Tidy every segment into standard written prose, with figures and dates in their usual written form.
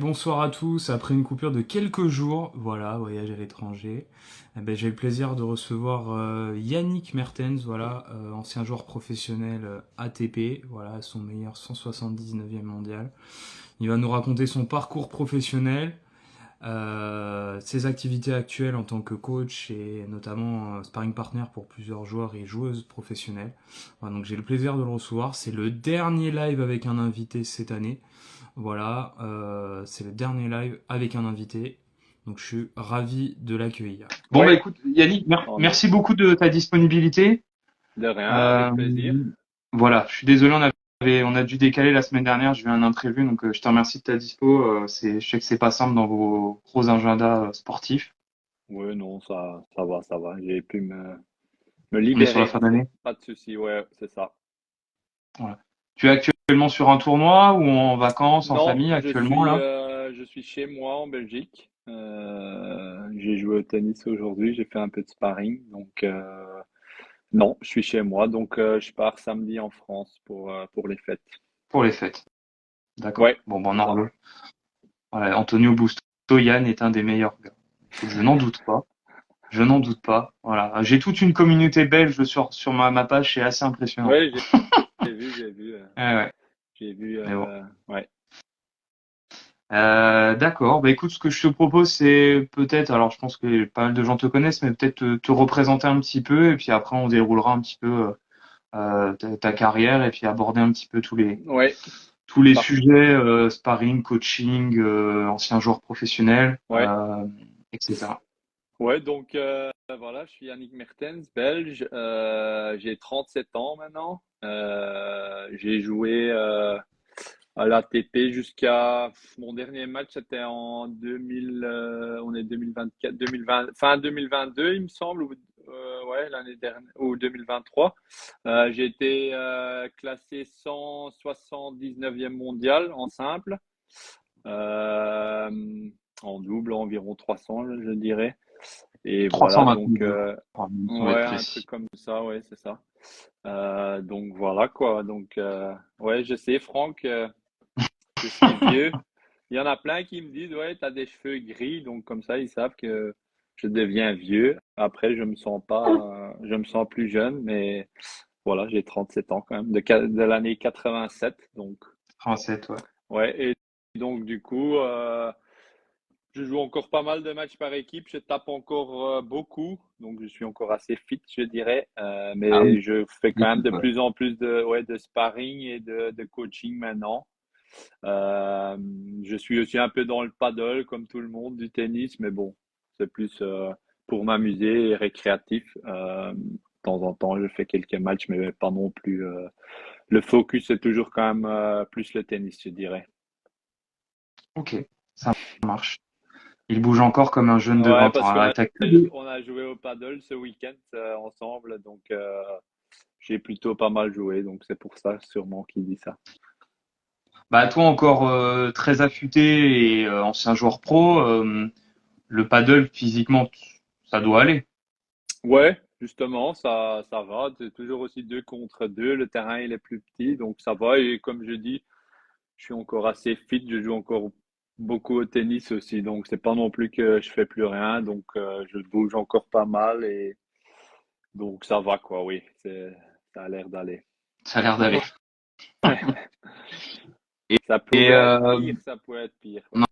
Bonsoir à tous. Après une coupure de quelques jours, voilà, voyage à l'étranger, j'ai le plaisir de recevoir Yannick Mertens, voilà, ancien joueur professionnel ATP, voilà, son meilleur 179e mondial. Il va nous raconter son parcours professionnel, ses activités actuelles en tant que coach et notamment sparring partner pour plusieurs joueurs et joueuses professionnelles. Voilà, donc j'ai le plaisir de le recevoir. C'est le dernier live avec un invité cette année. Voilà, c'est le dernier live avec un invité. Donc je suis ravi de l'accueillir. Bon bah Ouais, écoute Yannick, tant mieux. merci beaucoup de ta disponibilité. De rien, Euh, avec plaisir. voilà, je suis désolé, on a dû décaler la semaine dernière, j'ai eu un imprévu, donc je te remercie de ta dispo. Je sais que c'est pas simple dans vos gros agendas sportifs. Ouais, non, ça va, ça va. J'ai pu me On est sur la libérer. fin d'année. Pas de souci, ouais, c'est ça. Voilà. Tu es actuellement sur un tournoi ou en vacances, en Non, famille actuellement là? je suis chez moi en Belgique. J'ai joué au tennis aujourd'hui, j'ai fait un peu de sparring. Donc, non, je suis chez moi. Donc, je pars samedi en France pour les fêtes. Pour les fêtes. D'accord. Ouais, Bon, ben, c'est ça. voilà, Antonio Busto, Yann est un des meilleurs gars. Écoute, je n'en doute pas. Je n'en doute pas. Voilà. J'ai toute une communauté belge sur ma page, c'est assez impressionnant. Ouais, j'ai vu, Ouais, ouais. j'ai vu, Mais bon. ouais. D'accord. Bah écoute, ce que je te propose, c'est peut-être, alors je pense que pas mal de gens te connaissent, mais peut-être te représenter un petit peu, et puis après on déroulera un petit peu ta carrière, et puis aborder un petit peu Ouais, tous les parfait. sujets, sparring, coaching, ancien joueur professionnel, Ouais. etc. Ouais, donc voilà, je suis Yannick Mertens, belge. J'ai 37 ans maintenant. J'ai joué à l'ATP jusqu'à mon dernier match, c'était en 2000, on est 2024, 2020, fin 2022, il me semble, ou ouais, l'année dernière, ou 2023. J'ai été classé 179e mondial en simple, en double environ 300, je dirais. Et voilà, donc 329, on va être ouais, un truc précis. comme ça, ouais, c'est ça. Donc voilà quoi. Donc ouais, je sais, Franck, je suis vieux. Il y en a plein qui me disent, ouais, t'as des cheveux gris, donc comme ça, ils savent que je deviens vieux. Après, je me sens pas, je me sens plus jeune, mais voilà, j'ai 37 ans quand même, de l'année 87, donc 37, ouais. ouais. Et donc du coup, je joue encore pas mal de matchs par équipe. Je tape encore beaucoup, donc je suis encore assez fit, je dirais. Ah oui, Mais je fais quand même l'équipe, de ouais. plus en plus de sparring et de coaching maintenant. Euh, je suis aussi un peu dans le paddle, comme tout le monde, du tennis, mais bon, c'est plus pour m'amuser et récréatif. De temps en temps, je fais quelques matchs, mais pas non plus. Le focus, c'est toujours quand même plus le tennis, je dirais. Ok, ça marche. Il bouge encore comme un jeune de Ouais, 20 ans. parce Ah, on a joué au paddle ce week-end ensemble, donc j'ai plutôt pas mal joué, donc c'est pour ça sûrement qu'il dit ça. bah, toi encore très affûté et ancien joueur pro, le paddle physiquement, ça doit aller. Ouais, justement, ça va. C'est toujours aussi deux contre deux. Le terrain, il est plus petit, donc ça va. Et comme je dis, je suis encore assez fit. Je joue encore beaucoup au tennis aussi, donc c'est pas non plus que je fais plus rien. Donc je bouge encore pas mal et donc ça va quoi. Oui, ça a l'air d'aller. Ça a l'air d'aller. Ça Et pouvait être pire, ça pouvait être pire. Ouais.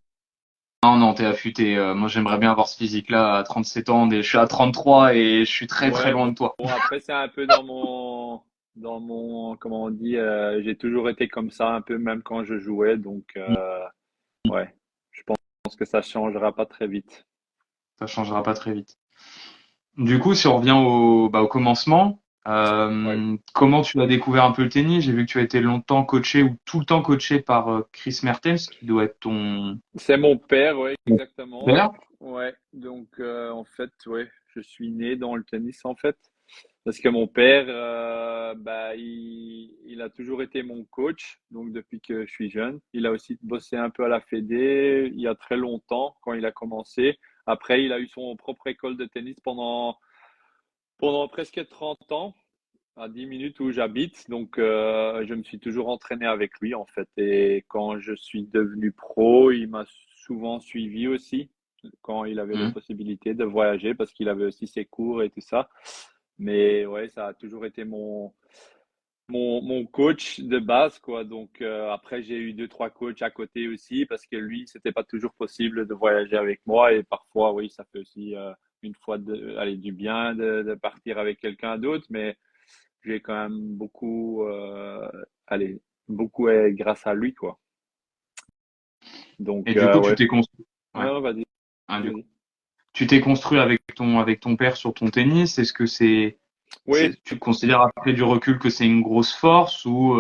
non, non, t'es affûté. Moi, j'aimerais bien avoir ce physique-là à 37 ans. Je suis à 33 et je suis très très Ouais, loin de toi. bon après c'est un peu dans mon comment on dit, j'ai toujours été comme ça un peu même quand je jouais, donc ouais, je pense que ça changera pas très vite. Ça changera pas très vite. Du coup, si on revient au commencement, Ouais. comment tu as découvert un peu le tennis? J'ai vu que tu as été longtemps coaché ou tout le temps coaché par Chris Mertens, qui doit être C'est mon père, ouais, ton exactement. père. Ouais, donc en fait, ouais, je suis né dans le tennis en fait, parce que mon père, bah, il a toujours été mon coach, donc depuis que je suis jeune. Il a aussi bossé un peu à la Fédé il y a très longtemps quand il a commencé. Après, il a eu son propre école de tennis pendant presque 30 ans. à 10 minutes où j'habite. Donc, je me suis toujours entraîné avec lui, en fait. Et quand je suis devenu pro, il m'a souvent suivi aussi, quand il avait les Hmm. possibilités de voyager, parce qu'il avait aussi ses cours et tout ça. Mais ouais, ça a toujours été mon coach de base, quoi. Donc, après, j'ai eu deux, trois coachs à côté aussi, parce que lui, c'était pas toujours possible de voyager avec moi. Et parfois, oui, ça fait aussi une fois allez, du bien de partir avec quelqu'un d'autre. Mais j'ai quand même beaucoup, allez, beaucoup grâce à lui, quoi. Et Donc, du coup, tu ouais. t'es construit. Ouais. Non, vas-y, Hein, du coup, vas-y. tu t'es construit avec ton père sur ton tennis. Est-ce que Oui, tu considères après du recul que c'est une grosse force ou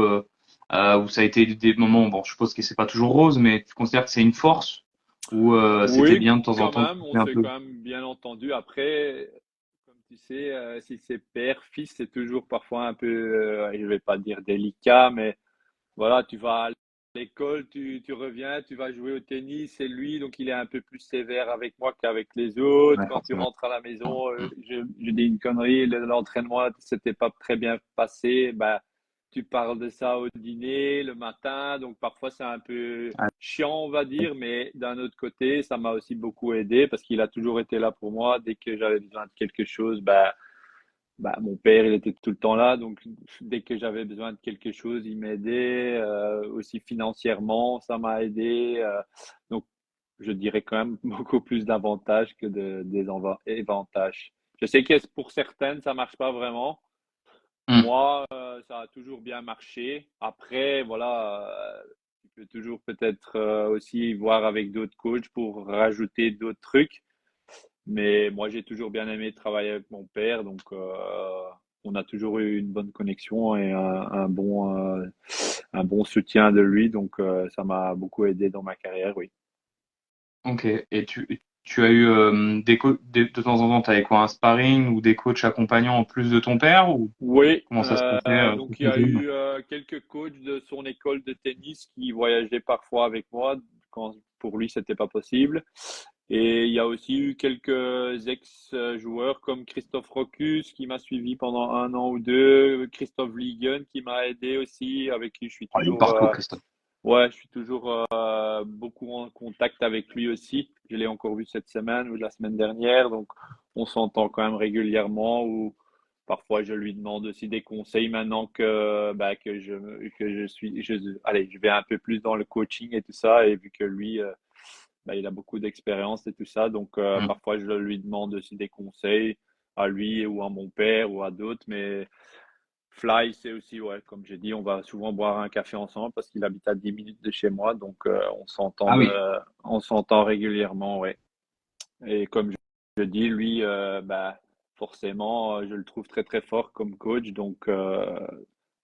ça a été des moments, bon, je suppose que c'est pas toujours rose, mais tu considères que c'est une force ou c'était oui, bien de temps en quand temps de même, on couper un s'est peu? quand même bien entendu. Après, comme tu sais, si c'est père-fils, c'est toujours parfois un peu, je vais pas dire délicat, mais voilà, tu vas à l'école, tu reviens, tu vas jouer au tennis, c'est lui, donc il est un peu plus sévère avec moi qu'avec les autres. Ouais, Quand tu forcément. rentres à la maison, je dis une connerie, l'entraînement s'était pas très bien passé, bah, tu parles de ça au dîner, le matin, donc parfois c'est un peu Ouais. chiant, on va dire, mais d'un autre côté, ça m'a aussi beaucoup aidé parce qu'il a toujours été là pour moi. Dès que j'avais besoin de quelque chose, bah, mon père, il était tout le temps là, donc dès que j'avais besoin de quelque chose, il m'aidait. Aussi financièrement, ça m'a aidé. Donc, je dirais quand même beaucoup plus d'avantages que des avantages. Je sais que pour certaines, ça marche pas vraiment. Hmm. Moi, ça a toujours bien marché. Après, voilà, tu peux toujours peut-être aussi voir avec d'autres coachs pour rajouter d'autres trucs. Mais moi, j'ai toujours bien aimé travailler avec mon père, donc on a toujours eu une bonne connexion et un bon soutien de lui, donc ça m'a beaucoup aidé dans ma carrière, oui. Ok. Et tu as eu de temps en temps, tu avais quoi, un sparring ou des coachs accompagnants en plus de ton père ou Oui, comment ça se passait sur donc il y ton a team? eu quelques coachs de son école de tennis qui voyageaient parfois avec moi quand pour lui c'était pas possible. Et il y a aussi eu quelques ex-joueurs comme Christophe Rocus qui m'a suivi pendant un an ou deux, Christophe Liegen qui m'a aidé aussi, avec qui je suis Oh, il est toujours, partout, Christophe. ouais, je suis toujours beaucoup en contact avec lui aussi. Je l'ai encore vu cette semaine ou la semaine dernière, donc on s'entend quand même régulièrement. Ou parfois je lui demande aussi des conseils maintenant que bah, que je suis, allez, je vais un peu plus dans le coaching et tout ça, et vu que lui, bah, il a beaucoup d'expérience et tout ça, donc Hmm. parfois je lui demande aussi des conseils à lui ou à mon père ou à d'autres, mais Fly, c'est aussi, ouais, comme j'ai dit, on va souvent boire un café ensemble parce qu'il habite à 10 minutes de chez moi, donc Ah oui. on s'entend régulièrement, ouais. Et comme je dis, lui, bah, forcément, je le trouve très très fort comme coach, donc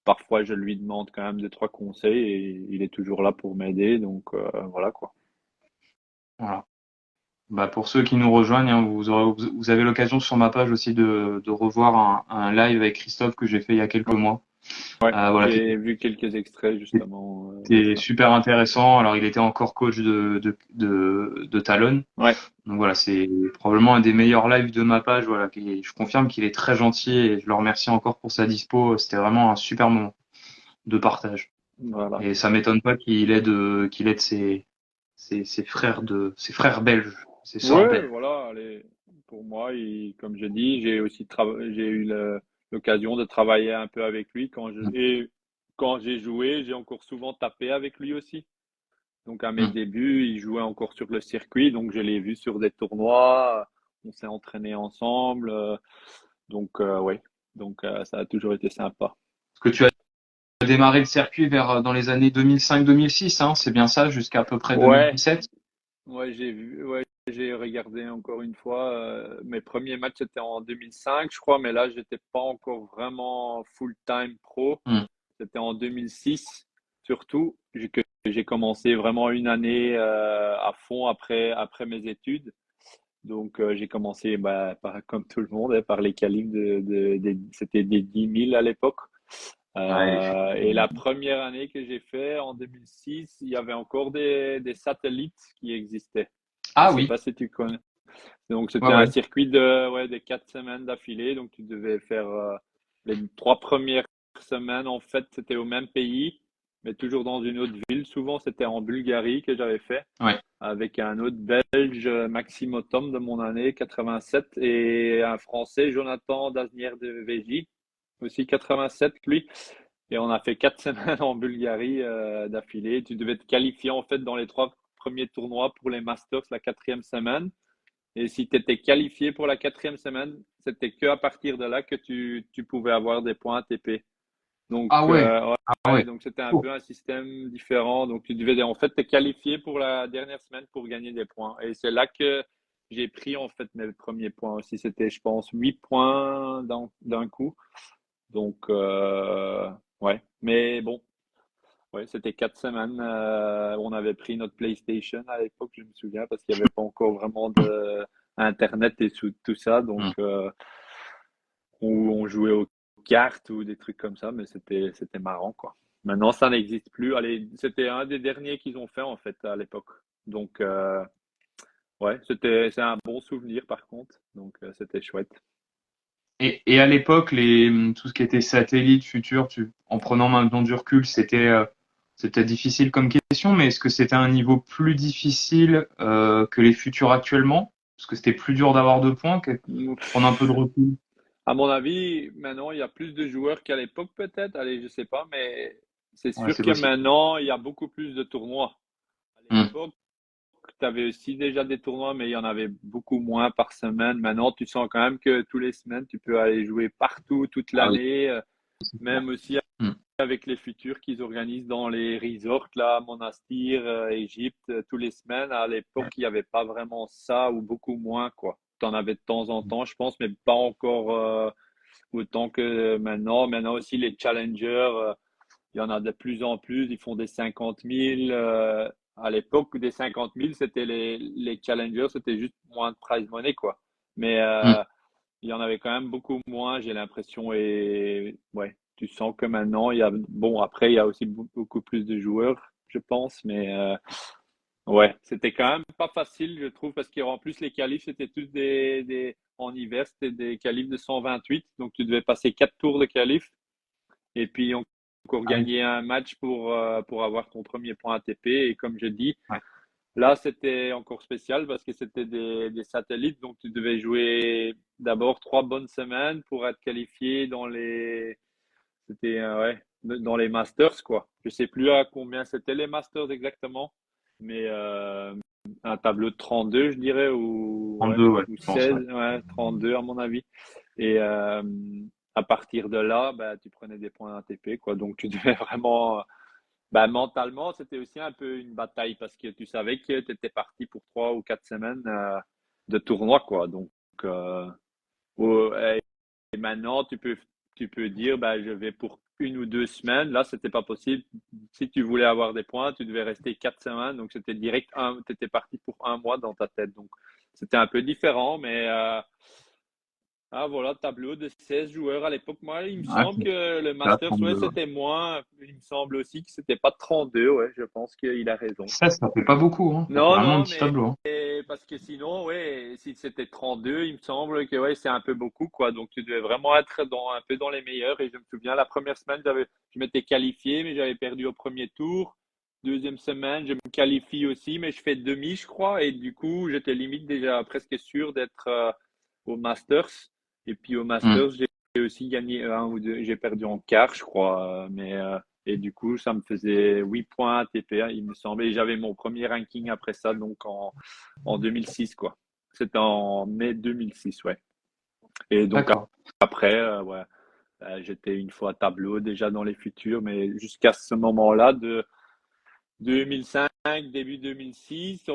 parfois je lui demande quand même deux, trois conseils et il est toujours là pour m'aider, donc voilà quoi. Voilà. Bah, pour ceux qui nous rejoignent, hein, vous avez l'occasion sur ma page aussi de revoir un live avec Christophe que j'ai fait il y a quelques mois. Ouais, Voilà, qui j'ai vu quelques extraits justement de était ça. super intéressant. Alors, il était encore coach de Talon. Ouais, Donc voilà, c'est probablement un des meilleurs lives de ma page. Voilà, je confirme qu'il est très gentil et je le remercie encore pour sa dispo. C'était vraiment un super moment de partage. voilà. Et ça m'étonne pas qu'il aide ses frères belges, ses sœurs Ouais, belges. voilà, allez, pour moi, comme je dis, j'ai eu l'occasion de travailler un peu avec lui et quand j'ai joué, j'ai encore souvent tapé avec lui aussi. Donc à mes Mm. débuts, il jouait encore sur le circuit, donc je l'ai vu sur des tournois, on s'est entraîné ensemble, donc ouais, donc ça a toujours été sympa. Parce que tu as démarré le circuit dans les années 2005-2006, hein, c'est bien ça, jusqu'à peu près Ouais, 2017. ouais, ouais, j'ai regardé encore une fois. Mes premiers matchs c'était en 2005, je crois, mais là j'étais pas encore vraiment full-time pro. Mm. C'était en 2006, surtout que j'ai commencé vraiment une année à fond après mes études. Donc j'ai commencé bah, comme tout le monde hein, par les qualifs c'était des 10 000 à l'époque. Ouais, Et la première année que j'ai fait en 2006, il y avait encore des satellites qui existaient. Je ah sais oui, pas si tu connais. Donc ouais, c'était un ouais. circuit ouais, de 4 semaines d'affilée. Donc tu devais faire Les 3 premières semaines, en fait, c'était au même pays, mais toujours dans une autre ville. Souvent, c'était en Bulgarie que j'avais fait, Ouais. avec un autre Belge, Maxime Otom de mon année, 87, et un Français, Jonathan Daznière de Végy, aussi 87, lui. Et on a fait 4 semaines en Bulgarie d'affilée. Tu devais te qualifier en fait dans les 3 premiers tournois pour les Masters la 4e semaine. Et si tu étais qualifié pour la 4e semaine, c'était que à partir de là que tu pouvais avoir des points ATP. Donc, Ah ouais. Ah ouais, ouais. donc c'était un Oh. peu un système différent. Donc, tu devais en fait te qualifier pour la dernière semaine pour gagner des points. Et c'est là que j'ai pris en fait mes premiers points aussi. C'était, je pense, 8 points d'un coup. Donc, ouais. Mais bon, ouais, c'était 4 semaines. On avait pris notre PlayStation à l'époque, je me souviens, parce qu'il n'y avait pas encore vraiment de Internet et tout ça. Donc, Hmm. où on jouait aux cartes ou des trucs comme ça, mais c'était marrant, quoi. Maintenant, ça n'existe plus. Allez, c'était un des derniers qu'ils ont fait, en fait, à l'époque. Donc, ouais, c'est un bon souvenir, par contre. Donc, c'était chouette. Et à l'époque, tout ce qui était satellite, futur, en prenant maintenant du recul, c'était difficile comme question, mais est-ce que c'était un niveau plus difficile que les futurs actuellement? Parce que c'était plus dur d'avoir 2 points, prendre un peu de recul. À mon avis, maintenant, il y a plus de joueurs qu'à l'époque, peut-être. Allez, je sais pas, mais c'est Ouais, sûr c'est que possible. maintenant, il y a beaucoup plus de tournois. À Hmm. l'époque, tu avais aussi déjà des tournois, mais il y en avait beaucoup moins par semaine. Maintenant, tu sens quand même que tous les semaines, tu peux aller jouer partout, toute Ah oui, l'année, c'est clair. même aussi Hmm. avec les futurs qu'ils organisent dans les resorts, là, Monastir, Égypte, tous les semaines. À l'époque, il n'y avait pas vraiment ça ou beaucoup moins, quoi. Tu en avais de temps en temps, je pense, mais pas encore autant que maintenant. Maintenant aussi, les challengers, il y en a de plus en plus. Ils font des 50 000. À l'époque, des 50 000, c'était les challengers, c'était juste moins de prize money, quoi. Mais Hmm. il y en avait quand même beaucoup moins, j'ai l'impression. Et ouais, tu sens que maintenant, il y a, bon, après, il y a aussi beaucoup plus de joueurs, je pense. Mais ouais, c'était quand même pas facile, je trouve, parce qu'en plus, les qualifs, c'était tous en hiver, c'était des qualifs de 128. Donc, tu devais passer 4 tours de qualifs et puis encore Ah oui, gagner un match pour avoir ton premier point ATP. Et comme je dis, ouais. là, c'était encore spécial parce que c'était des satellites. Donc, tu devais jouer d'abord 3 bonnes semaines pour être qualifié c'était, ouais, dans les Masters, quoi. Je sais plus à combien c'était les Masters exactement, mais un tableau de 32, je dirais, ou, ouais, 32, ouais, ou je pense, ouais. 16, ouais, 32 à mon avis. Et à partir de là, bah, tu prenais des points ATP, quoi. Donc, tu devais vraiment, bah, mentalement, c'était aussi un peu une bataille parce que tu savais que tu étais parti pour 3 ou 4 semaines de tournoi, quoi. Donc, euh, et maintenant, tu peux dire, bah, je vais pour 1 ou 2 semaines. Là, c'était pas possible. Si tu voulais avoir des points, tu devais rester 4 semaines. Donc, c'était direct, tu étais parti pour un mois dans ta tête. Donc, c'était un peu différent, mais ah, voilà, tableau de 16 joueurs à l'époque. Moi, il me Ouais, semble que le c'est à Masters, ouais, 32, ouais. c'était moins. Il me semble aussi que c'était pas 32. Ouais, je pense qu'il a raison. Ça fait pas beaucoup, hein. Ça fait Non, vraiment un non, petit mais tableau, hein. parce que sinon, ouais, si c'était 32, il me semble que ouais, c'est un peu beaucoup, quoi. Donc, tu devais vraiment être un peu dans les meilleurs. Et je me souviens, la première semaine, je m'étais qualifié, mais j'avais perdu au premier tour. Deuxième semaine, je me qualifie aussi, mais je fais demi, je crois. Et du coup, j'étais limite déjà presque sûr d'être au Masters. Et puis au Hmm. Masters, j'ai aussi gagné un ou deux. J'ai perdu en quart, je crois. Et du coup, ça me faisait 8 points ATP, hein, il me semblait. Et j'avais mon premier ranking après ça, donc en 2006, quoi. C'était en mai 2006, ouais. Et donc D'accord. après, ouais, j'étais une fois tableau déjà dans les futurs, mais jusqu'à ce moment-là, de 2005, début 2006,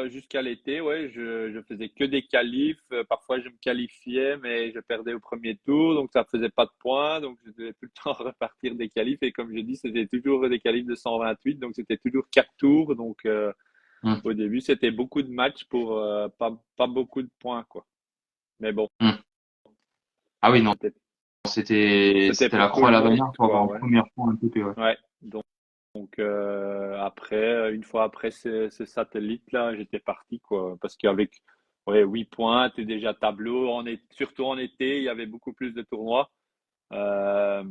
jusqu'à l'été, ouais, je faisais que des qualifs. Parfois, je me qualifiais, mais je perdais au premier tour, donc ça faisait pas de points. Donc, je devais tout le temps repartir des qualifs. Et comme je dis, c'était toujours des qualifs de 128, donc c'était toujours 4 tours. Donc, Hmm. au début, c'était beaucoup de matchs pour pas beaucoup de points, quoi. Mais bon, Hmm. Ah oui, non. c'était c'était C'était la pour tout croix le et la monde, bannière pour avoir quoi, un ouais. premier point MPP, ouais. Ouais. Donc après, une fois après ce satellite-là, j'étais parti, quoi. Parce qu'avec ouais, 8 points, t'es déjà tableau. Surtout en été, il y avait beaucoup plus de tournois. Euh,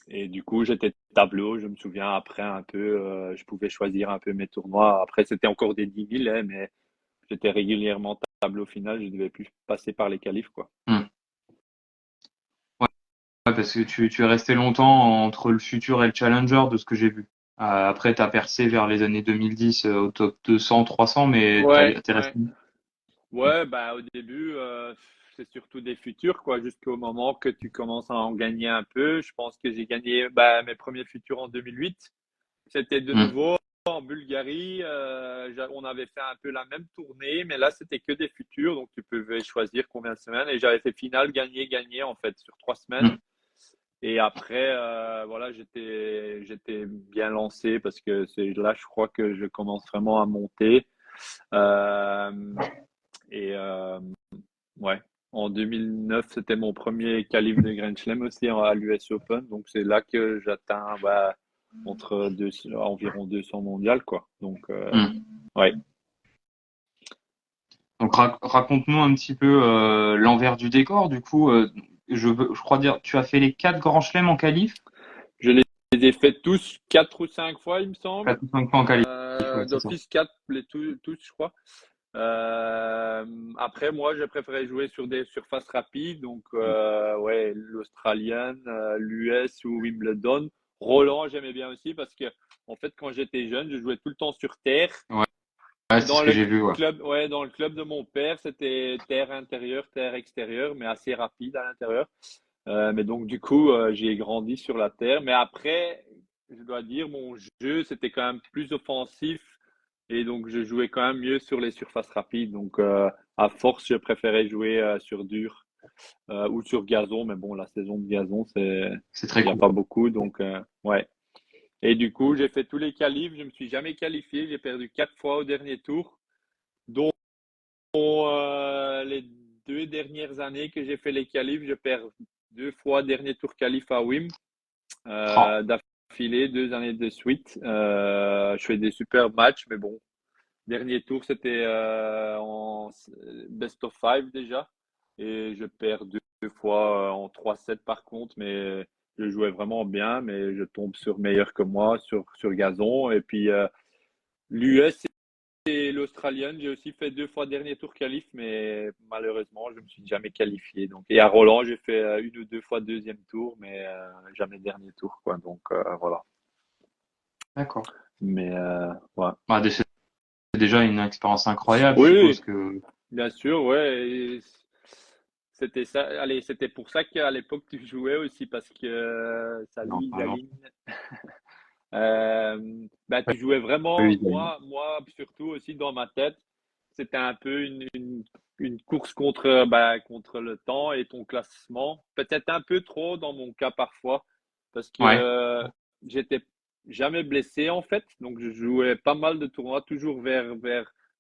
et du coup, j'étais tableau. Je me souviens après un peu, je pouvais choisir un peu mes tournois. Après, c'était encore des 10 000, hein, mais j'étais régulièrement tableau final. Je devais plus passer par les qualifs, quoi. Hmm. Ouais, parce que tu es resté longtemps entre le futur et le challenger, de ce que j'ai vu. Après, tu as percé vers les années 2010 au top 200, 300, mais Ouais, t'es ouais. resté. Ouais, bah au début, c'est surtout des futurs, quoi, jusqu'au moment que tu commences à en gagner un peu. Je pense que j'ai gagné bah, mes premiers futurs en 2008. C'était de Hmm. nouveau en Bulgarie. On avait fait un peu la même tournée, mais là, c'était que des futurs, donc tu pouvais choisir combien de semaines. Et j'avais fait finale, gagné, gagné, en fait, sur 3 semaines. Hmm. Et après, voilà, j'étais bien lancé parce que c'est là, je crois que je commence vraiment à monter. Euh, et ouais, en 2009, c'était mon premier qualif de Grand Chelem aussi à l'US Open. Donc, c'est là que j'atteins bah, environ 200 mondiales, quoi. Donc, Hmm. ouais. Donc raconte-nous un petit peu l'envers du décor. Du coup, je crois dire, tu as fait les 4 grands chelems en qualif, Je les ai fait tous 4 ou 5 fois, il me semble. 4 ou 5 fois en qualif, ouais, c'est ça. D'office 4, tous, je crois. Euh, Après, moi, j'ai préféré jouer sur des surfaces rapides, donc ouais, l'Australienne, l'US ou Wimbledon. Roland, j'aimais bien aussi parce que, en fait, quand j'étais jeune, je jouais tout le temps sur terre. Ouais, ouais, c'est Dans ce que le j'ai vu, ouais. club, ouais, dans le club de mon père, c'était terre intérieure, terre extérieure, mais assez rapide à l'intérieur. Mais donc, du coup, j'ai grandi sur la terre. Mais après, je dois dire, mon jeu, c'était quand même plus offensif. Et donc, je jouais quand même mieux sur les surfaces rapides. Donc, à force, je préférais jouer sur dur ou sur gazon. Mais bon, la saison de gazon, C'est très il n'y a cool. pas beaucoup. Donc, ouais. Et du coup, j'ai fait tous les qualifs. Je me suis jamais qualifié. J'ai perdu 4 fois au dernier tour, dont les 2 dernières années que j'ai fait les qualifs, je perds 2 fois dernier tour qualif à Wim. Ah, D'affilée, 2 années de suite. Je fais des super matchs, mais bon, dernier tour, c'était en best of five déjà. Et je perds 2 fois en 3-7 par contre, mais je jouais vraiment bien, mais je tombe sur meilleur que moi sur gazon. Et puis l'US et l'Australienne, j'ai aussi fait 2 fois dernier tour qualif, mais malheureusement, je ne me suis jamais qualifié. Donc, et à Roland, j'ai fait 1 ou 2 fois deuxième tour, mais jamais dernier tour, quoi. Donc, voilà. d'accord. Mais, ouais. Bah, c'est déjà une expérience incroyable, je suppose Oui, que. bien sûr, ouais. Et c'était ça. Allez, c'était pour ça qu'à l'époque, tu jouais aussi, parce que, Non, salut non. Isaline. Bah, tu jouais vraiment, Oui, moi, surtout aussi dans ma tête, c'était un peu une course contre, bah, contre le temps et ton classement. Peut-être un peu trop dans mon cas parfois, parce que ouais, j'étais jamais blessé en fait. Donc, je jouais pas mal de tournois, toujours vers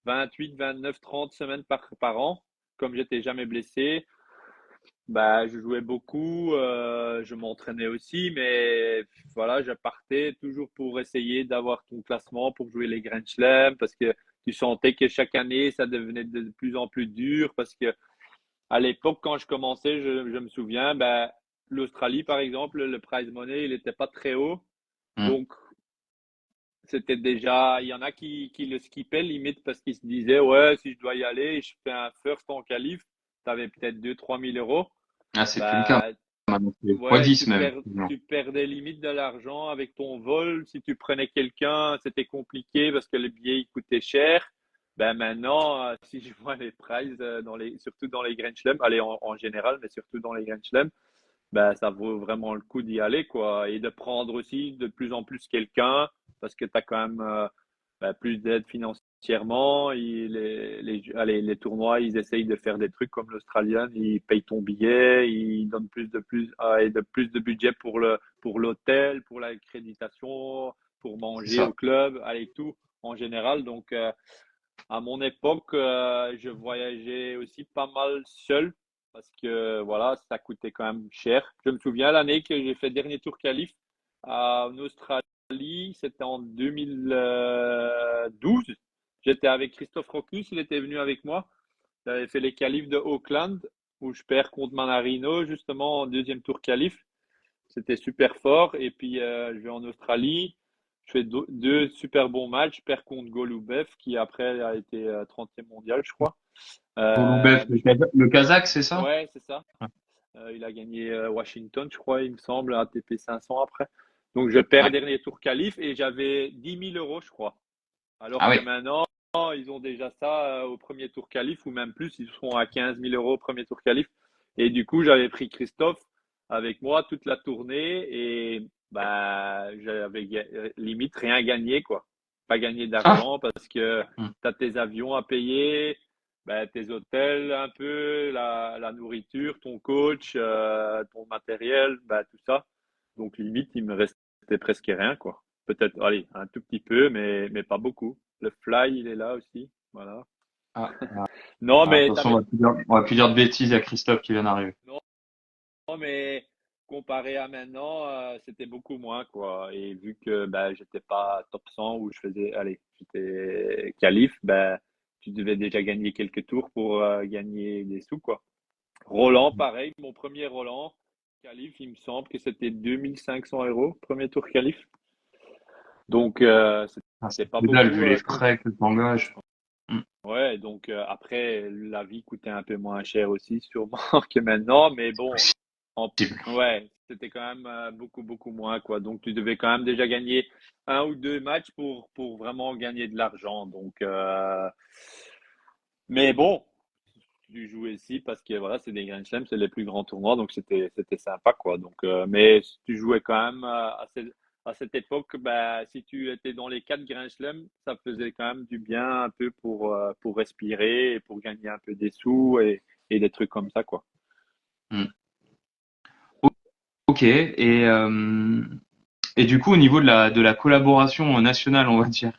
28, 29, 30 semaines par an. Comme j'étais jamais blessé, bah, je jouais beaucoup, je m'entraînais aussi, mais voilà, je partais toujours pour essayer d'avoir ton classement pour jouer les Grand Chelem parce que tu sentais que chaque année, ça devenait de plus en plus dur parce que à l'époque, quand je commençais, je me souviens, bah, l'Australie, par exemple, le prize money, il n'était pas très haut. hmm, Donc, c'était déjà, il y en a qui le skippaient limite parce qu'ils se disaient, ouais, si je dois y aller, je fais un first en qualif, tu avais peut-être 2 000 à 3 000 euros. ah, c'est plus le cas Bah, maintenant, c'est fois ouais, 10 même. Non. tu perdais limite de l'argent avec ton vol. Si tu prenais quelqu'un, c'était compliqué parce que le billet il coûtait cher. Ben maintenant, si je vois les prices surtout dans les Grand Chelem, allez en général, mais surtout dans les Grand Chelem, ben ça vaut vraiment le coup d'y aller quoi, et de prendre aussi de plus en plus quelqu'un parce que tu as quand même plus d'aide financièrement. Allez, les tournois, ils essayent de faire des trucs comme l'Australienne, ils payent ton billet, ils donnent plus de budget pour l'hôtel, pour l'accréditation, pour C'est manger au ça. club, allez, tout en général. Donc, à mon époque, je voyageais aussi pas mal seul parce que voilà, ça coûtait quand même cher. Je me souviens l'année que j'ai fait dernier tour qualif en Australie, c'était en 2012. J'étais avec Christophe Rocus, il était venu avec moi. J'avais fait les qualifs de Auckland où je perds contre Manarino, justement, en deuxième tour qualif. C'était super fort. Et puis, je vais en Australie. Je fais deux super bons matchs. Je perds contre Golubev, qui après a été 30e mondial, je crois. Golubev, Je le Kazakh, c'est ça? Ouais, c'est ça. Ouais. Il a gagné Washington, je crois, il me semble, ATP 500 après. Donc, je perds Ouais. dernier tour qualif et j'avais 10 000 euros, je crois. Alors Ah que oui. maintenant, ils ont déjà ça au premier tour qualif ou même plus, ils seront à 15 000 euros au premier tour qualif. Et du coup, j'avais pris Christophe avec moi toute la tournée et bah, j'avais limite rien gagné, quoi. Pas gagné Ah. d'argent parce que Hmm. tu as tes avions à payer, bah, tes hôtels un peu, la nourriture, ton coach, ton matériel, bah, tout ça. Donc limite, il me restait presque rien, quoi. Peut-être, allez, un tout petit peu, mais pas beaucoup. Le fly, il est là aussi. Voilà. Ah. Non, Ah, mais attention, on va plus dire de bêtises à Christophe qui vient d'arriver. non, mais comparé à maintenant, c'était beaucoup moins, quoi. Et vu que ben, j'étais pas top 100 où je faisais, allez, j'étais qualif, ben, tu devais déjà gagner quelques tours pour gagner des sous, quoi. Roland, pareil, mon premier Roland, qualif, il me semble que c'était 2500 euros, premier tour qualif. Donc, Ah, c'est c'était pas que dalle beaucoup. vu les frais que tu engages. Hmm. Ouais, donc après, la vie coûtait un peu moins cher aussi, sûrement que maintenant, mais bon, Possible. ouais, c'était quand même beaucoup, beaucoup moins, quoi. Donc, tu devais quand même déjà gagner un ou deux matchs pour vraiment gagner de l'argent. Donc, mais bon, tu jouais ici parce que voilà, c'est des Grand Chelem, c'est les plus grands tournois, donc c'était sympa, quoi. Donc, mais tu jouais quand même à cette époque, bah, si tu étais dans les quatre Grand Chelem, ça faisait quand même du bien un peu pour respirer et pour gagner un peu des sous et des trucs comme ça, quoi. Hmm. Ok. Et du coup, au niveau de la collaboration nationale, on va dire,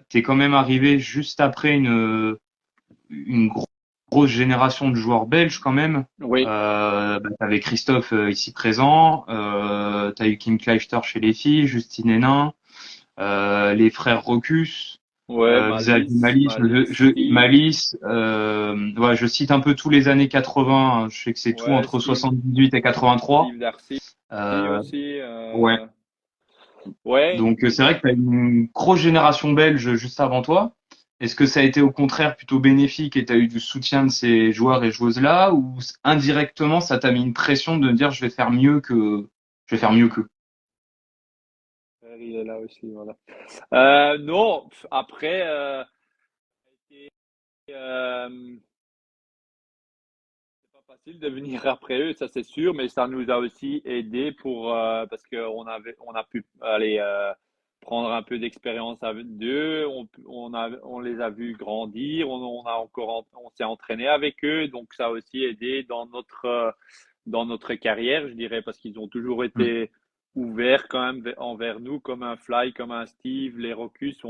t'es quand même arrivé juste après une grosse génération de joueurs belges quand même. Oui, T'avais Christophe ici présent, t'as eu Kim Clijsters chez les filles, Justine Hénin, les frères Rocus, ouais, Xavier Malice, Malice, Malice, Steve, Malice, ouais, je cite un peu tous les années 80, hein, je sais que c'est tout ouais, entre 78 et 83. Steve Darcy Euh, aussi, ouais, ouais, donc c'est vrai que tu as une grosse génération belge juste avant toi. Est-ce que ça a été au contraire plutôt bénéfique et tu as eu du soutien de ces joueurs et joueuses-là, ou indirectement ça t'a mis une pression de dire je vais faire mieux qu'eux? il est là aussi, voilà. Non, après, euh, c'est pas facile de venir après eux, ça c'est sûr, mais ça nous a aussi aidé parce on a pu aller prendre un peu d'expérience avec eux, on les a vus grandir, on s'est entraîné avec eux, donc ça a aussi aidé dans notre carrière, je dirais, parce qu'ils ont toujours Hmm. été ouverts quand même envers nous, comme un Fly, comme un Steve, les Rocus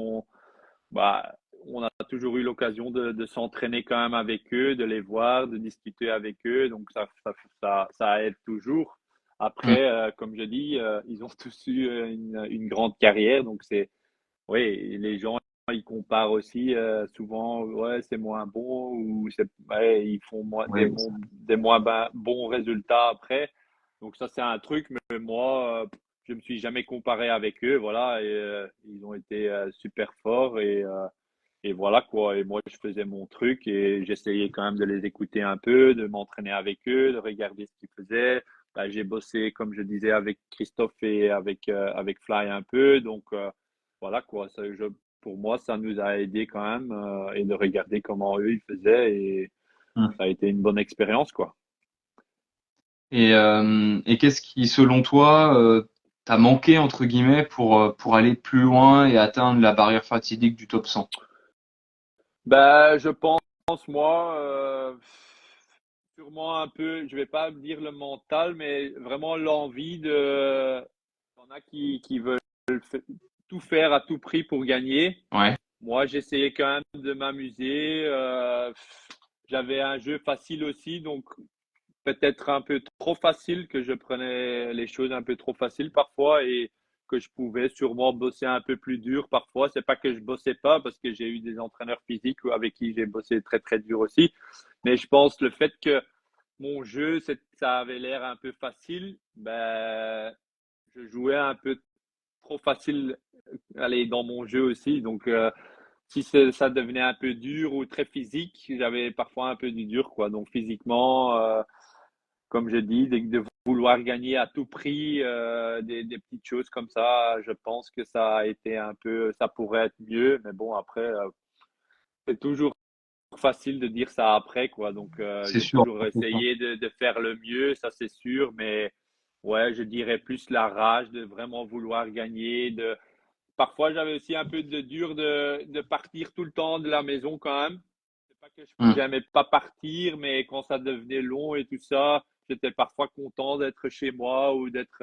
bah, on a toujours eu l'occasion de s'entraîner quand même avec eux, de les voir, de discuter avec eux. Donc, ça aide toujours. Hmm. Après, comme je dis, ils ont tous eu une grande carrière. Donc, oui, les gens, ils comparent aussi souvent, ouais, c'est moins bon ou ouais, ils font Ouais, des moins bons résultats après. Donc, ça, c'est un truc, mais moi, je me suis jamais comparé avec eux, voilà, et ils ont été super forts et voilà quoi. Et moi, je faisais mon truc et j'essayais quand même de les écouter un peu, de m'entraîner avec eux, de regarder ce qu'ils faisaient. Bah, j'ai bossé, comme je disais, avec Christophe et avec Fly un peu. Donc, voilà quoi. Pour moi, ça nous a aidé quand même et de regarder comment eux ils faisaient et hmm. ça a été une bonne expérience quoi. Et qu'est-ce qui, selon toi, t'a manqué entre guillemets pour aller plus loin et atteindre la barrière fatidique du top 100? Bah, je pense, moi, sûrement un peu, je vais pas dire le mental, mais vraiment l'envie il y en a qui veulent tout faire à tout prix pour gagner. Ouais. Moi, j'essayais quand même de m'amuser. J'avais un jeu facile aussi, donc peut-être un peu trop facile, que je prenais les choses un peu trop faciles parfois et que je pouvais sûrement bosser un peu plus dur parfois. C'est pas que je bossais pas parce que j'ai eu des entraîneurs physiques avec qui j'ai bossé très très dur aussi, mais je pense le fait que mon jeu, ça avait l'air un peu facile, ben, je jouais un peu trop facile, allez, dans mon jeu aussi. Donc, si ça devenait un peu dur ou très physique, j'avais parfois un peu du dur, quoi. Donc, physiquement, comme je dis, de vouloir gagner à tout prix, des petites choses comme ça, je pense que ça a été un peu, ça pourrait être mieux. Mais bon, après, c'est toujours facile de dire ça après, quoi. Donc, C'est j'ai sûr. toujours essayé de faire le mieux, ça c'est sûr. Mais ouais, je dirais plus la rage de vraiment vouloir gagner. Parfois, j'avais aussi un peu de dur de partir tout le temps de la maison quand même. C'est pas que Hmm. j'aimais pas partir, mais quand ça devenait long et tout ça, j'étais parfois content d'être chez moi ou d'être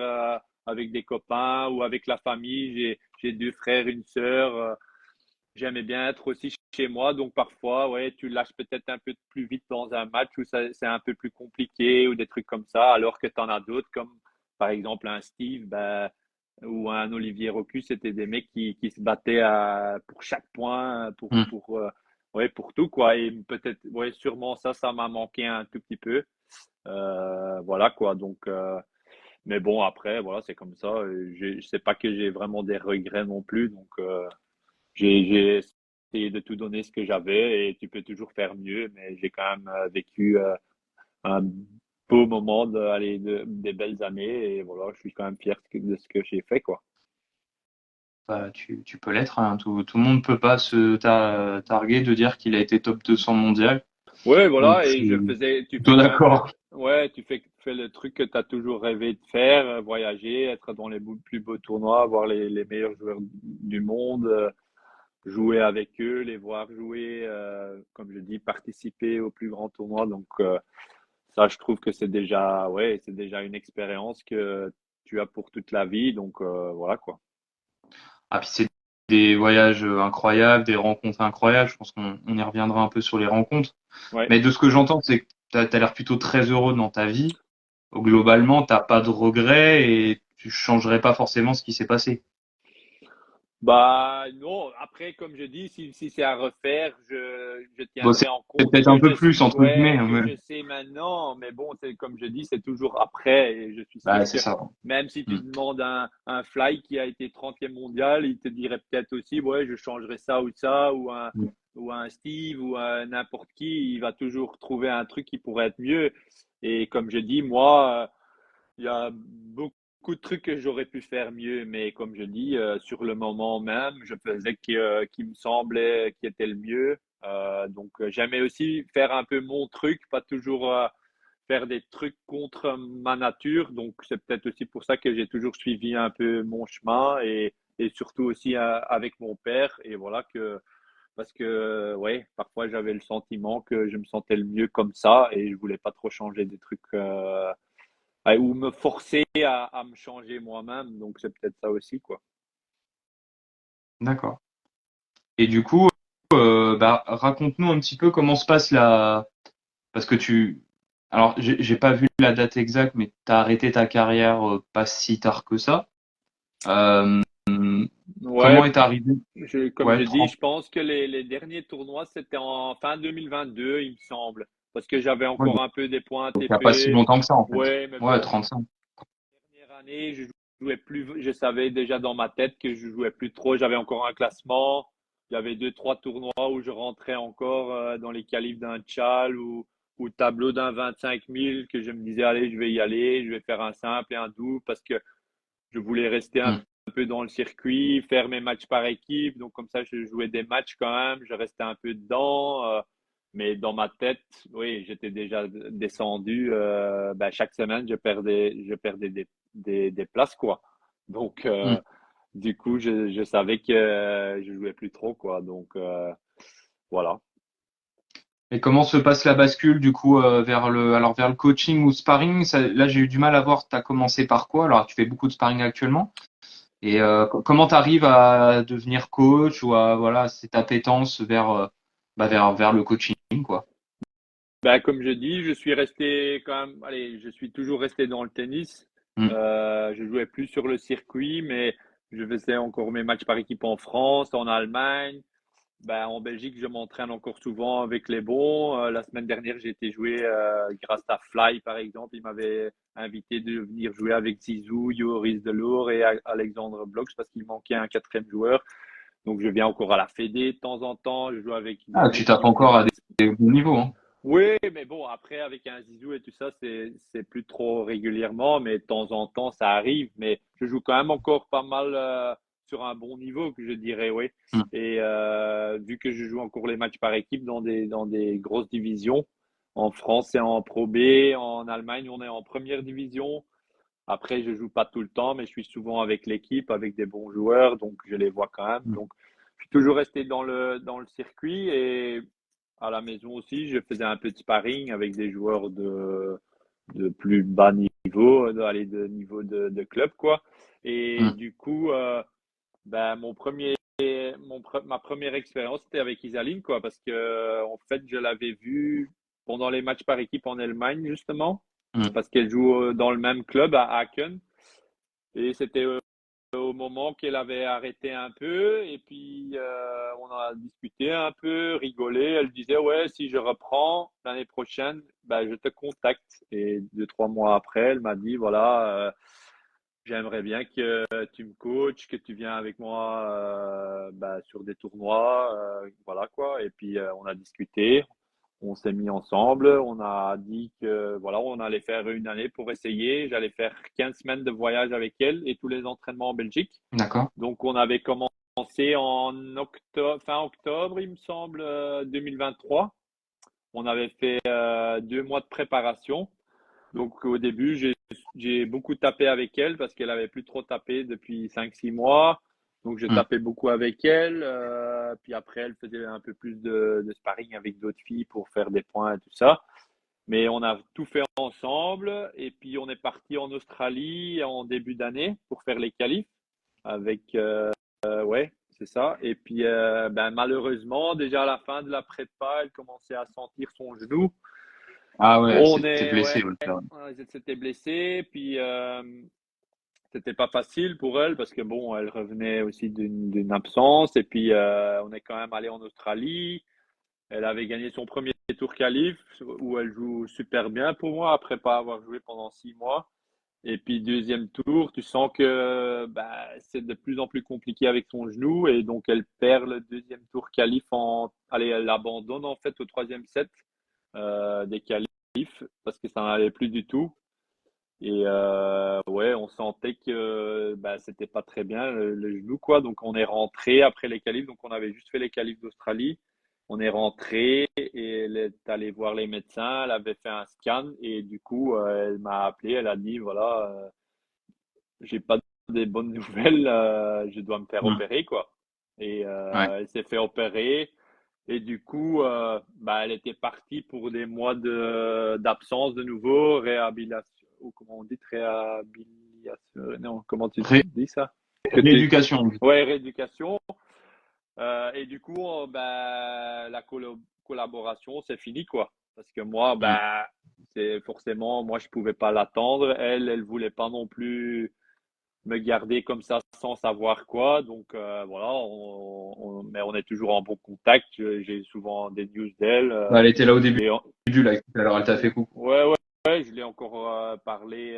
avec des copains ou avec la famille. J'ai deux frères, une sœur. J'aimais bien être aussi chez moi, donc parfois, ouais, tu lâches peut-être un peu plus vite dans un match où c'est un peu plus compliqué ou des trucs comme ça, alors que tu en as d'autres comme par exemple un Steve ben, ou un Olivier Rocu, c'était des mecs qui se battaient pour chaque point, Hmm. ouais, pour tout quoi. Et peut-être, ouais, sûrement ça m'a manqué un tout petit peu. Voilà quoi. Donc, mais bon après, voilà, c'est comme ça. Je sais pas que j'ai vraiment des regrets non plus, donc. J'ai essayé de tout donner ce que j'avais et tu peux toujours faire mieux, mais j'ai quand même vécu un beau moment, des belles années et voilà, je suis quand même fier de ce que j'ai fait, quoi. Bah, tu peux l'être, hein. Tout le monde peut pas se targuer de dire qu'il a été top 200 mondial. Ouais, Donc, voilà, je et suis tu fais plutôt quand même, d'accord. ouais, fais le truc que tu as toujours rêvé de faire, voyager, être dans les plus beaux tournois, voir les meilleurs joueurs du monde, jouer avec eux, les voir jouer, comme je dis, participer aux plus grands tournois. Donc, ça, je trouve que c'est déjà une expérience que tu as pour toute la vie. Donc, voilà quoi. Ah, puis c'est des voyages incroyables, des rencontres incroyables. Je pense qu'on y reviendra un peu sur les rencontres. Ouais. Mais de ce que j'entends, c'est que t'as l'air plutôt très heureux dans ta vie. Globalement, t'as pas de regrets et tu changerais pas forcément ce qui s'est passé. Bah non, après, comme je dis, si c'est à refaire, je Bon, tiendrai en c'est compte ce peut-être un que peu plus, entre guillemets, ouais, hein, que mais je sais maintenant. Mais bon, c'est comme je dis, c'est toujours après. Et je suis sûr bah, que c'est ça. même si tu Hmm. demandes un Fly qui a été 30e mondial, il te dirait peut-être aussi, ouais, je changerais ça, Hmm. ou un Steve, ou un n'importe qui. Il va toujours trouver un truc qui pourrait être mieux. Et comme je dis, moi, il y a beaucoup de trucs que j'aurais pu faire mieux, mais comme je dis, sur le moment même, je faisais qui me semblait qui était le mieux. Donc, j'aimais aussi faire un peu mon truc, pas toujours faire des trucs contre ma nature. Donc, c'est peut-être aussi pour ça que j'ai toujours suivi un peu mon chemin et surtout aussi avec mon père. Et voilà que, parce que, ouais, parfois j'avais le sentiment que je me sentais le mieux comme ça et je voulais pas trop changer des trucs. Ou me forcer à me changer moi-même. Donc, c'est peut-être ça aussi, quoi. D'accord. Et du coup, bah, raconte-nous un petit peu comment se passe parce que alors, j'ai pas vu la date exacte, mais t'as arrêté ta carrière pas si tard que ça. Euh, Ouais, comment est arrivé? comme Ouais, je dis, 30. je pense que les derniers tournois, c'était en fin 2022, il me semble. Parce que j'avais Ouais, encore un peu des points donc il y a pas si ATP. longtemps que ça, en fait. Ouais, mais Ouais, bon, 35. dernière année, je jouais plus, je savais déjà dans ma tête que je jouais plus trop. J'avais encore un classement. Il y avait deux, trois tournois où je rentrais encore dans les qualifs d'un Tchal ou tableau d'un 25 000 que je me disais, allez, je vais y aller, je vais faire un simple et un double parce que je voulais rester Hmm. un peu dans le circuit, faire mes matchs par équipe. Donc, comme ça, je jouais des matchs quand même. Je restais un peu dedans. Mais dans ma tête, oui, j'étais déjà descendu. Ben, chaque semaine, je perdais des places, quoi. Donc, Hmm. du coup, je savais que je jouais plus trop, quoi. Donc, voilà. Et comment se passe la bascule du coup vers le coaching ou sparring? Là, j'ai eu du mal à voir. T'as commencé par quoi? Alors, tu fais beaucoup de sparring actuellement. Et comment t'arrives à devenir coach ou à voilà, c'est ta appétence vers le coaching quoi. Ben, comme je dis, je suis resté quand même, allez, je suis toujours resté dans le tennis. Hmm. Je jouais plus sur le circuit, mais je faisais encore mes matchs par équipe en France, en Allemagne. en Belgique, je m'entraîne encore souvent avec les bons. La semaine dernière, j'ai été jouer grâce à Fly, par exemple. Il m'avait invité de venir jouer avec Zizou, Yoris Delour et Alexandre Bloch parce qu'il manquait un quatrième joueur. Donc, je viens encore à la Fédé de temps en temps. Je joue avec Ah, des tu tapes équipes encore à des bons niveaux, hein. oui, mais bon, après, avec un Zizou et tout ça, c'est plus trop régulièrement, mais de temps en temps, ça arrive. Mais je joue quand même encore pas mal sur un bon niveau, que je dirais, oui. Mm. Et vu que je joue encore les matchs par équipe dans des grosses divisions, en France, c'est en Pro B, en Allemagne, on est en première division. Après, je joue pas tout le temps, mais je suis souvent avec l'équipe, avec des bons joueurs, donc je les vois quand même. Mm. Donc, je suis toujours resté dans le circuit et à la maison aussi, je faisais un peu de sparring avec des joueurs de plus bas niveau, de niveau de club, quoi. Et Mm. du coup, ma première expérience, c'était avec Isaline, quoi, parce que, en fait, je l'avais vue pendant les matchs par équipe en Allemagne, justement, Mm. parce qu'elle joue dans le même club à Aachen. Et c'était au moment qu'elle avait arrêté un peu et puis on a discuté un peu, rigolé. Elle disait ouais, si je reprends l'année prochaine, je te contacte. Et 2, 3 mois après, elle m'a dit voilà, j'aimerais bien que tu me coaches, que tu viens avec moi sur des tournois, voilà quoi. Et puis on a discuté. On s'est mis ensemble, on a dit que voilà, on allait faire une année pour essayer. J'allais faire 15 semaines de voyage avec elle et tous les entraînements en Belgique. D'accord. Donc on avait commencé en octobre, fin octobre, il me semble, 2023. On avait fait 2 mois de préparation. Donc au début, j'ai beaucoup tapé avec elle parce qu'elle avait plus trop tapé depuis 5, 6 mois. Donc je Mm. tapais beaucoup avec elle. Puis après, elle faisait un peu plus de sparring avec d'autres filles pour faire des points et tout ça. Mais on a tout fait ensemble. Et puis on est parti en Australie en début d'année pour faire les qualifs avec ouais, c'est ça. Et puis malheureusement, déjà à la fin de la prépa, elle commençait à sentir son genou. Ah ouais, On c'était est, blessé, ouais, ouais, c'est vrai. elle s'était blessée, puis c'était pas facile pour elle parce que bon, elle revenait aussi d'une absence, et puis on est quand même allé en Australie. Elle avait gagné son premier tour qualif où elle joue super bien pour moi après pas avoir joué pendant 6 mois. Et puis deuxième tour, tu sens que c'est de plus en plus compliqué avec son genou et donc elle perd le deuxième tour qualif allez, elle abandonne en fait au troisième set des qualifs parce que ça n'allait plus du tout. Et ouais, on sentait que c'était pas très bien le genou quoi. Donc on est rentré après les qualifs. Donc on avait juste fait les qualifs d'Australie. On est rentré et elle est allée voir les médecins. Elle avait fait un scan et du coup elle m'a appelé. Elle a dit voilà, j'ai pas des bonnes nouvelles. Je dois me faire Mm. opérer quoi. Et Ouais. elle s'est fait opérer. Et du coup, elle était partie pour des mois d'absence de nouveau, réhabilitation, ou comment on dit, réhabilitation, non, comment tu Ré- dis ça? Que tu, Rééducation. ouais, rééducation. Et du coup, la collaboration, c'est fini, quoi. Parce que moi, Mm. c'est forcément, moi, je pouvais pas l'attendre. Elle voulait pas non plus me garder comme ça sans savoir quoi. Donc voilà, mais on est toujours en bon contact. J'ai souvent des news d'elle. Bah, elle était là au Je début l'ai, du live, alors elle t'a fait coucou. ouais, ouais, ouais, je l'ai encore parlé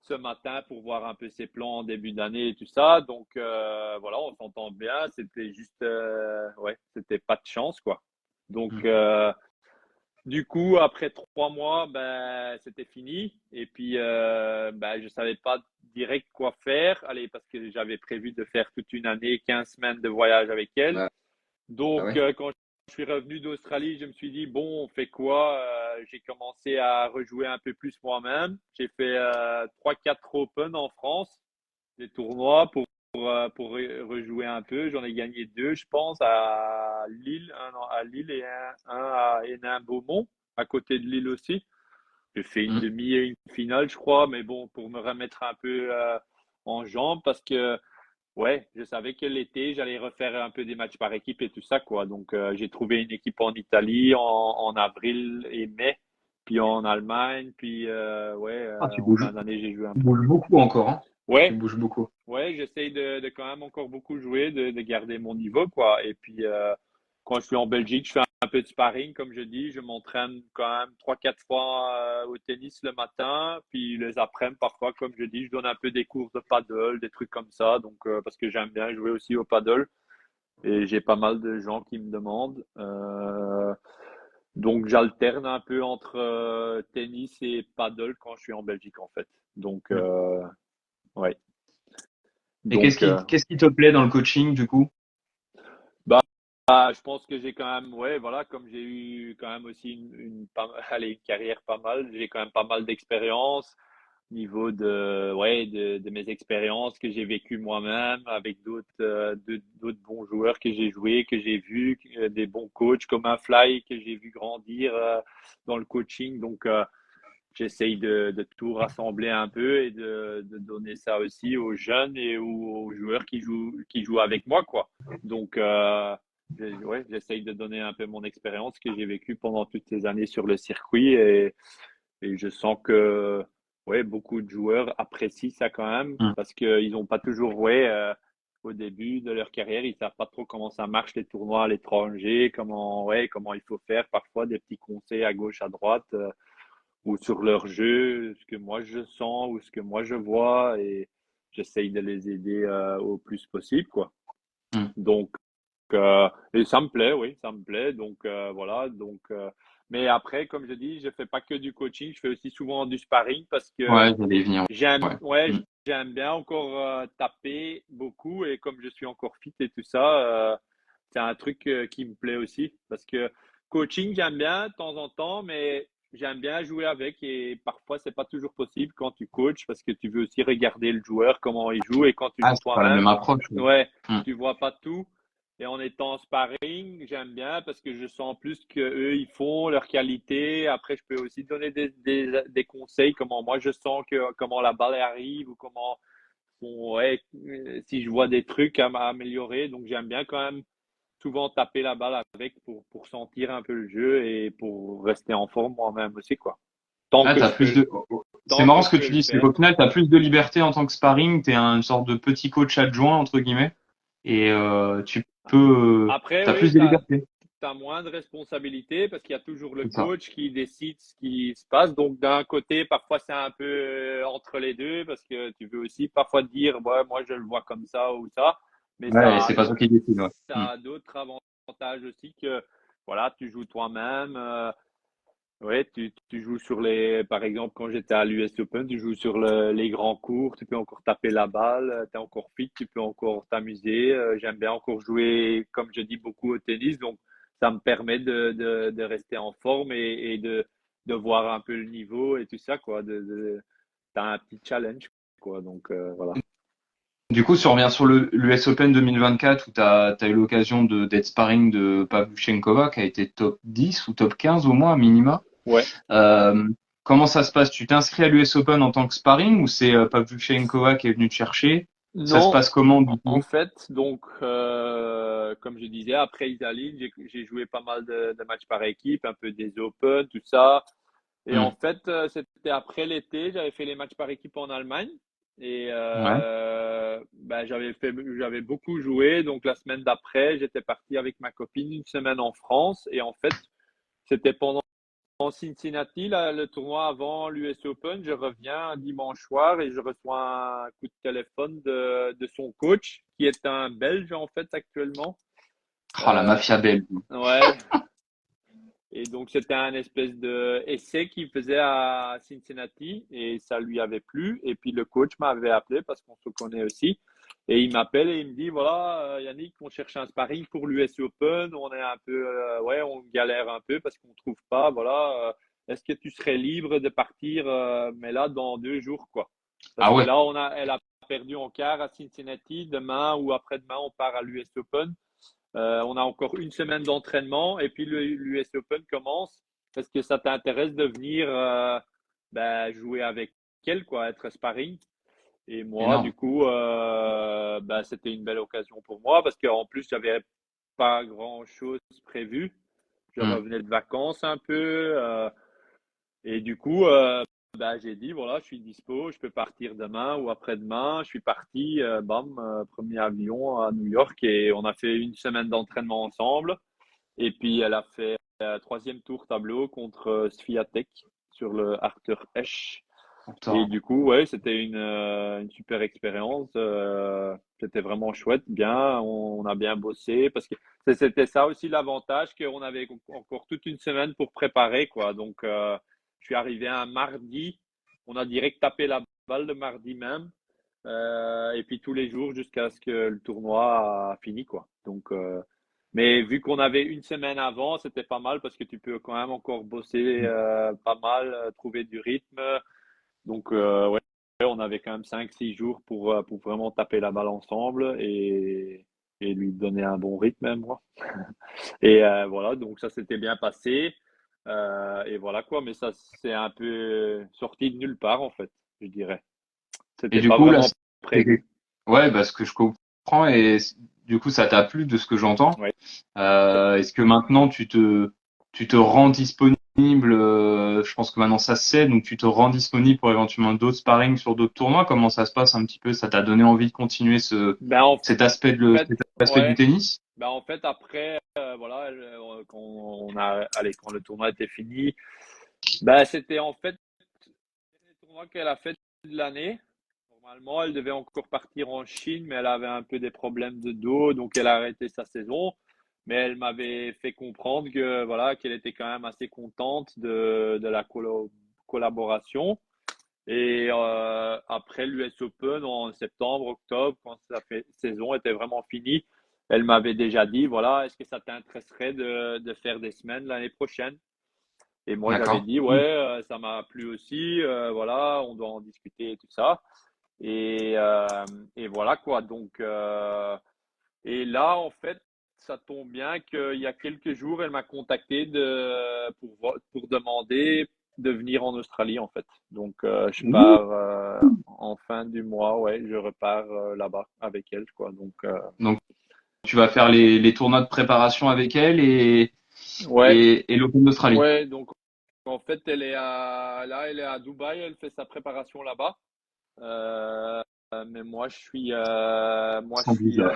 ce matin pour voir un peu ses plans en début d'année et tout ça. Donc voilà, on s'entend bien. C'était juste, ouais, c'était pas de chance quoi. Donc Mm. du coup, après 3 mois, c'était fini. Et puis, je savais pas direct quoi faire. Allez, parce que j'avais prévu de faire toute une année, 15 semaines de voyage avec elle. Bah, ah Donc, ouais. quand je suis revenu d'Australie, je me suis dit, bon, on fait quoi? J'ai commencé à rejouer un peu plus moi-même. J'ai fait 3, 4 Open en France, des tournois pour rejouer un peu. J'en ai gagné 2, je pense, à Lille, un à Lille et un à Hénin-Beaumont, à côté de Lille aussi. J'ai fait une Mm. demi et une finale, je crois, mais bon, pour me remettre un peu en jambes, parce que, ouais, je savais que l'été, j'allais refaire un peu des matchs par équipe et tout ça, quoi. Donc, j'ai trouvé une équipe en Italie en avril et mai, puis en Allemagne, puis, ouais, Ah, en fin d'année, j'ai joué un tu peu. bouges beaucoup encore, hein. Tu Ouais, bouges beaucoup. ouais, j'essaye de quand même encore beaucoup jouer, de garder mon niveau, quoi. Et puis, quand je suis en Belgique, je fais un peu de sparring, comme je dis. Je m'entraîne quand même 3, 4 fois au tennis le matin. Puis les après-midi, parfois, comme je dis, je donne un peu des cours de paddle, des trucs comme ça. Donc, parce que j'aime bien jouer aussi au paddle. Et j'ai pas mal de gens qui me demandent. Donc, j'alterne un peu entre tennis et paddle quand je suis en Belgique, en fait. Donc, Mm. ouais. Et Donc, qu'est-ce qui te plaît dans le coaching, du coup? bah, je pense que j'ai quand même, ouais, voilà, comme j'ai eu quand même aussi allez, une carrière pas mal, j'ai quand même pas mal d'expérience au niveau de mes expériences que j'ai vécues moi-même avec d'autres bons joueurs que j'ai joués, que j'ai vus, des bons coachs comme un Fly que j'ai vu grandir dans le coaching. Donc, j'essaye de tout rassembler un peu et de donner ça aussi aux jeunes et aux joueurs qui jouent avec moi, quoi. Donc, ouais, j'essaye de donner un peu mon expérience que j'ai vécue pendant toutes ces années sur le circuit et je sens que, ouais, beaucoup de joueurs apprécient ça quand même Mm. parce qu'ils n'ont pas toujours, ouais, au début de leur carrière, ils savent pas trop comment ça marche les tournois à l'étranger, comment il faut faire, parfois des petits conseils à gauche, à droite. Ou sur leur jeu, ce que moi je sens ou ce que moi je vois et j'essaye de les aider au plus possible, quoi. Mm. Donc, et ça me plaît, oui, ça me plaît. Donc, voilà. Donc, mais après, comme je dis, je fais pas que du coaching, je fais aussi souvent du sparring parce que Ouais, j'allais y venir. j'aime, Ouais. ouais, Mm. j'aime bien encore taper beaucoup et comme je suis encore fit et tout ça, c'est un truc qui me plaît aussi parce que coaching, j'aime bien de temps en temps, mais j'aime bien jouer avec et parfois c'est pas toujours possible quand tu coaches parce que tu veux aussi regarder le joueur comment il joue et quand tu Ah, joues c'est pas la même toi-même, approche. Ouais. ouais, Mm. tu vois pas tout. Et en étant en sparring, j'aime bien parce que je sens plus que eux ils font, leur qualité. Après, je peux aussi donner des conseils, comment moi je sens que comment la balle arrive ou comment ouais, si je vois des trucs à améliorer. Donc j'aime bien quand même souvent taper la balle avec pour sentir un peu le jeu et pour rester en forme moi-même aussi, quoi. Tant Ah, que t'as je plus peux, de. C'est tant marrant que ce je que peux tu le dis, c'est faire. qu'au final, t'as plus de liberté en tant que sparring, t'es une sorte de petit coach adjoint, entre guillemets, et tu peux, Après, t'as oui, plus de liberté. tu as moins de responsabilités parce qu'il y a toujours le C'est ça. coach qui décide ce qui se passe. Donc, d'un côté, parfois, c'est un peu entre les deux parce que tu veux aussi parfois dire, ouais, moi, je le vois comme ça ou ça. Mais Ouais, et c'est pas toi qui décide, ouais. Mm. ça a d'autres avantages aussi que, voilà, tu joues toi-même. Ouais, tu joues sur par exemple, quand j'étais à l'US Open, tu joues sur les grands cours, tu peux encore taper la balle, tu es encore fit, tu peux encore t'amuser. J'aime bien encore jouer, comme je dis, beaucoup au tennis, donc ça me permet de rester en forme et de voir un peu le niveau et tout ça, quoi. T'as un petit challenge, quoi. Donc, voilà. Du coup, si on revient sur l'US Open 2024, où t'as eu l'occasion d'être sparring de Pavlyuchenkova, qui a été top 10 ou top 15 au moins, à minima. Ouais. Euh, Comment ça se passe? Tu t'inscris à l'US Open en tant que sparring ou c'est Pavlyuchenkova qui est venu te chercher? Ça se Non, passe comment du en coup? fait, donc, comme je disais, après Isaline, j'ai joué pas mal de matchs par équipe, un peu des Open, tout ça. Et en Hmm. fait, c'était après l'été, j'avais fait les matchs par équipe en Allemagne. Et Ouais. ben, j'avais beaucoup joué. Donc la semaine d'après, j'étais parti avec ma copine une semaine en France. Et en fait, c'était pendant Cincinnati, là, le tournoi avant l'US Open. Je reviens un dimanche soir et je reçois un coup de téléphone de son coach, qui est un Belge en fait actuellement. Oh, la Euh, mafia belge. ouais, et donc, c'était un espèce de essai qu'il faisait à Cincinnati et ça lui avait plu. Et puis, le coach m'avait appelé parce qu'on se connaît aussi. Et il m'appelle et il me dit, voilà, Yannick, on cherche un sparring pour l'US Open. On est un peu, ouais, on galère un peu parce qu'on trouve pas. Voilà, est-ce que tu serais libre de partir, mais là, dans 2 jours, quoi. Parce Ah que ouais. là, elle a perdu en quart à Cincinnati. Demain ou après-demain, on part à l'US Open. On a encore une semaine d'entraînement et puis l'US Open commence. Est-ce que ça t'intéresse de venir ben, jouer avec elle, quoi, être sparring? Et moi, du Énorme. coup, ben, c'était une belle occasion pour moi parce qu'en plus, j'avais pas grand-chose prévu. Je Hmm. revenais de vacances un peu et du coup, ben, j'ai dit, voilà, je suis dispo, je peux partir demain ou après-demain. Je suis parti, bam, premier avion à New York et on a fait une semaine d'entraînement ensemble. Et puis, elle a fait troisième tour tableau contre Swiatek sur le Arthur Ashe. Et Attends. du coup, ouais, c'était une super expérience. C'était vraiment chouette, bien. On a bien bossé parce que c'était ça aussi l'avantage qu'on avait encore toute une semaine pour préparer, quoi. Donc, je suis arrivé un mardi. On a direct tapé la balle le mardi même. Et puis tous les jours jusqu'à ce que le tournoi a fini, quoi. Donc, mais vu qu'on avait une semaine avant, c'était pas mal parce que tu peux quand même encore bosser pas mal, trouver du rythme. Donc, ouais, on avait quand même 5 6 jours pour vraiment taper la balle ensemble et lui donner un bon rythme, même, moi. Et voilà, donc ça s'était bien passé. Et voilà quoi, mais ça c'est un peu sorti de nulle part, en fait, je dirais. Et C'était du pas coup, là, vraiment prévu. ouais, bah, ce que je comprends et du coup, ça t'a plu de ce que j'entends. Ouais. Est-ce que maintenant tu te rends disponible, je pense que maintenant ça se sait, donc tu te rends disponible pour éventuellement d'autres sparring sur d'autres tournois. Comment ça se passe un petit peu? Ça t'a donné envie de continuer Ben en fait, cet aspect du ouais. tennis? Ben en fait, après, voilà, quand le tournoi était fini, ben c'était en fait le tournoi qu'elle a fait de l'année. Normalement, elle devait encore partir en Chine, mais elle avait un peu des problèmes de dos, donc elle a arrêté sa saison. Mais elle m'avait fait comprendre que voilà, qu'elle était quand même assez contente de la collaboration. Et après l'US Open en septembre, octobre, quand saison était vraiment finie, elle m'avait déjà dit, voilà, est-ce que ça t'intéresserait de faire des semaines l'année prochaine? Et moi, j'avais D'accord. dit, ouais, ça m'a plu aussi, voilà, on doit en discuter et tout ça. Et, euh, et voilà quoi. Donc, et là, en fait, ça tombe bien qu'il y a quelques jours, elle m'a contacté pour demander de venir en Australie, en fait. Donc, je Ouh. pars en fin du mois, ouais, je repars là-bas avec elle, quoi. Donc, Donc tu vas faire les tournois de préparation avec elle ouais, et l'Open d'Australie. ouais. Donc, en fait, elle est à Dubaï, elle fait sa préparation là-bas. Euh, mais moi, je Sans suis, visa.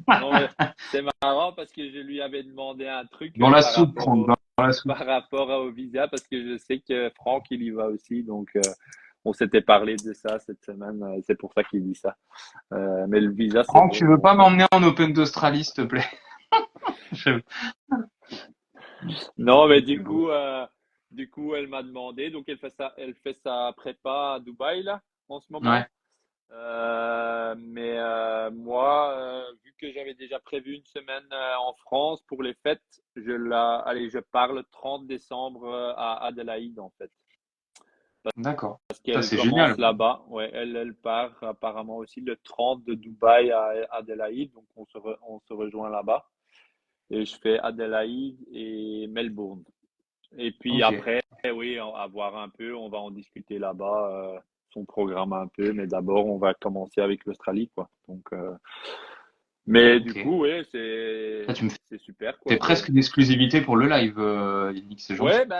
non, mais c'est marrant parce que je lui avais demandé un truc Dans la soupe, Franck, dans la soupe. par rapport au visa parce que je sais que Franck, il y va aussi. Donc, on s'était parlé de ça cette semaine. C'est pour ça qu'il dit ça. Mais le visa, c'est Franck, tu bon. veux Donc, pas m'emmener en Open d'Australie, s'il te plaît? Je- non, mais C'est bon. du coup, elle m'a demandé. Donc, elle fait sa prépa à Dubaï, là, en ce Ouais, moment. Mais moi, vu que j'avais déjà prévu une semaine en France pour les fêtes, je pars le 30 décembre à Adélaïde en fait, d'accord. parce Ça, qu'elle c'est génial. commence là-bas. Ouais, elle part apparemment aussi le 30 de Dubaï à Adélaïde, donc on se rejoint là-bas. Et je fais Adélaïde et Melbourne. Et puis Ok, après, oui, à voir un peu, on va en discuter là-bas, son programme un peu, mais d'abord, on va commencer avec l'Australie, quoi. Donc, mais du ok. coup, oui, Ça, tu me c'est super, quoi. fais presque une exclusivité pour le live, Yannick, c'est gentil. Ouais, ben,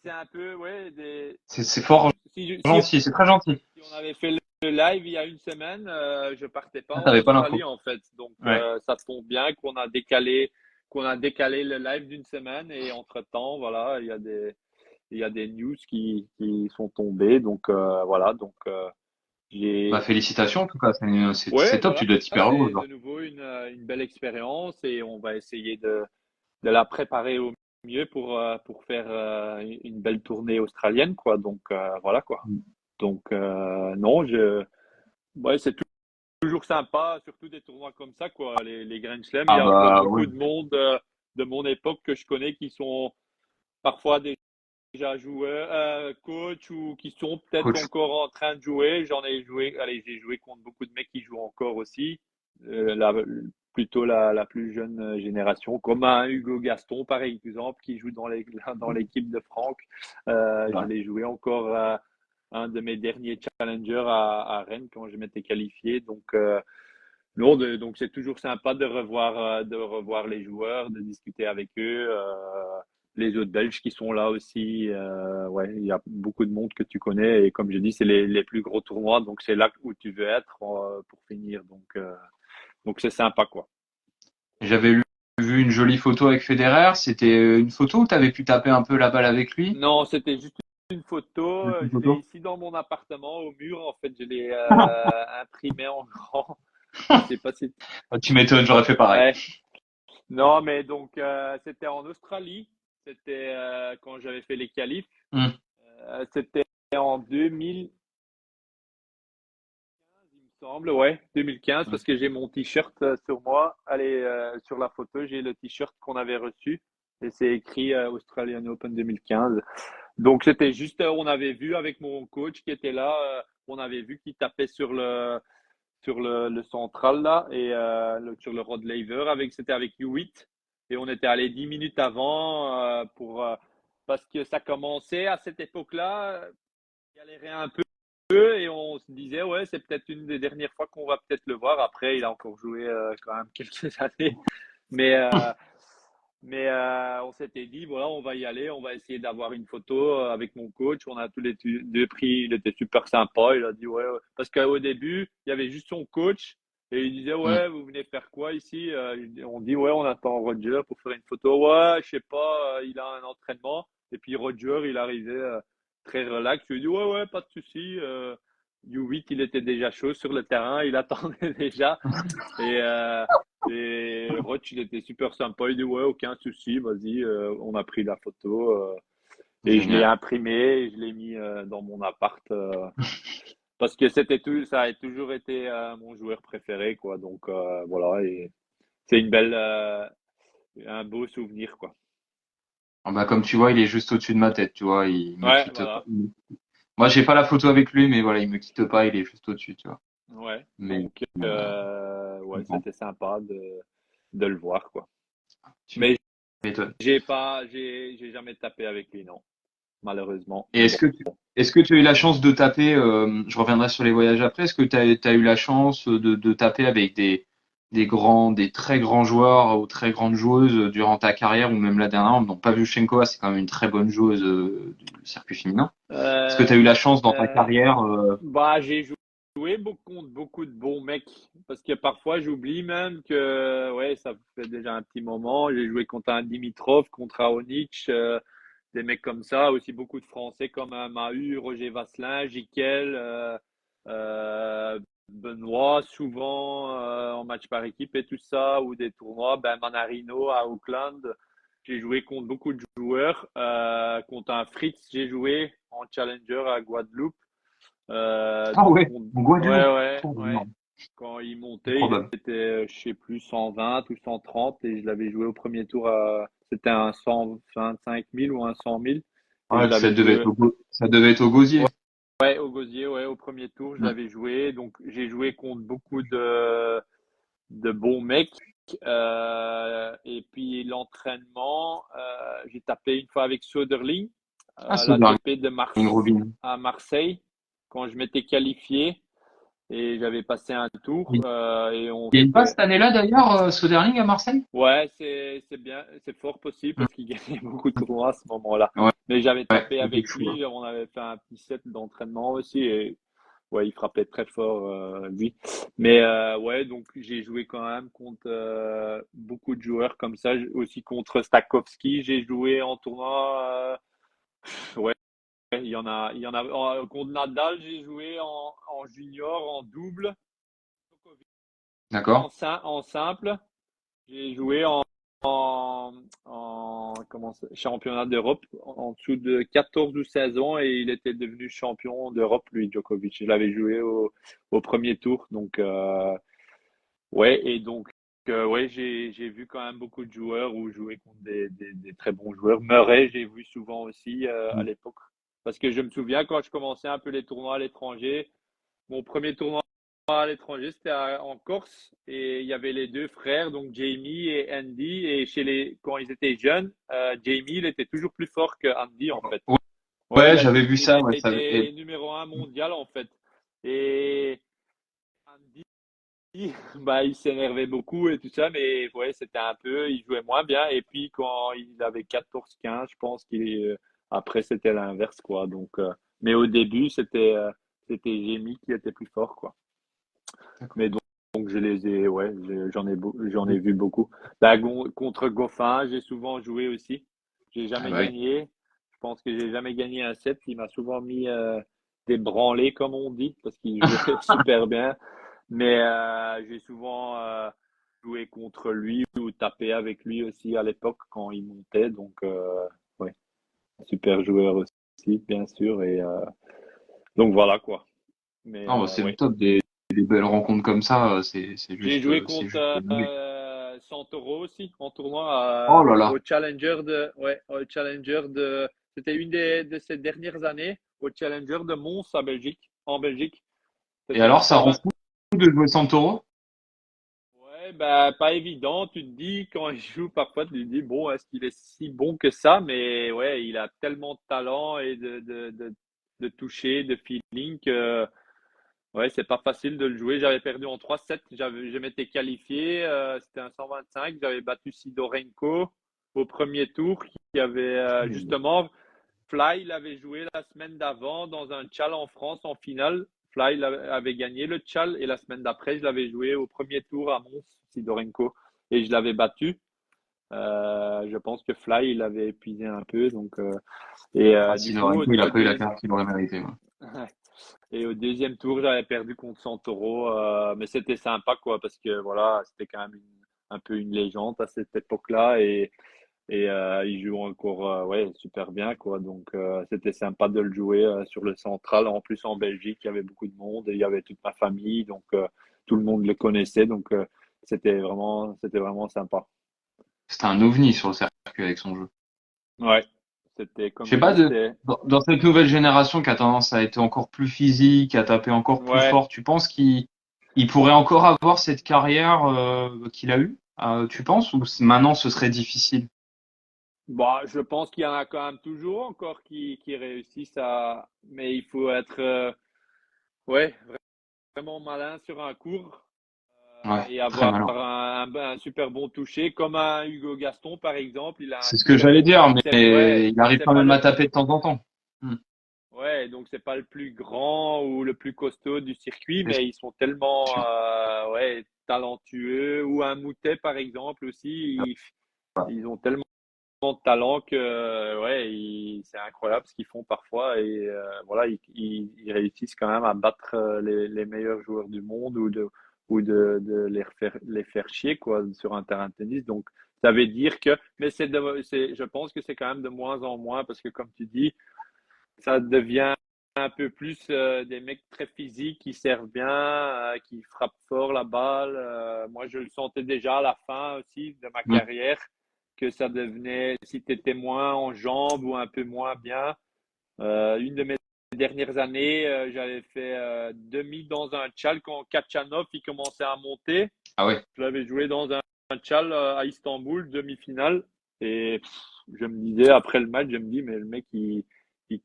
c'est un peu, ouais, C'est fort si gentil, c'est très gentil. si on avait fait le live il y a une semaine, je partais pas Ah, en t'avais pas Australie, l'info. en fait. Donc, Ouais. ça tombe bien qu'on a décalé le live d'une semaine et entre-temps, voilà, il y a des news qui sont tombées. Donc, voilà, donc, Bah, j'ai, félicitations, en tout cas. C'est ouais, top, voilà, tu dois être hyper heureux, c'est de genre. nouveau une belle expérience et on va essayer de la préparer au mieux pour faire une belle tournée australienne, quoi. Donc, voilà, quoi. Donc, non, ouais, c'est toujours sympa, surtout des tournois comme ça, quoi. Les Grand Slam, il y Ah a encore bah, ouais. beaucoup de monde de mon époque que je connais qui sont parfois déjà joueurs, coach ou qui sont peut-être Coach. encore en train de jouer. J'en ai joué, allez, j'ai joué contre beaucoup de mecs qui jouent encore aussi, plutôt la plus jeune génération, comme un Hugo Gaston par exemple qui joue dans l'équipe de Franck. Je Ouais. l'ai joué encore un de mes derniers challengers à Rennes quand je m'étais qualifié. Donc non, donc c'est toujours sympa de revoir les joueurs, de discuter avec eux. les autres Belges qui sont là aussi. Ouais, il y a beaucoup de monde que tu connais et comme je dis, c'est les plus gros tournois, donc c'est là où tu veux être pour finir. Donc c'est sympa quoi. J'avais vu une jolie photo avec Federer. C'était une photo où tu avais pu taper un peu la balle avec lui? Non, c'était juste une photo. Une Je l'ai photo? ici dans mon appartement au mur. En fait, je l'ai imprimé en grand. Je sais pas si. Ah, tu m'étonnes, j'aurais fait pareil. Ouais. Non, mais donc c'était en Australie. C'était quand j'avais fait les qualifs. Hmm. C'était en 2015, il me semble, ouais, 2015, parce que j'ai mon t-shirt sur moi. Allez, sur la photo, j'ai le t-shirt qu'on avait reçu et c'est écrit Australian Open 2015. Donc c'était juste, on avait vu avec mon coach qui était là, on avait vu qu'il tapait sur le central là et sur le Rod Laver c'était avec U8 et on était allé 10 minutes avant parce que ça commençait à cette époque-là, il galérait un peu et on se disait ouais c'est peut-être une des dernières fois qu'on va peut-être le voir. Après il a encore joué quand même quelques années, mais on s'était dit, voilà, on va y aller, on va essayer d'avoir une photo avec mon coach. On a tous les deux pris, il était super sympa. Il a dit, ouais, ouais. Parce qu'au début, il y avait juste son coach et il disait, Hmm. ouais, vous venez faire quoi ici? On dit, ouais, on attend Roger pour faire une photo. Ouais, je sais pas, il a un entraînement. Et puis Roger, il arrivait très relax. Je lui ai dit, ouais, ouais, pas de souci. U8, il était déjà chaud sur le terrain, il attendait déjà. Et, euh, et Roch, il était super sympa. Il dit, ouais, aucun souci, vas-y. On a pris la photo et je l'ai Génial. imprimé et je l'ai mis dans mon appart parce que ça a toujours été mon joueur préféré, quoi. Donc voilà, et c'est un beau souvenir, quoi. Ah bah, comme tu vois, il est juste au-dessus de ma tête, tu vois, il me Ouais, quitte pas. voilà. Moi, j'ai pas la photo avec lui, mais voilà, il me quitte pas, il est juste au-dessus, tu vois. Ouais. Mais Donc ouais, bon, c'était sympa de le voir, quoi. tu Mais m'étonnes. j'ai jamais tapé avec lui, non, malheureusement. Et Mais bon. est-ce que tu as eu la chance de taper, je reviendrai sur les voyages après, est-ce que tu as eu la chance de taper avec des très grands joueurs ou très grandes joueuses durant ta carrière ou même la dernière, donc Pavlyuchenkova, c'est quand même une très bonne joueuse du circuit féminin. Est-ce que tu Euh, as eu la chance dans ta euh, carrière, Bah, j'ai joué beaucoup contre beaucoup de bons mecs parce que parfois j'oublie même que ouais, ça fait déjà un petit moment. J'ai joué contre un Dimitrov, contre Raonic, des mecs comme ça, aussi beaucoup de Français comme Mahu, Roger Vasselin, Jiquel, euh, Benoît, souvent en match par équipe et tout ça, ou des tournois, ben Manarino à Auckland. J'ai joué contre beaucoup de joueurs. Contre un Fritz, j'ai joué en challenger à Guadeloupe. Ah Donc, ouais, en Guadeloupe. ouais, ouais, Oh, ouais. énorme. Quand il montait, il Improbable. était, je sais plus, 120 ou 130 et je l'avais joué au premier tour c'était un 125 000 ou un 100 000 et je Ouais, l'avais joué, ça devait être au gosier. ouais, au gosier, ouais, au premier tour, je Hmm. l'avais joué. Donc, j'ai joué contre beaucoup de bons mecs. Et puis, l'entraînement, j'ai tapé une fois avec Soderling, Ah, à c'est dingue, l'ATP Robin. à Marseille, quand je m'étais qualifié et j'avais passé un tour et on Il y a une passe s'était. cette année-là d'ailleurs, Soderling à Marseille? Ouais, c'est bien, c'est fort possible Hmm. parce qu'il gagnait beaucoup de tournois à ce moment-là. Ouais, Mais j'avais ouais, tapé c'était avec fou, hein. lui, on avait fait un petit set d'entraînement aussi et ouais, il frappait très fort lui. Mais ouais, donc j'ai joué quand même contre beaucoup de joueurs comme ça, aussi contre Stakowski, j'ai joué en tournoi. Ouais, contre Nadal, j'ai joué en junior, en double. D'accord. En simple, j'ai joué championnat d'Europe en dessous de 14 ou 16 ans et il était devenu champion d'Europe, lui, Djokovic. Il avait joué au premier tour. Donc, ouais, et donc, ouais, j'ai vu quand même beaucoup de joueurs ou jouer contre des très bons joueurs. Murray, j'ai vu souvent aussi à Hmm. l'époque. Parce que je me souviens quand je commençais un peu les tournois à l'étranger, mon premier tournoi à l'étranger, c'était en Corse et il y avait les deux frères, donc Jamie et Andy. Et quand ils étaient jeunes, Jamie, il était toujours plus fort que Andy en fait. Ouais, Ouais, ouais, j'avais vu il ça, a ouais, été numéro un mondial en fait. Et Andy, bah, il s'énervait beaucoup et tout ça, mais ouais, c'était un peu, il jouait moins bien. Et puis quand il avait 14-15, je pense après c'était l'inverse, quoi. Donc, mais au début, c'était Jamie qui était plus fort, quoi. D'accord. Mais donc je les ai, ouais, j'en ai vu beaucoup. Bah, contre Goffin, j'ai souvent joué aussi. J'ai Ah jamais bah oui. gagné. Je pense que j'ai jamais gagné un set. Il m'a souvent mis des branlées, comme on dit, parce qu'il jouait super bien. Mais j'ai souvent joué contre lui ou tapé avec lui aussi à l'époque quand il montait. Donc, ouais, super joueur aussi, bien sûr. Et donc voilà quoi. Mais Non, bah, c'est le ouais. top des belles rencontres comme ça, J'ai joué c'est contre juste génial. Santoro aussi en tournoi Oh là là. au Challenger au Challenger c'était une de ces dernières années au Challenger de Mons en Belgique. Et C'était un alors, ça rend 120. fou de jouer Santoro? Ouais, bah, pas évident. Tu te dis, quand il joue, parfois, tu te dis, bon, est-ce qu'il est si bon que ça? Mais ouais, il a tellement de talent et de toucher, de feeling que, ouais, c'est pas facile de le jouer. J'avais perdu en 3-7. Je m'étais qualifié. C'était un 125. J'avais battu Sidorenko au premier tour qui avait, justement, Fly l'avait joué la semaine d'avant dans un Tchal en France en finale. Fly avait gagné le Tchal et la semaine d'après, je l'avais joué au premier tour à Mons, Sidorenko, et je l'avais battu. Je pense que Fly, il avait épuisé un peu. Donc, Ah, du si coup, Lorenzo, il a pas eu la carte qu'il aurait mérité. Ouais. et au deuxième tour, j'avais perdu contre Santoro. Mais c'était sympa, quoi, parce que voilà, c'était quand même un peu une légende à cette époque-là. Et il joue encore ouais, super bien, quoi. Donc, c'était sympa de le jouer sur le central. En plus, en Belgique, il y avait beaucoup de monde et il y avait toute ma famille. Donc, tout le monde le connaissait. Donc, c'était vraiment sympa. C'était un ovni sur le circuit avec son jeu. Ouais, c'était, comme Je sais je pas, dis, c'était. dans cette nouvelle génération qui a tendance à être encore plus physique, à taper encore plus Ouais. fort, tu penses qu'il pourrait encore avoir cette carrière qu'il a eue, tu penses, ou maintenant ce serait difficile? Bah, je pense qu'il y en a quand même toujours encore qui réussissent à. Mais il faut être ouais, vraiment malin sur un cours. Ouais, Et très avoir malin. un super bon toucher, comme un Hugo Gaston par exemple, il a un C'est ce que super j'allais bon. dire, Ouais, mais il arrive c'est quand pas même à le. taper de temps en temps. Hmm. Ouais, donc c'est pas le plus grand ou le plus costaud du circuit, C'est mais ils sont tellement sûr. ouais, talentueux. Ou un Moutet par exemple aussi, ils ont tellement de talent que ouais, c'est incroyable ce qu'ils font parfois. Et voilà, ils réussissent quand même à battre les meilleurs joueurs du monde ou de les faire chier quoi sur un terrain de tennis. Donc ça veut dire que, mais je pense que c'est quand même de moins en moins parce que comme tu dis, ça devient un peu plus des mecs très physiques qui servent bien, qui frappent fort la balle. Moi, je le sentais déjà à la fin aussi de ma Hmm. carrière que ça devenait, si tu étais moins en jambes ou un peu moins bien. Une de mes dernières années, j'avais fait demi dans un tchal quand Kachanov il commençait à monter. Ah ouais. Je l'avais joué dans un tchal à Istanbul, demi-finale. Et je me disais, après le match, je me dis, mais le mec, il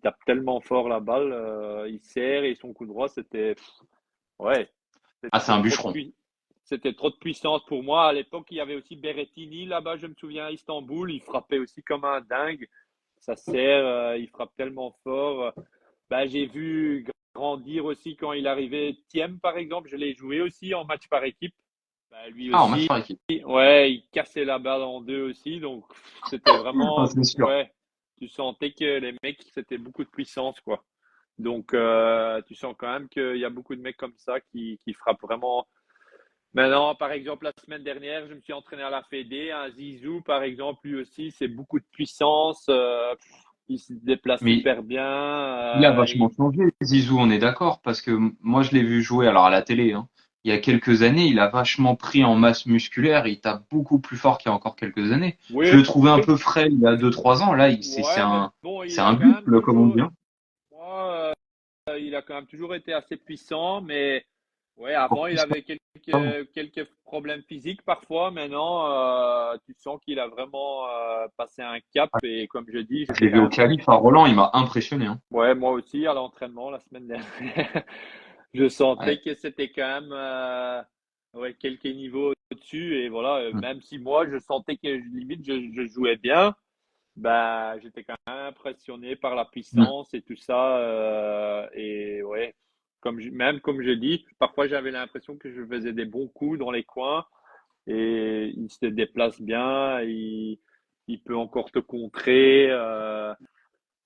tape tellement fort la balle, il serre et son coup droit, ouais, Ah, c'est c'était un trop de bûcheron. c'était trop de puissance pour moi. À l'époque, il y avait aussi Berrettini là-bas, je me souviens, à Istanbul. Il frappait aussi comme un dingue. Ça sert, il frappe tellement fort. Bah, j'ai vu grandir aussi quand il arrivait. Thiem, par exemple, je l'ai joué aussi en match par équipe. Bah, lui Ah, en match aussi, par équipe. ouais, il cassait la balle en deux aussi. Donc, c'était Ah, vraiment, c'est sûr. ouais, tu sentais que les mecs, c'était beaucoup de puissance, quoi. Donc, tu sens quand même qu'il y a beaucoup de mecs comme ça qui frappent vraiment. Maintenant, par exemple, la semaine dernière, je me suis entraîné à la Fédé. Un Zizou, par exemple, lui aussi, c'est beaucoup de puissance. Il se déplace Mais super bien. il a vachement changé, Zizou, on est d'accord, parce que moi je l'ai vu jouer alors à la télé, hein. Il y a quelques années, il a vachement pris en masse musculaire, il tape beaucoup plus fort qu'il y a encore quelques années. Je Oui, le trouvais un peu frais il y a 2, 3 ans, là, ouais, mais bon, c'est un bucle, comme on dit, hein. moi, il a quand même toujours été assez puissant, mais ouais, avant, Encore il plus avait qu'avant. quelques problèmes physiques parfois. Maintenant, tu sens qu'il a vraiment passé un cap. Et comme je dis, Je j'étais l'ai vu quand au même, qualif à Roland, il m'a impressionné, hein. ouais, moi aussi, à l'entraînement la semaine dernière, je sentais Ouais. que c'était quand même ouais, quelques niveaux au-dessus. Et voilà, même si moi, je sentais que limite, je jouais bien, bah, j'étais quand même impressionné par la Mm. puissance et tout ça. Et ouais, même comme je dis, parfois j'avais l'impression que je faisais des bons coups dans les coins et il se déplace bien, il peut encore te contrer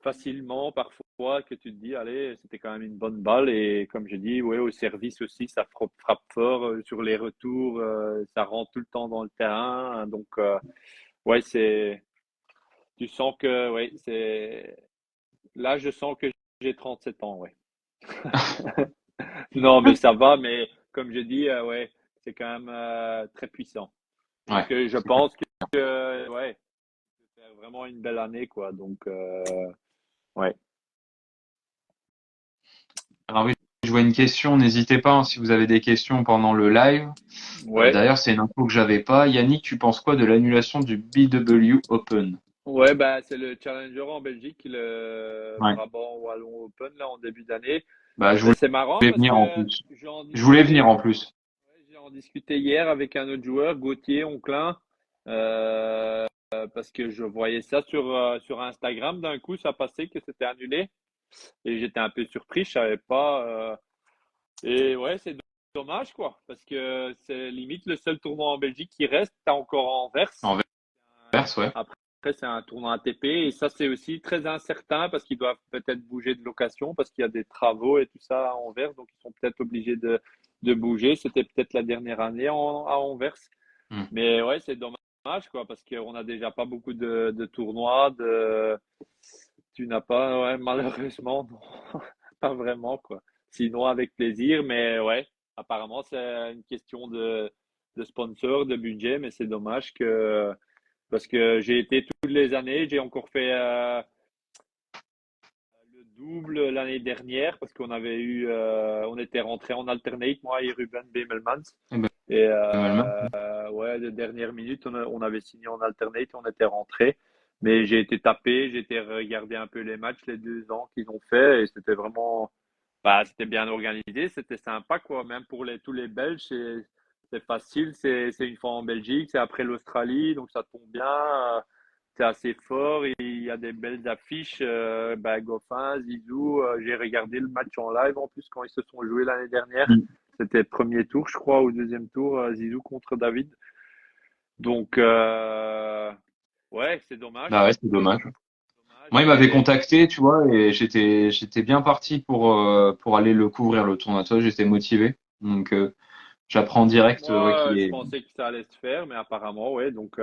facilement parfois que tu te dis, allez, c'était quand même une bonne balle. Et comme je dis, ouais, au service aussi, ça frappe fort sur les retours, ça rentre tout le temps dans le terrain. Donc, ouais, tu sens que, ouais, là, je sens que j'ai 37 ans, ouais. Non, mais ça va, mais comme je dis, ouais, c'est quand même très puissant. Ouais. Donc, je pense que, ouais, c'est vraiment une belle année, quoi. Donc, ouais. Alors oui, je vois une question, n'hésitez pas hein, si vous avez des questions pendant le live. Ouais, D'ailleurs, c'est une info que j'avais pas. Yannick, tu penses quoi de l'annulation du BW Open? ouais, bah, c'est le Challenger en Belgique, le Ouais. Brabant Wallon Open, là, en début d'année. Bah, je Mais c'est marrant voulais parce venir en que plus. j'en Je voulais venir discutais, en plus. ouais, j'ai en discuté hier avec un autre joueur, Gauthier Onclin, parce que je voyais ça sur Instagram. D'un coup, ça passait que c'était annulé. Et j'étais un peu surpris, je savais pas. Et ouais, c'est dommage, quoi, parce que c'est limite le seul tournoi en Belgique qui reste. T'as encore Anvers. En verse, ouais. Après, c'est un tournoi ATP et ça, c'est aussi très incertain parce qu'ils doivent peut-être bouger de location parce qu'il y a des travaux et tout ça à Anvers, donc ils sont peut-être obligés de bouger. C'était peut-être la dernière année à Anvers. Hmm. Mais ouais, c'est dommage, quoi, parce qu'on n'a déjà pas beaucoup de tournois. Tu n'as pas, ouais, malheureusement, non, pas vraiment, quoi. Sinon, avec plaisir, mais ouais, apparemment, c'est une question de sponsor, de budget, mais c'est dommage parce que j'ai été toutes les années, j'ai encore fait le double l'année dernière parce qu'on avait on était rentré en alternate, moi et Ruben Bemelmans. Eh ben, Et Malma. ouais, de dernière minute, on avait signé en alternate, on était rentré. Mais j'ai été tapé, j'ai été regarder un peu les matchs les 2 ans qu'ils ont fait et c'était vraiment, bah, c'était bien organisé, c'était sympa quoi. Même pour tous les Belges, c'est facile, c'est une fois en Belgique, c'est après l'Australie, donc ça tombe bien. C'est assez fort, il y a des belles affiches. Bah, Goffin, Zizou, j'ai regardé le match en live en plus quand ils se sont joués l'année dernière. Hmm. C'était le premier tour, je crois, ou deuxième tour, Zizou contre David. Donc, ouais, c'est dommage, Bah ouais, quoi. c'est dommage. Dommage. Moi, il m'avait contacté, tu vois, et j'étais bien parti pour aller le couvrir le tournoi. Toi, j'étais motivé. Donc, j'apprends direct, ouais, Moi, qu'il je est. pensais que ça allait se faire, mais apparemment, ouais. Donc,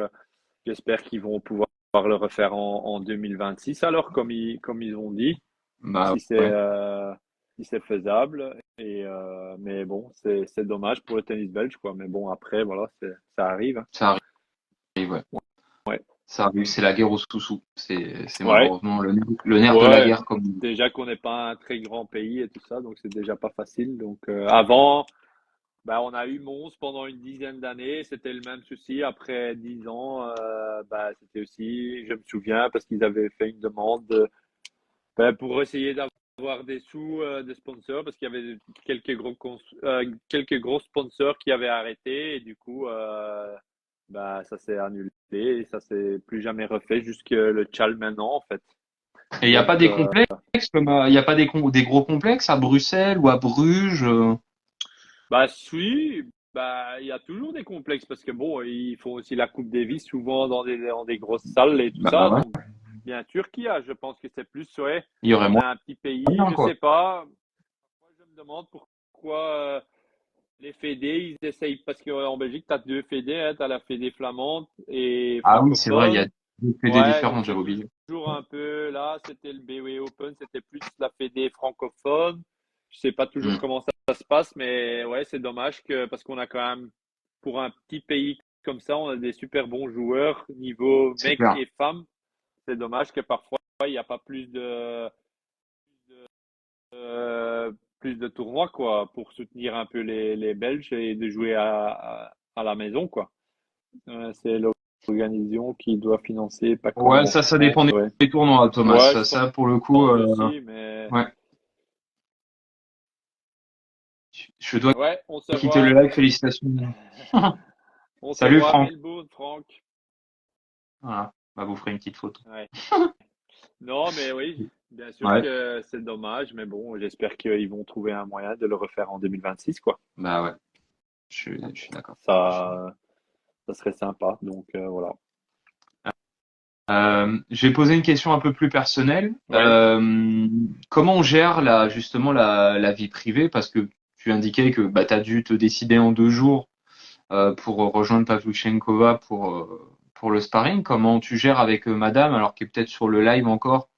j'espère qu'ils vont pouvoir le refaire en 2026, alors, comme ils ont dit, Bah si c'est ouais, euh, si c'est faisable. Mais bon, c'est dommage pour le tennis belge, quoi. Mais bon, après, voilà, ça arrive, hein. ça arrive, ouais. Ouais. Ça arrive, c'est la guerre aux sous-sous. C'est Ouais. malheureusement le nerf de la Ouais. guerre, comme on dit. Déjà qu'on n'est pas un très grand pays et tout ça, donc c'est déjà pas facile. Donc, avant. Bah, on a eu Mons pendant une dizaine d'années, c'était le même souci. Après 10 ans, bah, c'était aussi, je me souviens, parce qu'ils avaient fait une demande bah, pour essayer d'avoir des sous de sponsors, parce qu'il y avait quelques gros sponsors qui avaient arrêté, et du coup, bah, ça s'est annulé, et ça s'est plus jamais refait jusque le Tchal maintenant, en fait. Et il n'y a pas Donc, des complexes, comme il y a pas des gros complexes à Bruxelles ou à Bruges. bah, oui, bah, il y a toujours des complexes parce que bon, ils font aussi la Coupe Davis souvent dans des grosses salles et tout Bah ça. ouais, Donc, bien sûr qu'il y a. Je pense que c'est plus, ouais, il y aurait on est un petit pays, moyen, je quoi. sais pas. Moi, je me demande pourquoi les fédés, ils essayent, parce qu'en Belgique, tu as deux fédés, hein, tu as la fédé flamande et Ah oui, c'est vrai, il y a francophone. deux PD Ouais, donc différentes, c'est j'avais oublié. toujours un peu là, c'était le BW Open, c'était plus la fédé francophone. Je sais pas toujours Hmm. comment ça se passe, mais ouais, c'est dommage que parce qu'on a quand même pour un petit pays comme ça, on a des super bons joueurs niveau C'est mecs clair. et femmes. C'est dommage que parfois il n'y a pas plus de tournois quoi pour soutenir un peu les Belges et de jouer à la maison quoi. C'est l'organisation qui doit financer, pas comme Ouais, en ça dépend France, ouais. des tournois, Thomas. Ouais, je Pour le coup, pense aussi, mais ouais. Je dois Ouais, on se quitter voit. le live. Félicitations. On se Salut voit à Franck. Melbourne, Franck. Voilà. Bah, vous ferez une petite photo. Ouais. Non, mais oui, bien sûr Ouais. que c'est dommage, mais bon, j'espère qu'ils vont trouver un moyen de le refaire en 2026, quoi. Bah ouais. Je suis d'accord. Ça serait sympa. Donc voilà. Je vais poser une question un peu plus personnelle. Ouais, Comment on gère justement la vie privée? Parce que tu indiquais que bah, tu as dû te décider en 2 jours pour rejoindre Pavlyuchenkova pour le sparring. Comment tu gères avec madame, alors qu'elle est peut-être sur le live encore?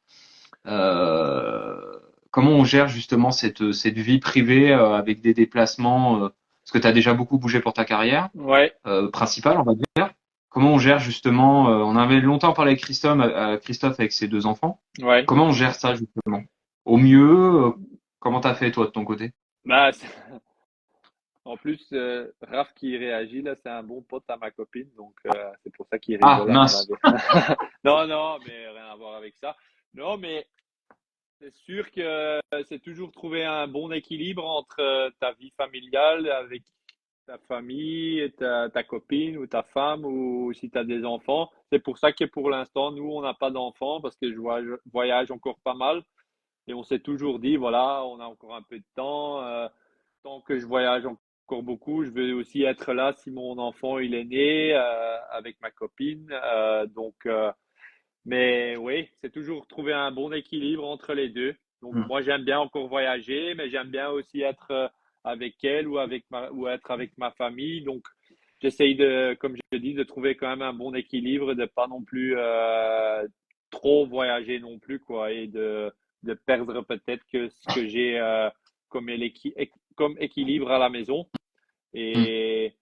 Comment on gère justement cette vie privée avec des déplacements? Parce que tu as déjà beaucoup bougé pour ta carrière ouais, principale, on va dire. Comment on gère justement, on avait longtemps parlé avec Christophe avec ses 2 enfants. ouais. Comment on gère ça justement? Au mieux, comment t'as fait toi de ton côté? Bah, en plus, Raph qui réagit là, c'est un bon pote à ma copine, donc c'est pour ça qu'il Ah rigole à mon mince. avis. Non, non, mais rien à voir avec ça. Non, mais c'est sûr que c'est toujours trouver un bon équilibre entre ta vie familiale avec ta famille, et ta copine ou ta femme ou si tu as des enfants. C'est pour ça que pour l'instant, nous, on n'a pas d'enfants parce que je voyage encore pas mal et on s'est toujours dit, voilà, on a encore un peu de temps. Tant que je voyage encore beaucoup, je veux aussi être là si mon enfant il est né avec ma copine. Mais oui, c'est toujours trouver un bon équilibre entre les deux. Donc Hmm. moi j'aime bien encore voyager, mais j'aime bien aussi être avec elle ou être avec ma famille. Donc j'essaye de, comme je te dis, de trouver quand même un bon équilibre, de pas non plus trop voyager non plus quoi, et de perdre peut-être que ce que j'ai comme équilibre à la maison. Hmm. Et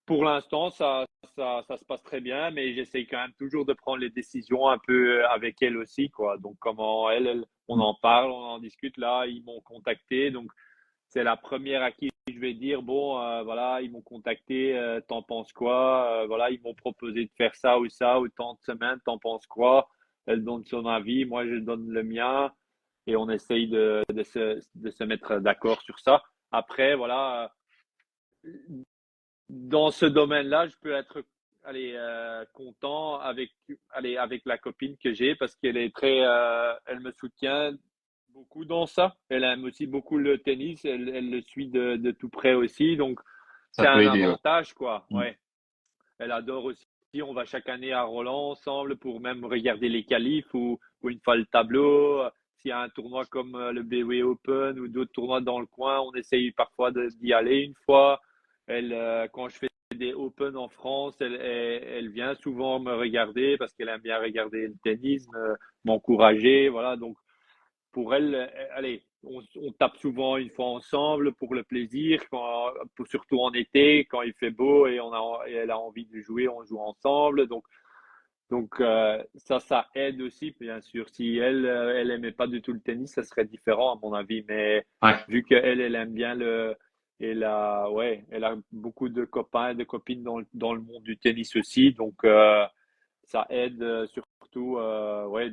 pour l'instant, ça se passe très bien, mais j'essaye quand même toujours de prendre les décisions un peu avec elle aussi, quoi. Donc, comment on Hmm. en parle, on en discute. Là, ils m'ont contacté. Donc, c'est la première à qui je vais dire, bon, voilà, ils m'ont contacté, t'en penses quoi? Voilà, ils m'ont proposé de faire ça ou tant de semaines, t'en penses quoi? Elle donne son avis, moi, je donne le mien. Et on essaye de se mettre d'accord sur ça. Après, voilà, dans ce domaine-là, je peux être content avec la copine que j'ai parce qu'elle est elle me soutient beaucoup dans ça. Elle aime aussi beaucoup le tennis, elle le suit de tout près aussi, donc c'est Ça peut un aider, ouais. avantage quoi. Hmm. Ouais, elle adore aussi. On va chaque année à Roland ensemble pour même regarder les qualifs ou une fois le tableau. S'il y a un tournoi comme le BW Open ou d'autres tournois dans le coin, on essaye parfois d'y aller une fois. Quand je fais des Open en France, elle vient souvent me regarder parce qu'elle aime bien regarder le tennis, m'encourager. Voilà, donc pour elle, allez, on tape souvent une fois ensemble pour le plaisir, surtout en été, quand il fait beau et elle a envie de jouer, on joue ensemble. Donc ça aide aussi, bien sûr. Si elle aimait pas du tout le tennis, ça serait différent à mon avis. Mais Ouais. vu qu'elle, elle aime bien ouais, elle a beaucoup de copains et de copines dans le monde du tennis aussi. Donc ça aide surtout, ouais,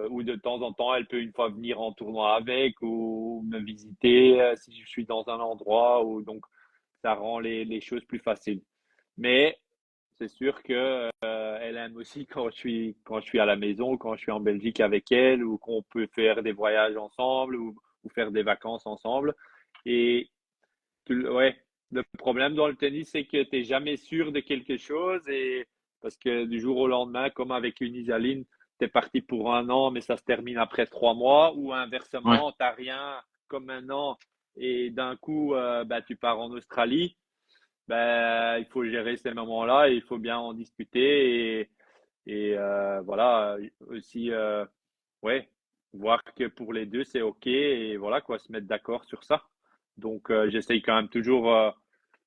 ou de temps en temps, elle peut une fois venir en tournoi avec ou me visiter si je suis dans un endroit ou donc ça rend les choses plus faciles. Mais c'est sûr que elle aime aussi quand je suis à la maison, quand je suis en Belgique avec elle ou qu'on peut faire des voyages ensemble ou faire des vacances ensemble. Et ouais, le problème dans le tennis, c'est que tu n'es jamais sûr de quelque chose et parce que du jour au lendemain, comme avec une Isaline, tu es parti pour un an, mais ça se termine après 3 mois ou Ouais. inversement, tu n'as rien comme un an et d'un coup, bah, tu pars en Australie. Ben, il faut gérer ces moments-là et il faut bien en discuter et voilà aussi ouais voir que pour les deux c'est ok et voilà quoi se mettre d'accord sur ça. Donc j'essaye quand même toujours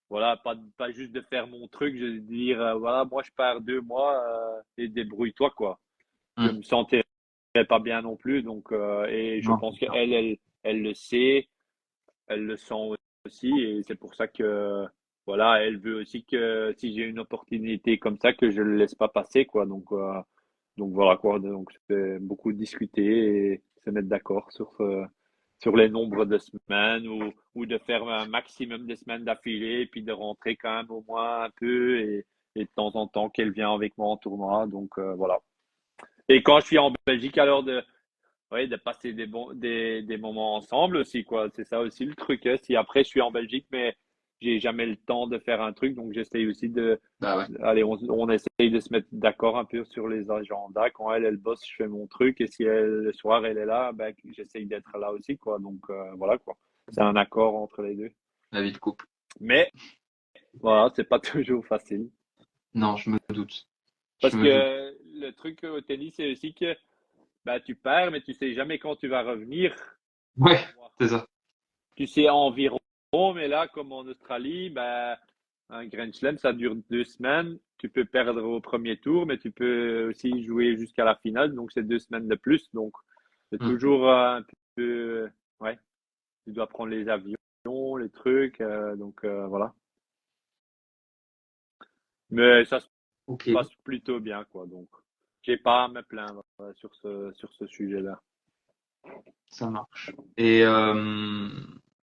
voilà pas juste de faire mon truc, je veux dire voilà moi je pars 2 mois et débrouille-toi quoi. Je Hmm. me sentirais pas bien non plus donc et je Non, pense c'est sûr. elle le sait, elle le sent aussi et c'est pour ça que voilà, elle veut aussi que si j'ai une opportunité comme ça que je le laisse pas passer quoi. Donc voilà quoi, donc c'est beaucoup discuter et se mettre d'accord sur sur les nombres de semaines ou de faire un maximum de semaines d'affilée, puis de rentrer quand même au moins un peu et de temps en temps qu'elle vient avec moi en tournoi. Donc voilà. Et quand je suis en Belgique, alors de passer des moments ensemble aussi, quoi. C'est ça aussi le truc. Hein. Si après je suis en Belgique, mais j'ai jamais le temps de faire un truc, donc j'essaye aussi Bah ouais. allez, on essaye de se mettre d'accord un peu sur les agendas. Quand elle bosse, je fais mon truc, et si le soir elle est là, ben, j'essaye d'être là aussi, quoi. Donc voilà, quoi. C'est un accord entre les deux. La vie de couple. Mais voilà, c'est pas toujours facile. Non, je me doute. Je Parce me doute. que le truc au tennis, c'est aussi que bah, tu pars, mais tu sais jamais quand tu vas revenir. Ouais, c'est ça. Tu sais environ, mais là, comme en Australie, ben, un Grand Slam, ça dure 2 semaines. Tu peux perdre au premier tour, mais tu peux aussi jouer jusqu'à la finale. Donc, c'est 2 semaines de plus. Donc, c'est Mm. toujours un peu, ouais, tu dois prendre les avions, les trucs. Donc, voilà. Mais ça se Ok, passe plutôt bien, quoi. Donc, j'ai pas à me plaindre sur ce sujet-là. ça marche. Et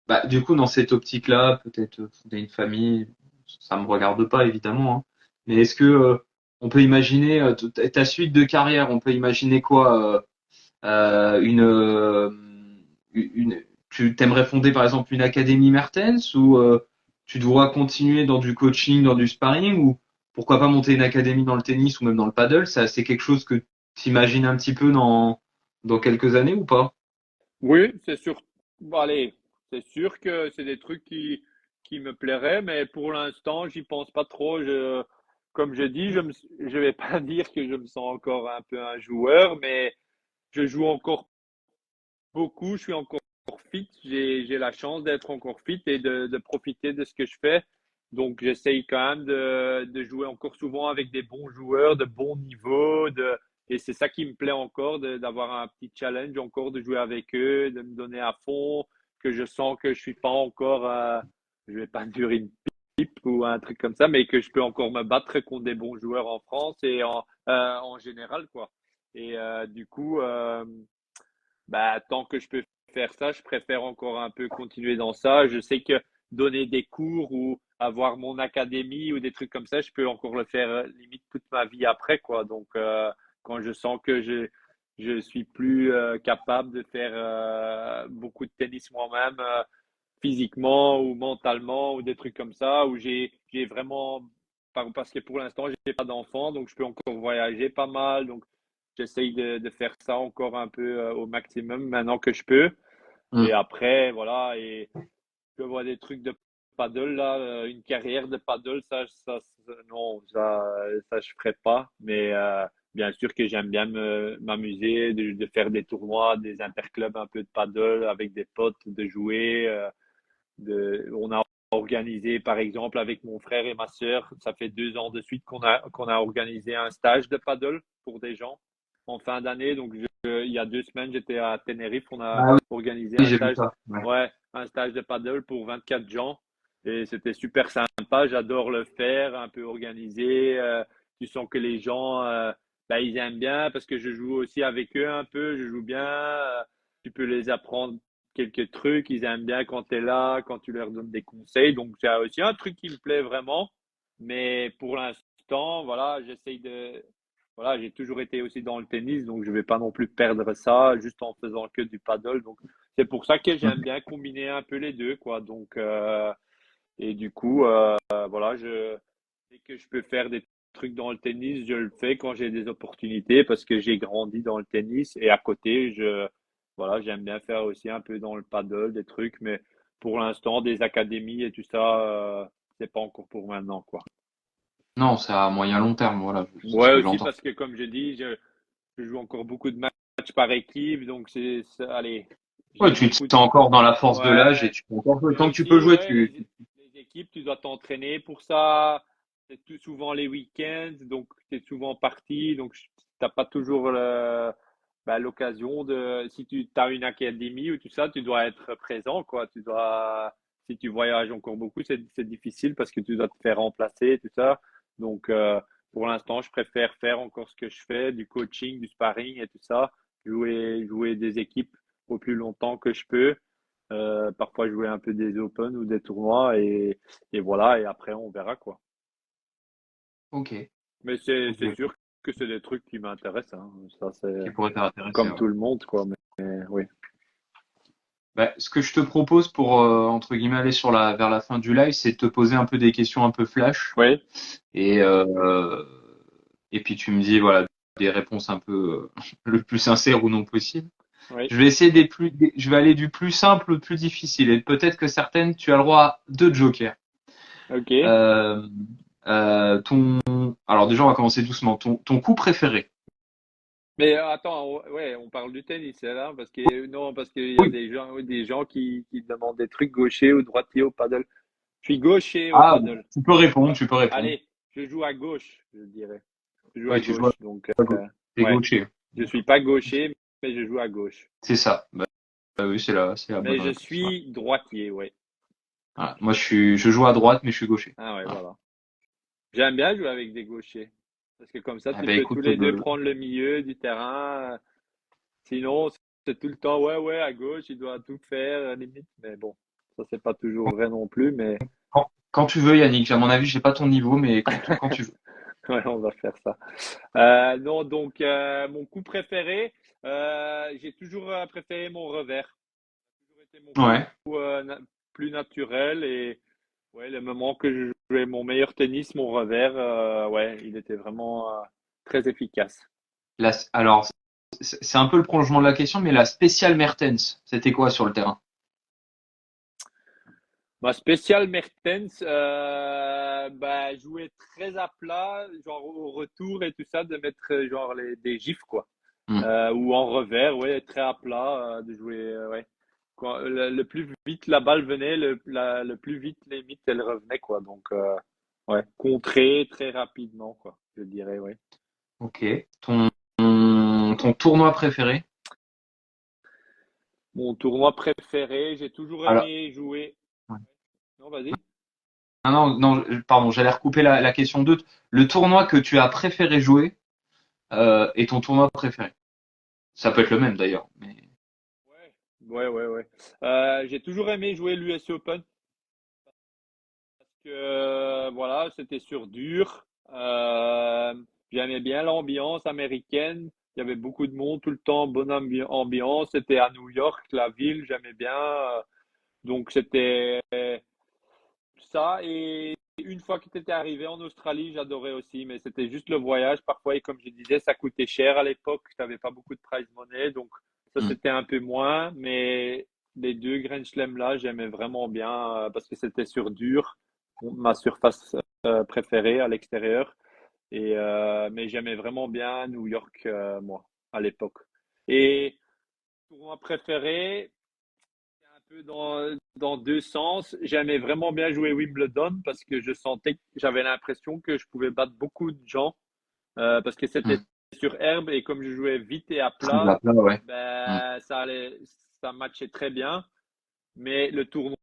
bah, du coup, dans cette optique-là, peut-être fonder une famille, ça me regarde pas évidemment, hein. Mais est-ce que on peut imaginer ta suite de carrière, on peut imaginer quoi une tu t'aimerais fonder par exemple une académie Mertens ou tu dois continuer dans du coaching, dans du sparring ou pourquoi pas monter une académie dans le tennis ou même dans le paddle, ça c'est quelque chose que tu imagines un petit peu dans quelques années ou pas? Oui, c'est sûr. Bon, allez, c'est sûr que c'est des trucs qui me plairaient, mais pour l'instant, j'y pense pas trop. Comme je dis, je vais pas dire que je me sens encore un peu un joueur, mais je joue encore beaucoup. Je suis encore fit. J'ai la chance d'être encore fit et de profiter de ce que je fais. Donc, j'essaye quand même de jouer encore souvent avec des bons joueurs, de bons niveaux, et c'est ça qui me plaît encore, d'avoir un petit challenge encore, de jouer avec eux, de me donner à fond, que je sens que je suis pas encore, je vais pas dire une pipe ou un truc comme ça, mais que je peux encore me battre contre des bons joueurs en France et en général, quoi. Et du coup, bah, tant que je peux faire ça, je préfère encore un peu continuer dans ça. Je sais que donner des cours ou avoir mon académie ou des trucs comme ça, je peux encore le faire limite toute ma vie après, quoi. Donc, quand je sens que je suis plus capable de faire beaucoup de tennis moi-même, physiquement ou mentalement ou des trucs comme ça, où j'ai vraiment, parce que pour l'instant, j'ai pas d'enfant, donc je peux encore voyager pas mal. Donc, j'essaye de faire ça encore un peu au maximum maintenant que je peux. Et Mm. après, voilà, et je vois des trucs de paddle là, une carrière de paddle, non, ça je ferai pas. Mais bien sûr que j'aime bien m'amuser, de faire des tournois, des interclubs un peu de paddle avec des potes, de jouer. On a organisé, par exemple, avec mon frère et ma sœur, ça fait 2 ans de suite qu'on a organisé un stage de paddle pour des gens en fin d'année. Donc, il y a 2 semaines, j'étais à Tenerife. On a Ah oui, organisé oui, un j'ai vu stage, ça. Ouais. ouais, un stage de paddle pour 24 gens. Et c'était super sympa. J'adore le faire, un peu organisé. Tu sens que les gens, bah, ils aiment bien parce que je joue aussi avec eux un peu. Je joue bien. Tu peux les apprendre quelques trucs. Ils aiment bien quand tu es là, quand tu leur donnes des conseils. Donc, c'est aussi un truc qui me plaît vraiment. Mais pour l'instant, voilà, voilà, j'ai toujours été aussi dans le tennis, donc je vais pas non plus perdre ça juste en faisant que du paddle. Donc, c'est pour ça que j'aime Mm. bien combiner un peu les deux, quoi. Donc, et du coup, voilà, dès que je peux faire des trucs dans le tennis, je le fais quand j'ai des opportunités parce que j'ai grandi dans le tennis et à côté, voilà, j'aime bien faire aussi un peu dans le paddle des trucs, mais pour l'instant, des académies et tout ça, c'est pas encore pour maintenant, quoi. Non, c'est à moyen long terme, voilà, c'est ce Ouais, que aussi j'entends. parce que comme je dis, je joue encore beaucoup de matchs par équipe, donc allez, Ouais, j'ai tu es beaucoup de, encore dans la force de l'âge et ouais, tu peux encore jouer. mais Tant que tu peux aussi, jouer, ouais, tu. les équipes, tu dois t'entraîner pour ça. C'est tout souvent les week-ends, donc tu es souvent parti, donc t'as pas toujours l'occasion si tu as une académie ou tout ça, tu dois être présent, quoi. Si tu voyages encore beaucoup, c'est difficile parce que tu dois te faire remplacer, tout ça. Donc, pour l'instant, je préfère faire encore ce que je fais, du coaching, du sparring et tout ça, jouer des équipes au plus longtemps que je peux. Parfois jouer un peu des Open ou des tournois et voilà, et après on verra quoi. Ok, Mais c'est ok, sûr que c'est des trucs qui m'intéressent, hein. Ça, c'est qui pourrait t'intéresser, comme ouais. tout le monde, quoi. Mais oui. Bah, ce que je te propose pour, entre guillemets, aller vers la fin du live, c'est de te poser un peu des questions un peu flash. Oui, Et, euh, et puis tu me dis, voilà, des réponses un peu le plus sincères ou non possible. oui. Je vais essayer je vais aller du plus simple au plus difficile. Et peut-être que certaines, tu as le droit à 2 jokers. Ok. Euh, alors déjà, on va commencer doucement. Ton coup préféré? Mais attends, ouais, on parle du tennis là, parce que non, parce qu'il y a Oui. des gens qui demandent des trucs gaucher ou droitier au paddle. Je suis gaucher au Ah, paddle. tu peux répondre, Ouais. tu peux répondre. Allez, je joue à gauche, je dirais. Je joue à Oui, tu joues gauche, donc à gauche. T'es ouais. gaucher. Je suis pas gaucher, mais je joue à gauche. C'est ça. Bah oui, c'est la Mais bonne je réponse. Voilà. suis droitier, ouais. Voilà. Moi, je joue à droite, mais je suis gaucher. Ah ouais, Voilà. voilà. J'aime bien jouer avec des gauchers. Parce que comme ça, Eh tu ben, peux tous écoute, les deux prendre le milieu du terrain. Sinon, c'est tout le temps, ouais, ouais, à gauche, il doit tout faire, limite. Mais bon, ça, c'est pas toujours vrai non plus, mais quand tu veux, Yannick. À mon avis, j'ai pas ton niveau, mais quand tu veux. ouais, on va faire ça. Non, donc, mon coup préféré, j'ai toujours préféré mon revers. Toujours été mon Ouais. coup plus naturel et ouais, le moment que je jouais mon meilleur tennis, mon revers, ouais, il était vraiment très efficace. Alors, c'est un peu le prolongement de la question, mais la spéciale Mertens, c'était quoi sur le terrain? Ma spéciale Mertens, bah, jouer très à plat, genre au retour et tout ça, de mettre genre des gifs, quoi. Hmm. Ou en revers, ouais, très à plat, de jouer, ouais. Le plus vite la balle venait, le plus vite limite elle revenait, quoi. Donc, ouais, contrer très rapidement, quoi, je dirais, ouais. Ok. Ton tournoi préféré? Mon tournoi préféré, j'ai toujours Alors, aimé jouer. ouais. Non, vas-y. Ah non, non, pardon, j'allais recouper la question 2. Le tournoi que tu as préféré jouer et ton tournoi préféré. Ça peut être le même d'ailleurs. Mais... Ouais, ouais, ouais, ouais. J'ai toujours aimé jouer l'US Open. Que voilà, c'était sur dur. J'aimais bien l'ambiance américaine. Il y avait beaucoup de monde tout le temps, bonne ambiance. C'était à New York, la ville, j'aimais bien. Donc c'était ça. Et une fois que tu étais arrivé en Australie, j'adorais aussi, mais c'était juste le voyage parfois. Et comme je disais, ça coûtait cher à l'époque. Tu n'avais pas beaucoup de prize money, donc ça Hmm. c'était un peu moins. Mais les deux Grand Chelem là, j'aimais vraiment bien parce que c'était sur dur, ma surface préférée à l'extérieur. Mais j'aimais vraiment bien New York, moi, à l'époque. Et tournoi préféré, un peu dans deux sens. J'aimais vraiment bien jouer Wimbledon parce que je sentais que j'avais l'impression que je pouvais battre beaucoup de gens parce que c'était Hmm. sur herbe et comme je jouais vite et à Très plat, à plat, ouais. Hmm. ben, ça matchait très bien. Mais le tournoi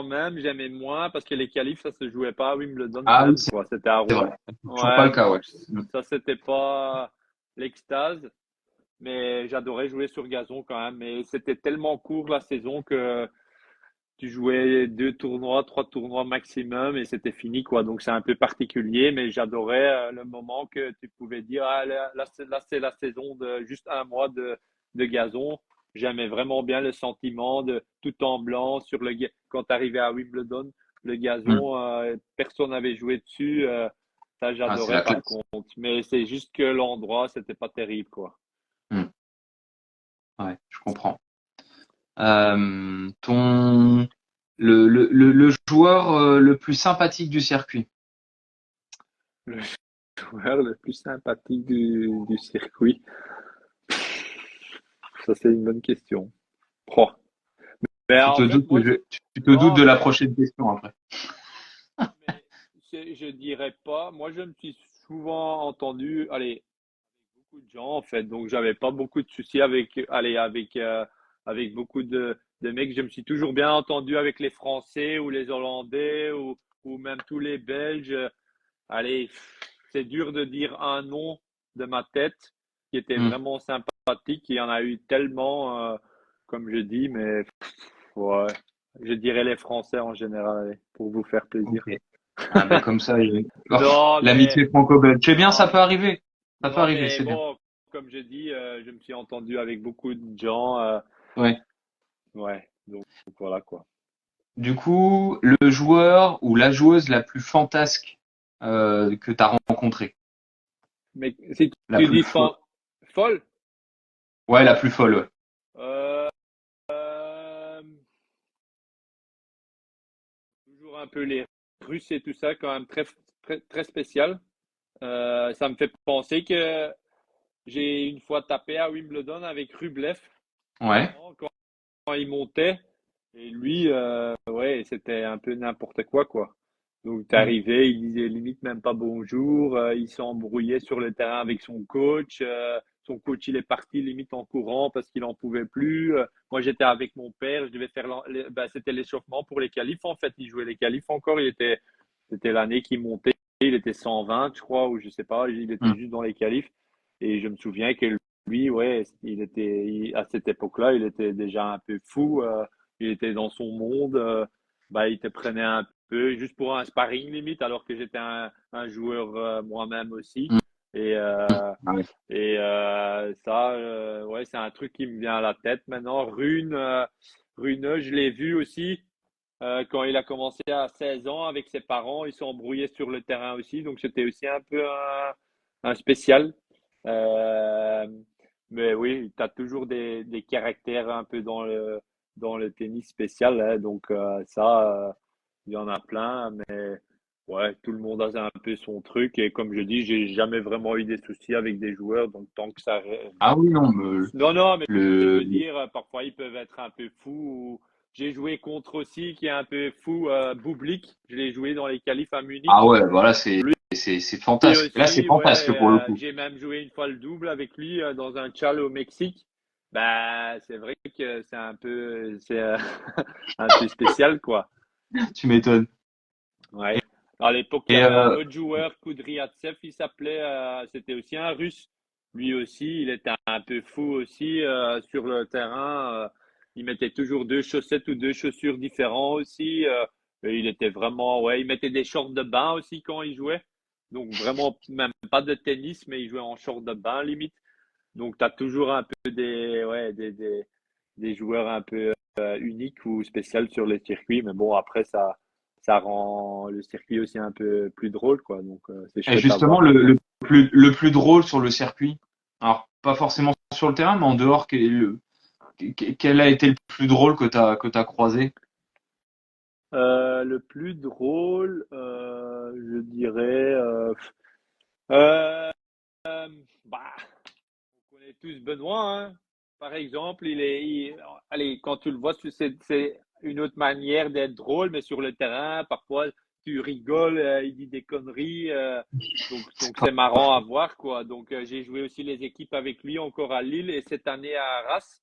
même, j'aimais moins parce que les qualifs, ça se jouait pas à Wimbledon Ah oui, même, quoi. C'était à c'est Rouen. vrai. C'est toujours pas Ouais, le cas, ouais. donc Hmm. ça, c'était pas l'extase. Mais j'adorais jouer sur gazon quand même. Mais c'était tellement court la saison que tu jouais deux tournois, trois tournois maximum et c'était fini, quoi. Donc c'est un peu particulier, mais j'adorais le moment que tu pouvais dire, ah, là, c'est la saison de juste un mois de gazon. J'aimais vraiment bien le sentiment de tout en blanc sur quand tu arrivais à Wimbledon, le Hmm. gazon, personne n'avait joué dessus. Ça, Ah, c'est j'adorais la par classe. contre. Mais c'est juste que l'endroit, c'était pas terrible, quoi. Hmm. Ouais, je comprends. Ton le joueur le plus sympathique du circuit. Le joueur le plus sympathique du circuit. Ça, c'est une bonne question. Oh. Ben, Tu te en fait, doutes moi, tu te doutes non, de la mais, prochaine question après. non, mais je dirais pas. Moi, je me suis souvent entendu, allez, beaucoup de gens, en fait. Donc, j'avais pas beaucoup de soucis avec beaucoup de mecs. Je me suis toujours bien entendu avec les Français ou les Hollandais ou même tous les Belges. Allez, c'est dur de dire un nom de ma tête qui était Hmm. vraiment sympathique. Il y en a eu tellement. comme je dis, mais ouais, je dirais les Français en général, allez, pour vous faire plaisir. Ok. Ah, ben comme ça, Non, mais l'amitié franco-belge. C'est bien, non, ça peut arriver. Ça peut non, arriver, mais c'est bien. bon, comme je dis, je me suis entendu avec beaucoup de gens. Ouais. Ouais, donc voilà quoi. Du coup, le joueur ou la joueuse la plus fantasque que tu as rencontré. Mais si La tu plus dis folle. folle, Ouais, la plus folle, ouais. euh, euh, toujours un peu les Russes et tout ça, quand même très spécial. Ça me fait penser que j'ai une fois tapé à Wimbledon avec Rublev Ouais. quand il montait. Et lui, ouais, c'était un peu n'importe quoi. Donc, t'es Mm. arrivé, il disait limite même pas bonjour, il s'embrouillait sur le terrain avec son coach. Son coach, il est parti limite en courant parce qu'il en pouvait plus. Moi, j'étais avec mon père, je devais faire, ben, c'était l'échauffement pour les qualifs en fait. Il jouait les qualifs encore, c'était l'année qu'il montait, il était 120, je crois, ou je sais pas, il était Mm. juste dans les qualifs. Et je me souviens que lui, ouais, à cette époque-là, il était déjà un peu fou. Il était dans son monde. Bah, il te prenait un peu juste pour un sparring limite, alors que j'étais un joueur moi-même aussi. Mm. Et, Mm. Ouais. ça, ouais, c'est un truc qui me vient à la tête maintenant. Rune, je l'ai vu aussi quand il a commencé à 16 ans avec ses parents. Ils sont embrouillés sur le terrain aussi, donc c'était aussi un peu un spécial. Euh, mais oui, tu as toujours des caractères un peu dans le tennis spécial, hein, donc ça, il y en a plein, mais ouais, tout le monde a un peu son truc. Et comme je dis, j'ai jamais vraiment eu des soucis avec des joueurs, donc tant que ça. Ah oui, non, mais Non, non, mais je veux le... dire, parfois ils peuvent être un peu fous. J'ai joué contre aussi qui est un peu fou, Bublik. Je l'ai joué dans les qualifs à Ah Munich. ouais, voilà, Lui c'est lui fantasque. Là, c'est aussi, fantasque ouais, pour le coup. j'ai même joué une fois le double avec lui dans un chal au Mexique. Bah, c'est vrai que c'est un peu spécial, quoi. Tu m'étonnes. Ouais. À l'époque, il y Et avait un autre joueur, Kudryavtsev, il s'appelait, c'était aussi un Russe. Lui aussi, il était un peu fou aussi sur le terrain. Il mettait toujours deux chaussettes ou deux chaussures différentes aussi. Et il était vraiment, ouais, il mettait des shorts de bain aussi quand il jouait. Donc vraiment, même pas de tennis, mais il jouait en shorts de bain limite. Donc tu as toujours un peu ouais, des joueurs un peu uniques ou spéciaux sur les circuits. Mais bon, après, ça rend le circuit aussi un peu plus drôle, quoi. Donc c'est Et chouette à justement, voir maintenant. le plus drôle sur le circuit, alors pas forcément sur le terrain, mais en dehors, quel a été le plus drôle que t'as croisé? Le plus drôle, je dirais, euh, bah, on connaît tous Benoît, hein. Par exemple, allez, quand tu le vois, c'est une autre manière d'être drôle, mais sur le terrain, parfois, tu rigoles, il dit des conneries, C'est donc pas- c'est marrant à voir, quoi. Donc, j'ai joué aussi les équipes avec lui encore à Lille et cette année à Arras.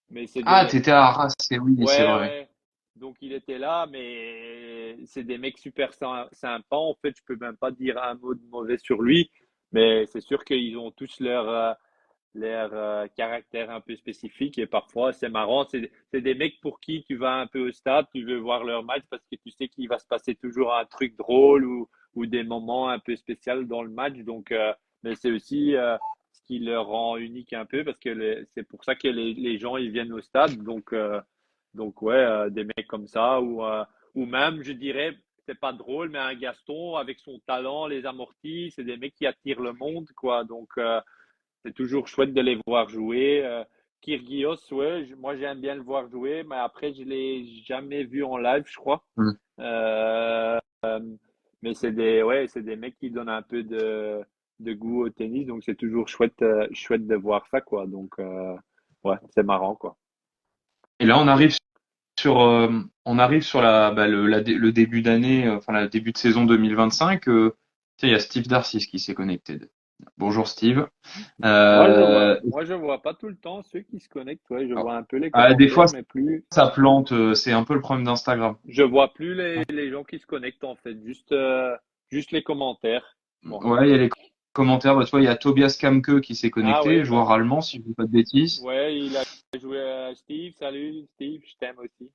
Mais c'est Ah, des, t'étais à Arras, oui, c'est Ouais, vrai. ouais. Donc il était là, mais c'est des mecs super sympas. En fait, je peux même pas dire un mot de mauvais sur lui, mais c'est sûr qu'ils ont tous leur caractère un peu spécifique et parfois c'est marrant. C'est des mecs pour qui tu vas un peu au stade, tu veux voir leur match parce que tu sais qu'il va se passer toujours un truc drôle ou des moments un peu spéciaux dans le match. Donc, mais c'est aussi ce qui le rend unique un peu parce que c'est pour ça que les gens ils viennent au stade. Donc ouais, des mecs comme ça ou même je dirais c'est pas drôle, mais un Gaston avec son talent, les amortis, c'est des mecs qui attirent le monde quoi. Donc c'est toujours chouette de les voir jouer. Kyrgios, ouais, moi j'aime bien le voir jouer, mais après je l'ai jamais vu en live, je crois. Hmm. Euh, mais ouais, c'est des mecs qui donnent un peu de goût au tennis, donc c'est toujours chouette de voir ça, quoi. Donc ouais, c'est marrant, quoi. Et là, on arrive sur le début d'année, enfin, le début de saison 2025. Tu sais, il y a Steve Darcis qui s'est connecté. Bonjour Steve. Euh, Moi je vois pas tout le temps ceux qui se connectent. Ouais, je alors, vois un peu les des fois, commentaires, mais plus. ça plante. C'est un peu le problème d'Instagram. Je vois plus les gens qui se connectent en fait, juste les commentaires. Bon. Ouais, il y a les commentaires. Bah, tu vois, il y a Tobias Kamke qui s'est Ah connecté, ouais, bah joueur allemand, si je dis pas de bêtises. ouais, joué Steve. Salut Steve, je t'aime aussi.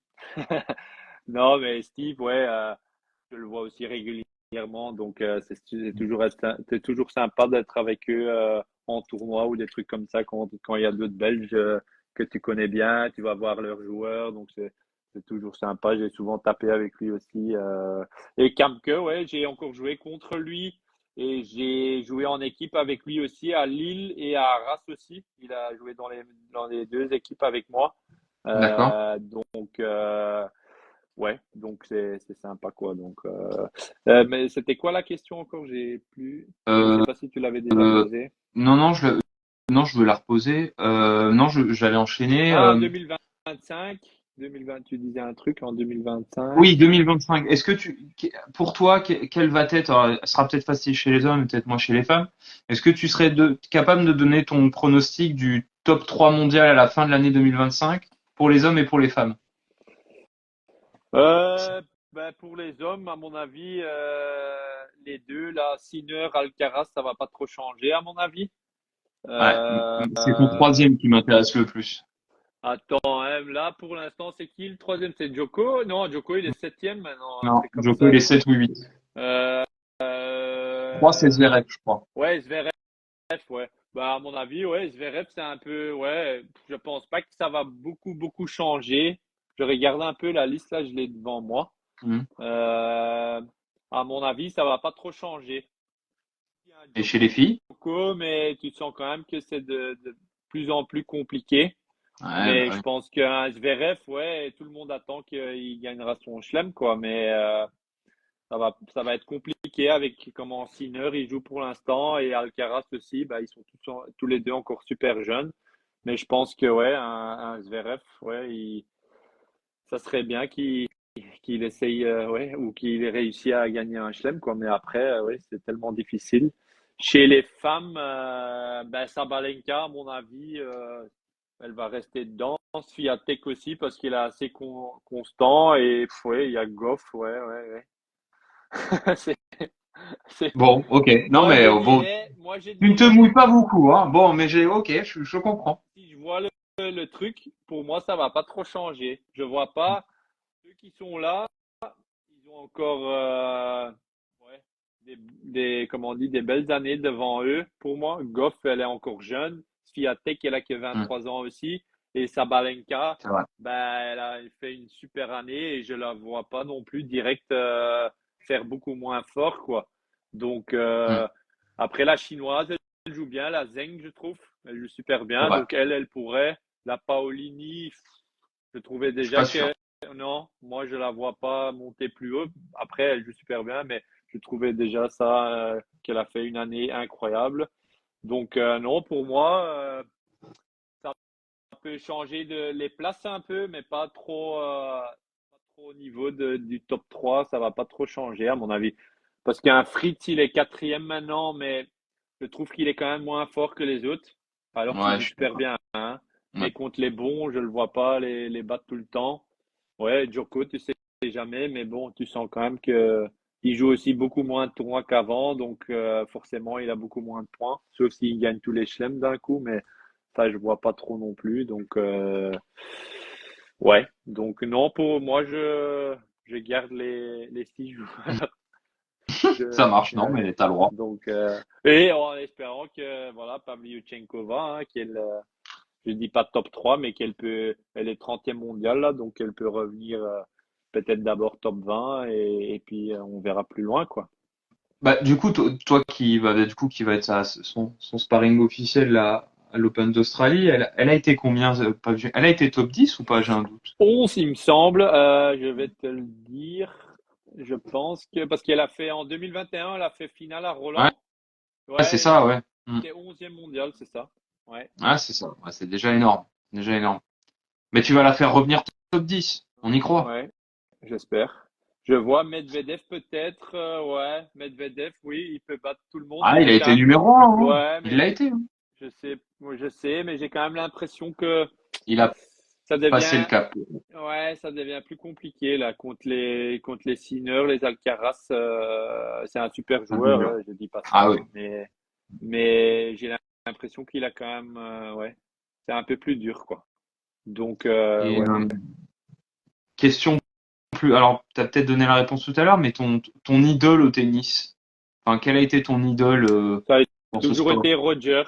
Non, mais Steve, ouais, je le vois aussi régulièrement, donc c'est toujours sympa d'être avec eux en tournoi ou des trucs comme ça quand il y a d'autres Belges que tu connais bien, tu vas voir leurs joueurs, donc c'est toujours sympa. J'ai souvent tapé avec lui aussi. Et Kamke, ouais, j'ai encore joué contre lui et j'ai joué en équipe avec lui aussi à Lille et à Arras aussi. Il a joué dans les deux équipes avec moi. D'accord. Donc, ouais, donc c'est sympa quoi. Donc, mais c'était quoi la question encore? Je sais Euh, pas si tu l'avais déjà euh, posée. non, non, je veux la reposer. Non, j'allais enchaîner. Ah, 2025, 2020, tu disais un truc en 2025. Oui, 2025. Pour toi, quel va être, alors, ce sera peut-être facile chez les hommes, peut-être moins chez les femmes. Est-ce que tu serais capable de donner ton pronostic du top 3 mondial à la fin de l'année 2025 pour les hommes et pour les femmes? Ben, pour les hommes, à mon avis, les deux, là, Sinner, Alcaraz, ça va pas trop changer, à mon avis. Ouais, Euh, c'est ton euh, troisième qui m'intéresse le plus. Attends, hein, là, pour l'instant, c'est qui le troisième? C'est Djoko? Non, Djoko, il est septième maintenant, un Non, truc comme Djoko, ça, il est non? 7 ou 8. Euh, 3, c'est euh, Zverev, je crois. ouais, Zverev, ouais. Bah, à mon avis, ouais, Zverev, c'est un peu, ouais, je pense pas que ça va beaucoup changer. Je regarde un peu la liste, là, je l'ai devant moi. Mhm. Euh, à mon avis, ça va pas trop changer. Il y a un Et chez les filles? Djoko, mais tu sens quand même que c'est de plus en plus compliqué. Ouais, bah Mais je ouais. pense qu'un Zverev, ouais, tout le monde attend qu'il gagnera son chelem, quoi. Mais ça va être compliqué avec comment Sinner il joue pour l'instant et Alcaraz aussi. Bah, ils sont tous les deux encore super jeunes. Mais je pense que ouais, un Zverev, ouais, ça serait bien qu'il essaye, ouais, ou qu'il ait réussi à gagner un chelem, quoi. Mais après, ouais, c'est tellement difficile. Chez les femmes, ben Sabalenka, à mon avis, elle va rester dedans. Swiatek aussi parce qu'il est assez constant. Et ouais, il y a Goff, ouais, ouais, ouais. C'est, c'est... Bon, ok. Non, mais bon, Moi, je tu ne te dirais, mouilles pas beaucoup, hein. Bon, mais ok, je comprends. si je vois le truc, pour moi, ça va pas trop changer. Je vois pas ceux qui sont là, ils ont encore ouais, comment on dit, des belles années devant eux. Pour moi, Goff, elle est encore jeune. Swiatek, elle a que Hmm, 23 ans aussi. Et Sabalenka, c'est vrai. ben, elle fait une super année et je la vois pas non plus direct faire beaucoup moins fort, quoi. Donc, Hmm, après la chinoise, elle joue bien, la Zheng, je trouve. Elle joue super c'est bien. vrai. Donc, elle pourrait. La Paolini, je trouvais Je suis déjà pas que sûr. non, moi je la vois pas monter plus haut. Après, elle joue super bien, mais je trouvais déjà ça qu'elle a fait une année incroyable. Donc non, pour moi, ça peut changer les places un peu, mais pas trop au niveau du top 3. Ça va pas trop changer à mon avis. Parce qu'un Fritz, il est quatrième maintenant, mais je trouve qu'il est quand même moins fort que les autres, alors qu'il Ouais, joue je suis super d'accord. bien, hein. Ouais. Mais contre les bons, je le vois pas les battre tout le temps. Ouais, Djoko, tu sais jamais, mais bon, tu sens quand même que il joue aussi beaucoup moins de tournois qu'avant, donc forcément, il a beaucoup moins de points, sauf s'il gagne tous les chelems d'un coup, mais ça, je vois pas trop non plus. Donc, ouais, donc non, pour moi, je garde les six joueurs. Ça Je, marche, non, ouais. mais t'as le droit. Donc, et en espérant que, voilà, Pavlyuchenkova, hein, je dis pas top 3 mais elle est 30e mondiale, là, donc elle peut revenir peut-être d'abord top 20 et puis on verra plus loin, quoi. Bah, du coup, toi qui va être son sparring officiel là, à l'Open d'Australie, elle a été combien, elle a été top 10 ou pas, j'ai un doute. 11 il me semble, je vais te le dire. Je pense que, parce qu'elle a fait en 2021, elle a fait finale à Ouais, Roland. ouais, c'est Ouais, ça, ouais. elle Hmm. était 11e mondiale, c'est ça. Ouais. Ouais, c'est ça. Ouais, c'est déjà énorme. Déjà énorme. Mais tu vas la faire revenir top 10. On y croit. Ouais, j'espère. Je vois Medvedev peut-être, ouais, Medvedev, oui, il peut battre tout le monde, Ah, mais il a j'ai été quand même, numéro un, hein. ouais, Il l'a mais été, hein. je sais, moi je sais, mais j'ai quand même l'impression que Il a ça passé le devient, cap. ouais, ça devient plus compliqué là contre les Sinner, les Alcaraz. C'est un super C'est joueur, dur. je dis pas ça, Ah oui. hein, mais j'ai l'impression qu'il a quand même, ouais, c'est un peu plus dur quoi. Donc, Et ouais. question plus, alors tu as peut-être donné la réponse tout à l'heure, mais ton idole au tennis, enfin quel a été ton idole Ça a dans ce toujours sport? été Roger.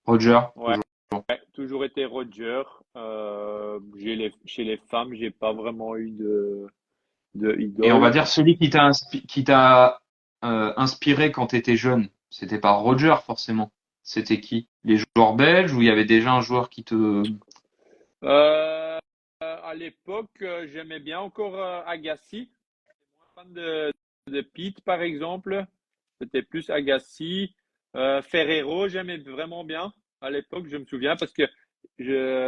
Roger, Ouais, toujours. toujours été Roger. Chez les femmes, j'ai pas vraiment eu de Et on va idole. dire celui qui t'a inspiré quand tu étais jeune, c'était pas Roger forcément. C'était qui? Les joueurs belges ou il y avait déjà un joueur qui te... À l'époque, j'aimais bien encore Agassi. Fan de Pete, par exemple. C'était plus Agassi. Ferrero, j'aimais vraiment bien à l'époque, je me souviens, parce que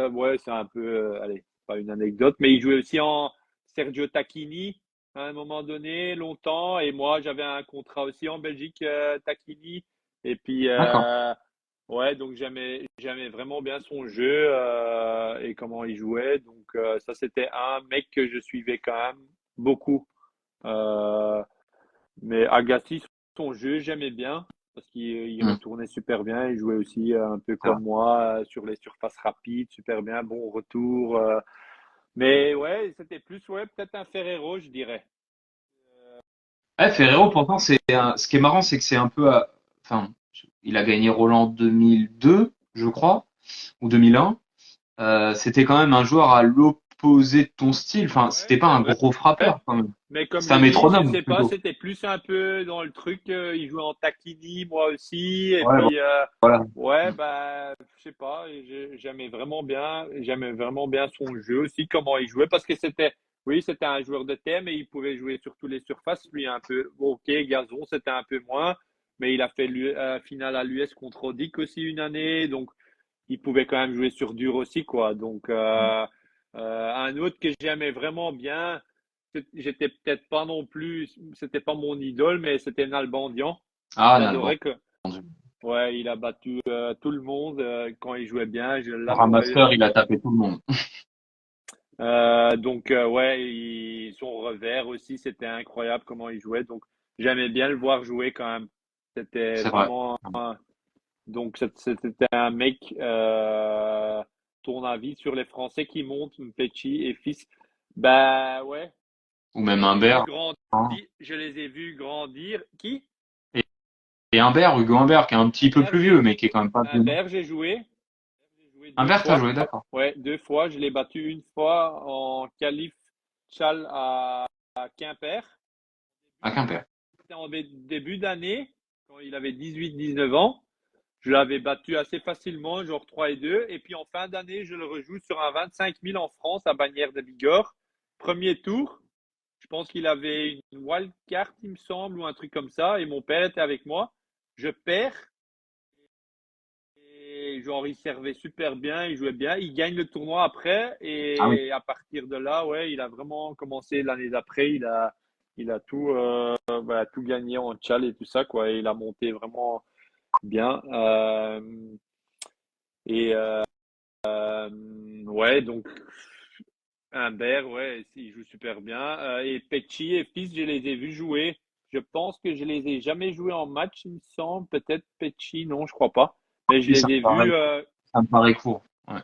ouais, c'est un peu, allez, pas une anecdote, mais il jouait aussi en Sergio Tacchini à un moment donné, longtemps, et moi, j'avais un contrat aussi en Belgique, Tacchini, et puis, D'accord. ouais, donc j'aimais vraiment bien son jeu et comment il jouait, donc ça, c'était un mec que je suivais quand même beaucoup. Euh, mais Agassi, son jeu, j'aimais bien parce qu'il Hmm, retournait super bien. Il jouait aussi un peu c'est vrai. comme moi sur les surfaces rapides, super bien, bon retour. Mais ouais, c'était plus, ouais, peut-être un Ferrero, je dirais. Ouais, Ferrero, pourtant, ce qui est marrant, c'est que c'est un peu, enfin, il a gagné Roland 2002, je crois, ou 2001. C'était quand même un joueur à l'opposé de ton style. Enfin, c'était Ouais, pas c'est un vrai. gros frappeur, quand même. Mais comme C'était je un dis, je métronome, sais pas, plutôt. c'était plus un peu dans le truc. Il jouait en taquini, moi aussi. Et Ouais, puis, voilà. ouais, Hmm. bah, je sais pas. J'aimais vraiment bien son jeu aussi, comment il jouait, parce que oui, c'était un joueur de thème et il pouvait jouer sur toutes les surfaces. Lui, un peu, bon, ok, gazon, c'était un peu moins, mais il a fait finale à l'US contre Roddick aussi une année, donc il pouvait quand même jouer sur dur aussi, quoi. Donc, un autre que j'aimais vraiment bien, j'étais peut-être pas non plus, c'était pas mon idole, mais c'était Nalbandian. Ah, Nalban. J'adorais que, ouais, il a battu tout le monde quand il jouait bien, je Le l'adorais. ramasseur, il a tapé tout le monde. Donc, ouais, son revers aussi, c'était incroyable comment il jouait. Donc, j'aimais bien le voir jouer quand même. C'était C'est vrai. vraiment. Donc, c'était un mec. Ton avis sur les Français qui montent, Mpetshi et fils? Bah ouais, Ou je même les ai vus Humbert. grandir. Hein. Je les ai vus grandir. Qui? Et, et Humbert, Hugo Humbert, qui est un petit peu Humbert, plus vieux, mais qui est quand même pas vieux, non? Humbert, j'ai joué. J'ai joué deux Humbert, t'as fois. joué, d'accord. Ouais, deux fois. Je l'ai battu une fois en qualif Tchal à Quimper. À Quimper. C'était en début d'année, quand il avait 18-19 ans. Je l'avais battu assez facilement, genre 3-2. Et puis en fin d'année, je le rejoue sur un 25 000 en France à Bagnères de Bigorre. Premier tour. Je pense qu'il avait une wild card, il me semble, ou un truc comme ça. Et mon père était avec moi. Je perds. Et genre, il servait super bien, il jouait bien. Il gagne le tournoi après. Ah oui. Et à partir de là, ouais, il a vraiment commencé l'année d'après. Il a tout, bah, tout gagné en tchal et tout ça, quoi. Et il a monté vraiment bien. Et ouais, donc Humbert, ouais, il joue super bien. Et Pecci et Fils, je les ai vus jouer. Je pense que je les ai jamais joués en match, il me semble. Peut-être Pecci, non, je crois pas. Mais je Oui, les ai vus. ça me paraît court. Ouais.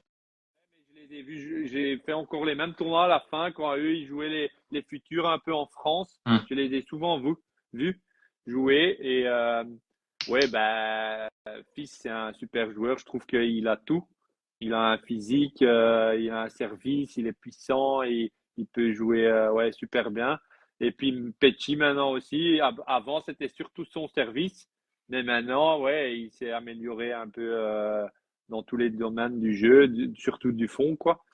Je les ai vus. J'ai fait encore les mêmes tournois à la fin quand eux ils jouaient les futurs un peu en France. Hmm. Je les ai souvent vus jouer et ouais, bah Fils c'est un super joueur. Je trouve qu'il a tout. Il a un physique, il a un service, il est puissant et il peut jouer ouais super bien. Et puis Petchi maintenant aussi. Avant c'était surtout son service, mais maintenant ouais il s'est amélioré un peu dans tous les domaines du jeu, surtout du fond quoi.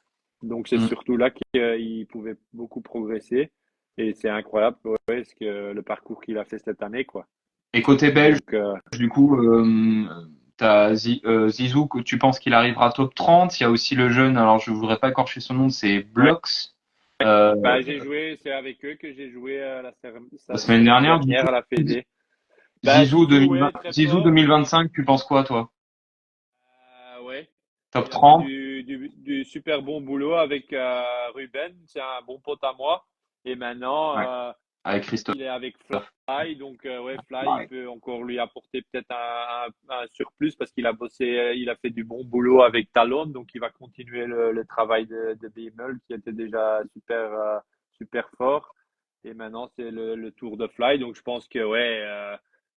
Donc c'est Hmm. surtout là qu'il pouvait beaucoup progresser et c'est incroyable ouais, le parcours qu'il a fait cette année quoi. Et côté belge, Donc du coup, t'as Zizou, que tu penses qu'il arrivera top 30. Il y a aussi le jeune, alors je voudrais pas écorcher son nom, c'est ouais. Blox. Euh, Bah, c'est avec eux que j'ai joué la la semaine semaine dernière, du coup, dernière à la Fédé. Bah, Zizou, ouais, très Zizou fort. 2025, tu penses quoi, toi? Ouais. Top Il a fait 30? du super bon boulot avec Ruben. C'est un bon pote à moi. Et maintenant, Ouais. avec Christophe. Il est avec Fly, donc ouais, Fly, il peut encore lui apporter peut-être un surplus parce qu'il a bossé, il a fait du bon boulot avec Talon, donc il va continuer le travail de Bimmel qui était déjà super fort. Et maintenant, c'est le tour de Fly, donc je pense que, ouais,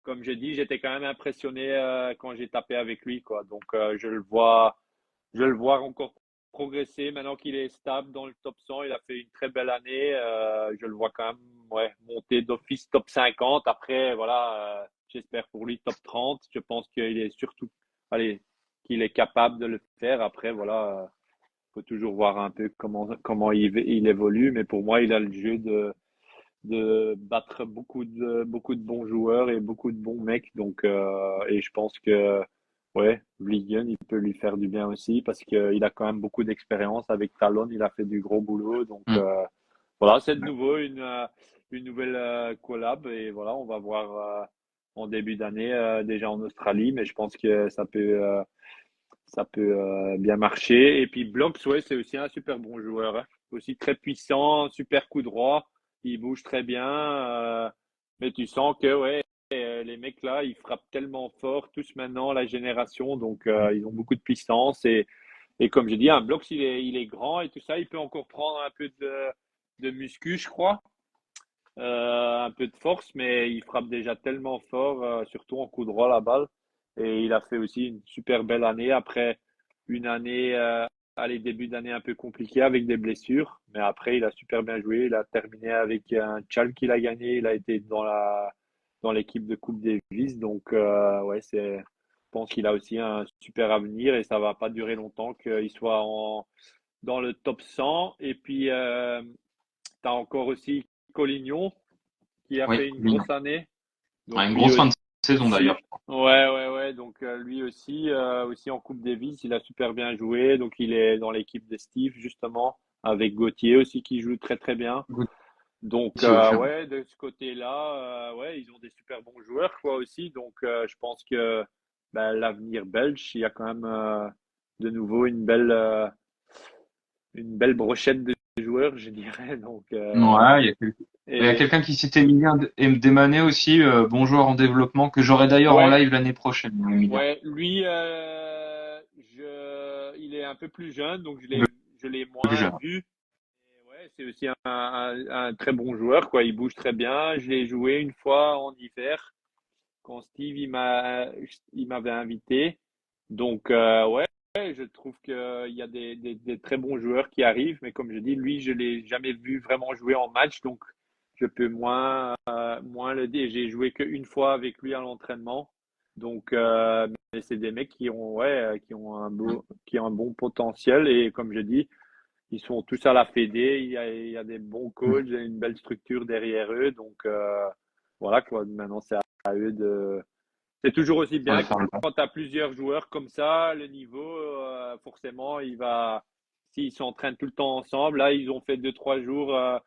comme je dis, j'étais quand même impressionné quand j'ai tapé avec lui, quoi. Donc je le vois encore progresser maintenant qu'il est stable dans le top 100. Il a fait une très belle année. Je le vois quand même ouais, monter d'office top 50. Après, voilà, j'espère pour lui top 30. Je pense qu'il est surtout, allez, qu'il est capable de le faire. Après, voilà, faut toujours voir un peu comment il évolue. Mais pour moi, il a le jeu de battre beaucoup de bons joueurs et beaucoup de bons mecs. Donc, et je pense que ouais, Vliegen, il peut lui faire du bien aussi parce qu'il a quand même beaucoup d'expérience avec Talon. Il a fait du gros boulot. Donc, Mm. voilà, c'est de nouveau une nouvelle collab. Et voilà, on va voir en début d'année déjà en Australie. Mais je pense que ça peut bien marcher. Et puis Blocks, ouais, c'est aussi un super bon joueur, hein. Aussi très puissant, super coup droit. Il bouge très bien. Mais tu sens que ouais, les mecs là, ils frappent tellement fort, tous maintenant, la génération. Donc ils ont beaucoup de puissance. Et comme je dis, un Blocks, il est grand et tout ça. Il peut encore prendre un peu de muscu, je crois. Un peu de force, mais il frappe déjà tellement fort, surtout en coup droit la balle. Et il a fait aussi une super belle année après une année, allez, début d'année un peu compliqué avec des blessures. Mais après, il a super bien joué. Il a terminé avec un challenge qu'il a gagné. Il a été dans l'équipe de Coupe Davis. Donc, ouais, je pense qu'il a aussi un super avenir et ça va pas durer longtemps qu'il soit dans le top 100. Et puis, tu as encore aussi Collignon qui a Oui, fait une grosse année. ouais, Donc une lui grosse fin de saison aussi, d'ailleurs. ouais. Donc lui aussi en Coupe Davis, il a super bien joué. Donc il est dans l'équipe de Steve justement avec Gauthier aussi qui joue très très bien. Donc Aussi, aussi. ouais, de ce côté-là, ouais, ils ont des super bons joueurs quoi aussi. Donc je pense que ben, l'avenir belge, il y a quand même de nouveau une belle brochette de joueurs, je dirais. Donc Ouais, il y a et quelqu'un qui citait Emilien Desmanet aussi, bon joueur en développement, que j'aurai d'ailleurs en ouais, live l'année prochaine, Emilien. ouais, lui, il est un peu plus jeune, donc Le je l'ai plus moins jeune. vu. Et ouais, c'est aussi un très bon joueur, quoi. Il bouge très bien. Je l'ai joué une fois en hiver quand Steve il m'avait invité. Donc ouais, je trouve qu'il y a des très bons joueurs qui arrivent, mais comme je dis, lui, je l'ai jamais vu vraiment jouer en match, donc je peux moins le dire. J'ai joué qu'une fois avec lui à l'entraînement, donc mais c'est des mecs qui ont ouais, qui ont un bon potentiel et comme je dis, ils sont tous à la Fédé. Il y a des bons coachs, il y a une belle structure derrière eux, donc voilà quoi. Maintenant, c'est à eux de c'est toujours aussi On va bien faire le pas. quand tu as plusieurs joueurs comme ça, le niveau, forcément, s'ils s'entraînent tout le temps ensemble, là, ils ont fait 2, 3 jours à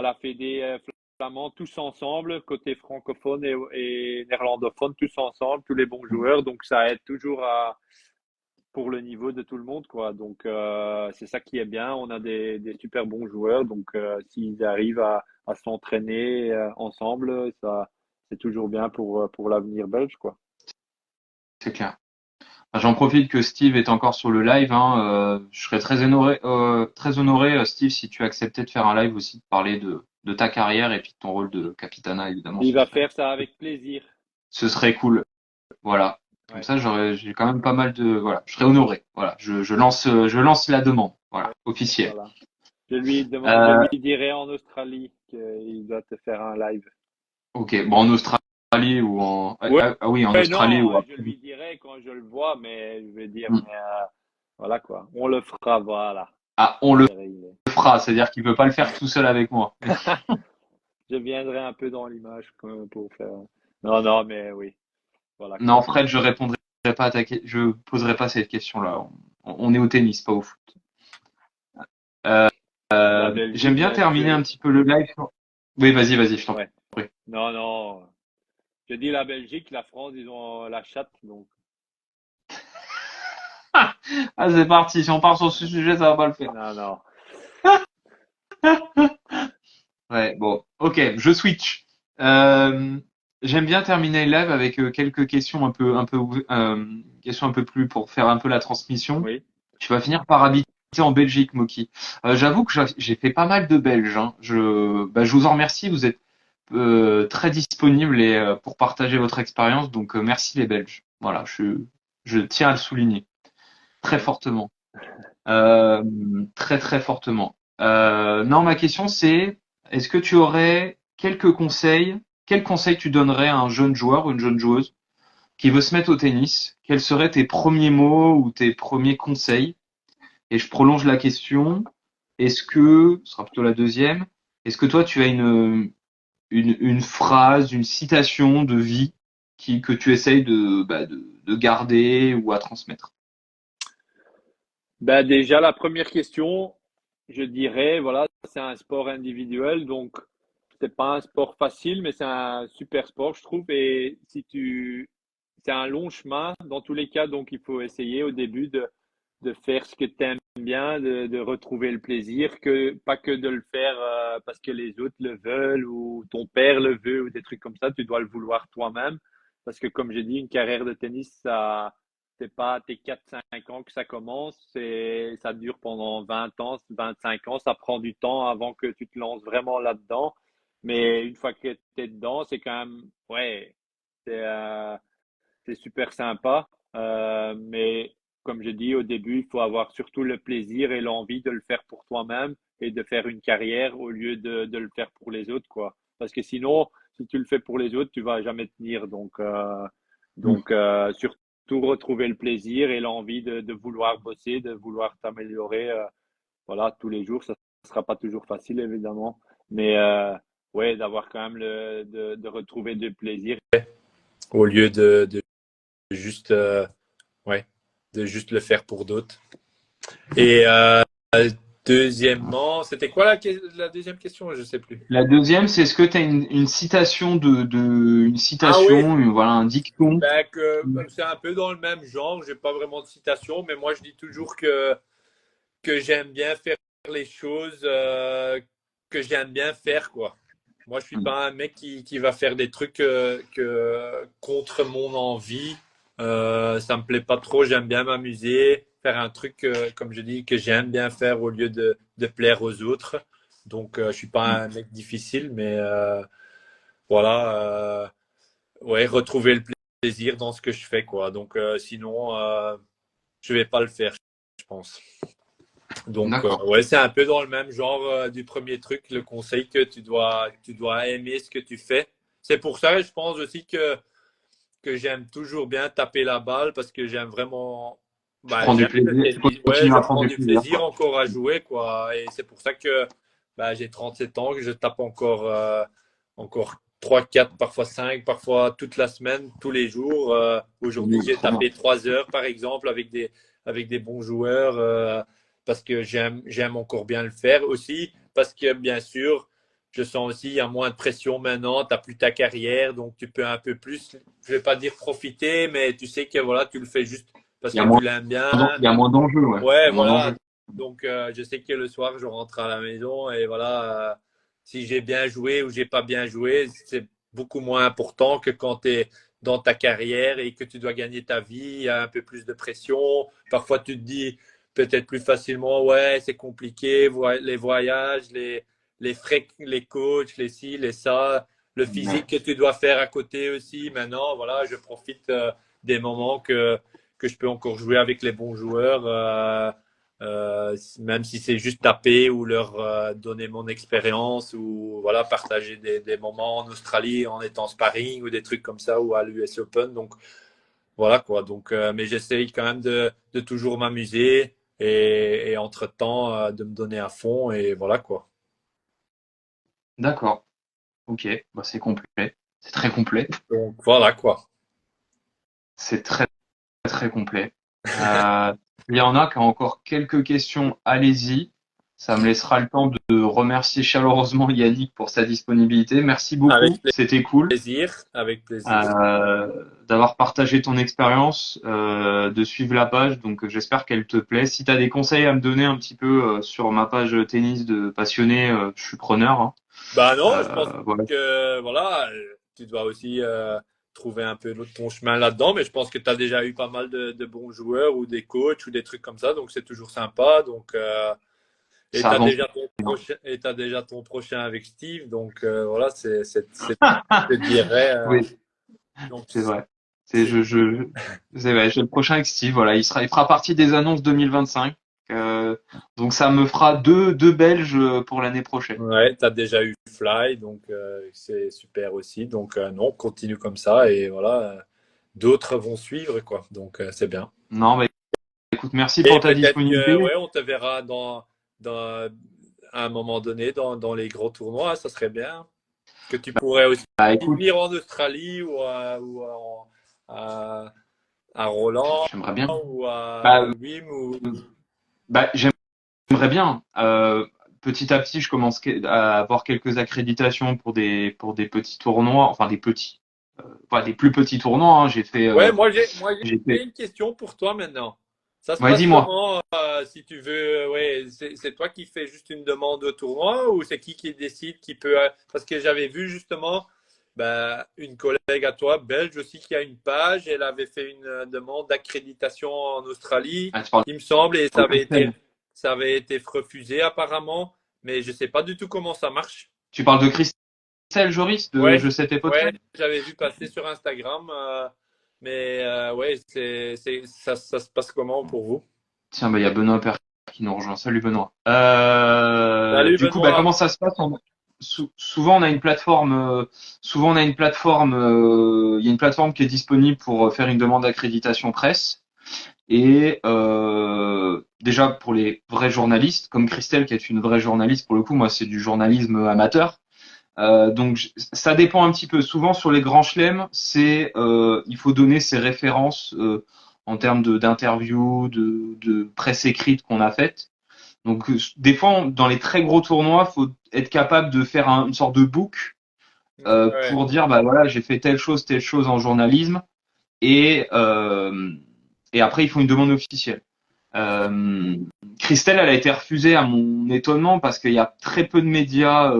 la Fédé flamand, tous ensemble, côté francophone et néerlandophone, tous ensemble, tous les bons joueurs. Donc, ça aide toujours pour le niveau de tout le monde, quoi. Donc, c'est ça qui est bien. On a des super bons joueurs. Donc, s'ils arrivent à s'entraîner ensemble, c'est toujours bien pour l'avenir belge, quoi. C'est clair. J'en profite que Steve est encore sur le live, hein, je serais très honoré, Steve, si tu acceptais de faire un live aussi, de parler de ta carrière et puis de ton rôle de capitana, évidemment, Il va faire ça avec plaisir. ce serait cool. Voilà. Comme Ouais, ça, j'ai quand même pas mal de, voilà, je serais honoré. Voilà, je lance la demande. Voilà, officielle. voilà. Je Euh, lui dirai en Australie qu'il doit te faire un live. ok. Bon, en Australie ou Ouais, oui, en ouais, Australie ou non, à- je lui dirai quand je le vois, mais je vais dire, Hmm. mais voilà quoi. On le fera, voilà. Ah, on le C'est réglé. fera, c'est-à-dire qu'il peut pas le faire tout seul avec moi. Je viendrai un peu dans l'image pour faire. Non, non, mais oui, voilà Non, quoi. Fred, je répondrai pas à je poserai pas cette question-là. On est au tennis, pas au foot. La J'aime Belgique, bien terminer un petit peu le live. Oui, vas-y, je t'en ouais. prie. Non, non. Je dis la Belgique, la France, ils ont la chatte, donc. Ah, c'est parti. Si on part sur ce sujet, ça va pas le faire. Non, non. Ouais, bon, ok, je switch. Euh, J'aime bien terminer le live avec quelques questions questions un peu plus pour faire un peu la transmission. Oui. Tu vas finir par habiter en Belgique, Moki. J'avoue que j'ai fait pas mal de Belges, hein. Je vous en remercie. Vous êtes très disponibles et pour partager votre expérience. Donc merci les Belges. Voilà, je tiens à le souligner très Oui. fortement, euh, très très fortement. Non, ma question c'est, est-ce que tu aurais quelques conseils? Quels conseils tu donnerais à un jeune joueur ou une jeune joueuse qui veut se mettre au tennis? Quels seraient tes premiers mots ou tes premiers conseils? Et je prolonge la question. Ce sera plutôt la deuxième, est-ce que toi tu as une phrase, une citation de vie que tu essayes de garder ou à transmettre? Ben déjà, la première question, je dirais, voilà, c'est un sport individuel, donc c'est pas un sport facile, mais c'est un super sport, je trouve. Et si tu, c'est un long chemin dans tous les cas, donc il faut essayer au début de faire ce que tu aimes bien, de retrouver le plaisir, que pas que de le faire parce que les autres le veulent ou ton père le veut ou des trucs comme ça. Tu dois le vouloir toi-même, parce que comme j'ai dit, une carrière de tennis, ça c'est pas à tes 4 5 ans que ça commence, ça dure pendant 20 ans, 25 ans, ça prend du temps avant que tu te lances vraiment là-dedans. Mais une fois que tu es dedans, c'est quand même, ouais, c'est c'est super sympa. Mais comme je dis au début, il faut avoir surtout le plaisir et l'envie de le faire pour toi-même et de faire une carrière au lieu de le faire pour les autres, quoi. Parce que sinon, si tu le fais pour les autres, tu vas jamais tenir. Surtout retrouver le plaisir et l'envie de vouloir bosser, de vouloir t'améliorer, voilà, tous les jours. Ça ne sera pas toujours facile, évidemment. Mais ouais, d'avoir quand même de retrouver du plaisir au lieu de juste, ouais, de juste le faire pour d'autres. Et deuxièmement, c'était quoi la deuxième question? Je sais plus. La deuxième, c'est est-ce que tu as une citation une Ah oui, citation, voilà, un dicton? ben c'est un peu dans le même genre. J'ai pas vraiment de citation, mais moi je dis toujours que j'aime bien faire les choses que j'aime bien faire, quoi. Moi, je suis pas un mec qui va faire des trucs contre mon envie. Ça me plaît pas trop. J'aime bien m'amuser, faire un truc, comme je dis, que j'aime bien faire au lieu de plaire aux autres. Donc, je suis pas un mec difficile, mais voilà, ouais, retrouver le plaisir dans ce que je fais, quoi. Donc, sinon, je vais pas le faire, je pense. Donc, D'accord. ouais, c'est un peu dans le même genre du premier truc, le conseil que tu dois aimer ce que tu fais. C'est pour ça, je pense aussi que j'aime toujours bien taper la balle parce que j'aime vraiment, Tu bah, prends du j'aime le plaisir, tu tennis. Ouais, continues je à prendre prends du du plaisir, plaisir quoi. encore à jouer, quoi. Et c'est pour ça que bah, j'ai 37 ans, que je tape encore 3 4 parfois 5 parfois toute la semaine, tous les jours. Aujourd'hui, Oui, j'ai trop bien. tapé 3 heures, par exemple, avec des bons joueurs. Parce que j'aime encore bien le faire aussi, parce que bien sûr, je sens aussi il y a moins de pression maintenant, tu n'as plus ta carrière, donc tu peux un peu plus, je vais pas dire profiter, mais tu sais que voilà, tu le fais juste parce Il y a que tu moins, l'aimes bien. il y a moins d'enjeux, ouais. Il y Ouais, a moins voilà. d'enjeux. Donc je sais que le soir, je rentre à la maison et voilà, si j'ai bien joué ou j'ai pas bien joué, c'est beaucoup moins important que quand tu es dans ta carrière et que tu dois gagner ta vie, il y a un peu plus de pression. Parfois, tu te dis peut-être plus facilement, ouais, c'est compliqué, les voyages, les frais, les coachs, les ci, les ça, le Ouais. physique que tu dois faire à côté aussi. Maintenant, voilà, je profite des moments que je peux encore jouer avec les bons joueurs, même si c'est juste taper ou leur donner mon expérience ou voilà, partager des moments en Australie en étant sparring ou des trucs comme ça ou à l'US Open. Donc, voilà quoi. Donc, mais j'essaye quand même de toujours m'amuser et entre-temps de me donner à fond et voilà quoi. D'accord. Ok. Bah, c'est complet. C'est très complet. Donc, voilà quoi. C'est très, très complet. Euh, il y en a qui ont encore quelques questions. Allez-y. Ça me laissera le temps de remercier chaleureusement Yannick pour sa disponibilité. Merci Avec beaucoup. C'était cool. plaisir, avec plaisir. D'avoir partagé ton expérience, de suivre la page. Donc j'espère qu'elle te plaît. Si tu as des conseils à me donner un petit peu sur ma page tennis de passionné, je suis preneur, hein. Bah non, je pense Voilà. que voilà, tu dois aussi trouver un peu ton chemin là-dedans, mais je pense que tu as déjà eu pas mal de bons joueurs ou des coachs ou des trucs comme ça, donc c'est toujours sympa. Donc, et Ça tu as avance déjà ton bien. prochain, et t'as déjà ton prochain avec Steve, donc voilà, je te dirais. Oui, Donc, c'est vrai. C'est c'est- c'est vrai. J'ai le prochain avec Steve. Voilà, il fera partie des annonces 2025. Euh, donc ça me fera deux Belges pour l'année prochaine. ouais, tu as déjà eu Fly, donc c'est super aussi. Donc non, continue comme ça et voilà, d'autres vont suivre, quoi. Donc c'est bien. Non, mais écoute, merci Et pour ta peut-être que, disponibilité. ouais, on te verra à un moment donné dans les gros tournois, ça serait bien. Que tu pourrais aussi Bah écoute, venir en Australie ou à Roland j'aimerais bien. ou à Bah, Wim ou. j'aimerais bien. Petit à petit, je commence à avoir quelques accréditations pour des petits tournois, enfin des petits, pas des plus petits tournois. Hein. Ouais, moi j'ai J'ai fait. une question pour toi maintenant. Ça se Ouais, passe dis-moi. comment si tu veux, ouais, c'est toi qui fais juste une demande au tournoi ou c'est qui décide qui peut parce que j'avais vu justement une collègue à toi, belge aussi, qui a une page, elle avait fait une demande d'accréditation en Australie, Ah, tu parles il me semble, et de Christelle. ça avait été refusé apparemment, mais je sais pas du tout comment ça marche. Tu parles de Christelle Joris de Ouais, Je sais tes ouais, podcasts? j'avais vu passer sur Instagram, mais ouais, ça se passe comment pour vous? Tiens, bah il y a Benoît Père qui nous rejoint. Salut Benoît. Salut Du coup, bah Benoît. comment ça se passe? Souvent on a une plateforme. Souvent on a une plateforme. Il y a une plateforme qui est disponible pour faire une demande d'accréditation presse. Et déjà pour les vrais journalistes, comme Christelle qui est une vraie journaliste pour le coup, moi c'est du journalisme amateur. Donc ça dépend un petit peu. Souvent sur les grands chelems, il faut donner ses références en termes d'interviews, de presse écrite qu'on a faite. Donc des fois dans les très gros tournois, faut être capable de faire une sorte de book Ouais. pour dire bah voilà j'ai fait telle chose en journalisme et euh, et après ils font une demande officielle. Euh, Christelle, elle a été refusée à mon étonnement parce qu'il y a très peu de médias,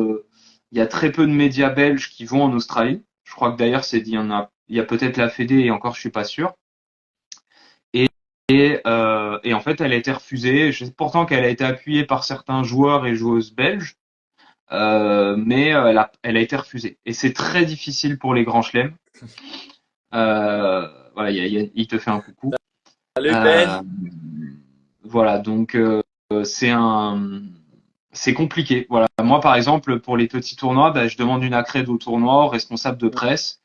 il y a très peu de médias belges qui vont en Australie. Je crois que d'ailleurs il y a peut-être la Fédé et encore je suis pas sûr. Et, et en fait, elle a été refusée. Je sais pourtant qu'elle a été appuyée par certains joueurs et joueuses belges, mais elle a été refusée. Et c'est très difficile pour les grands chelems. Voilà, il te fait un coucou. Salut Ben. Euh, voilà, donc c'est un c'est compliqué. Voilà. Moi, par exemple, pour les petits tournois, bah, je demande une accrède au tournoi, au responsable de presse,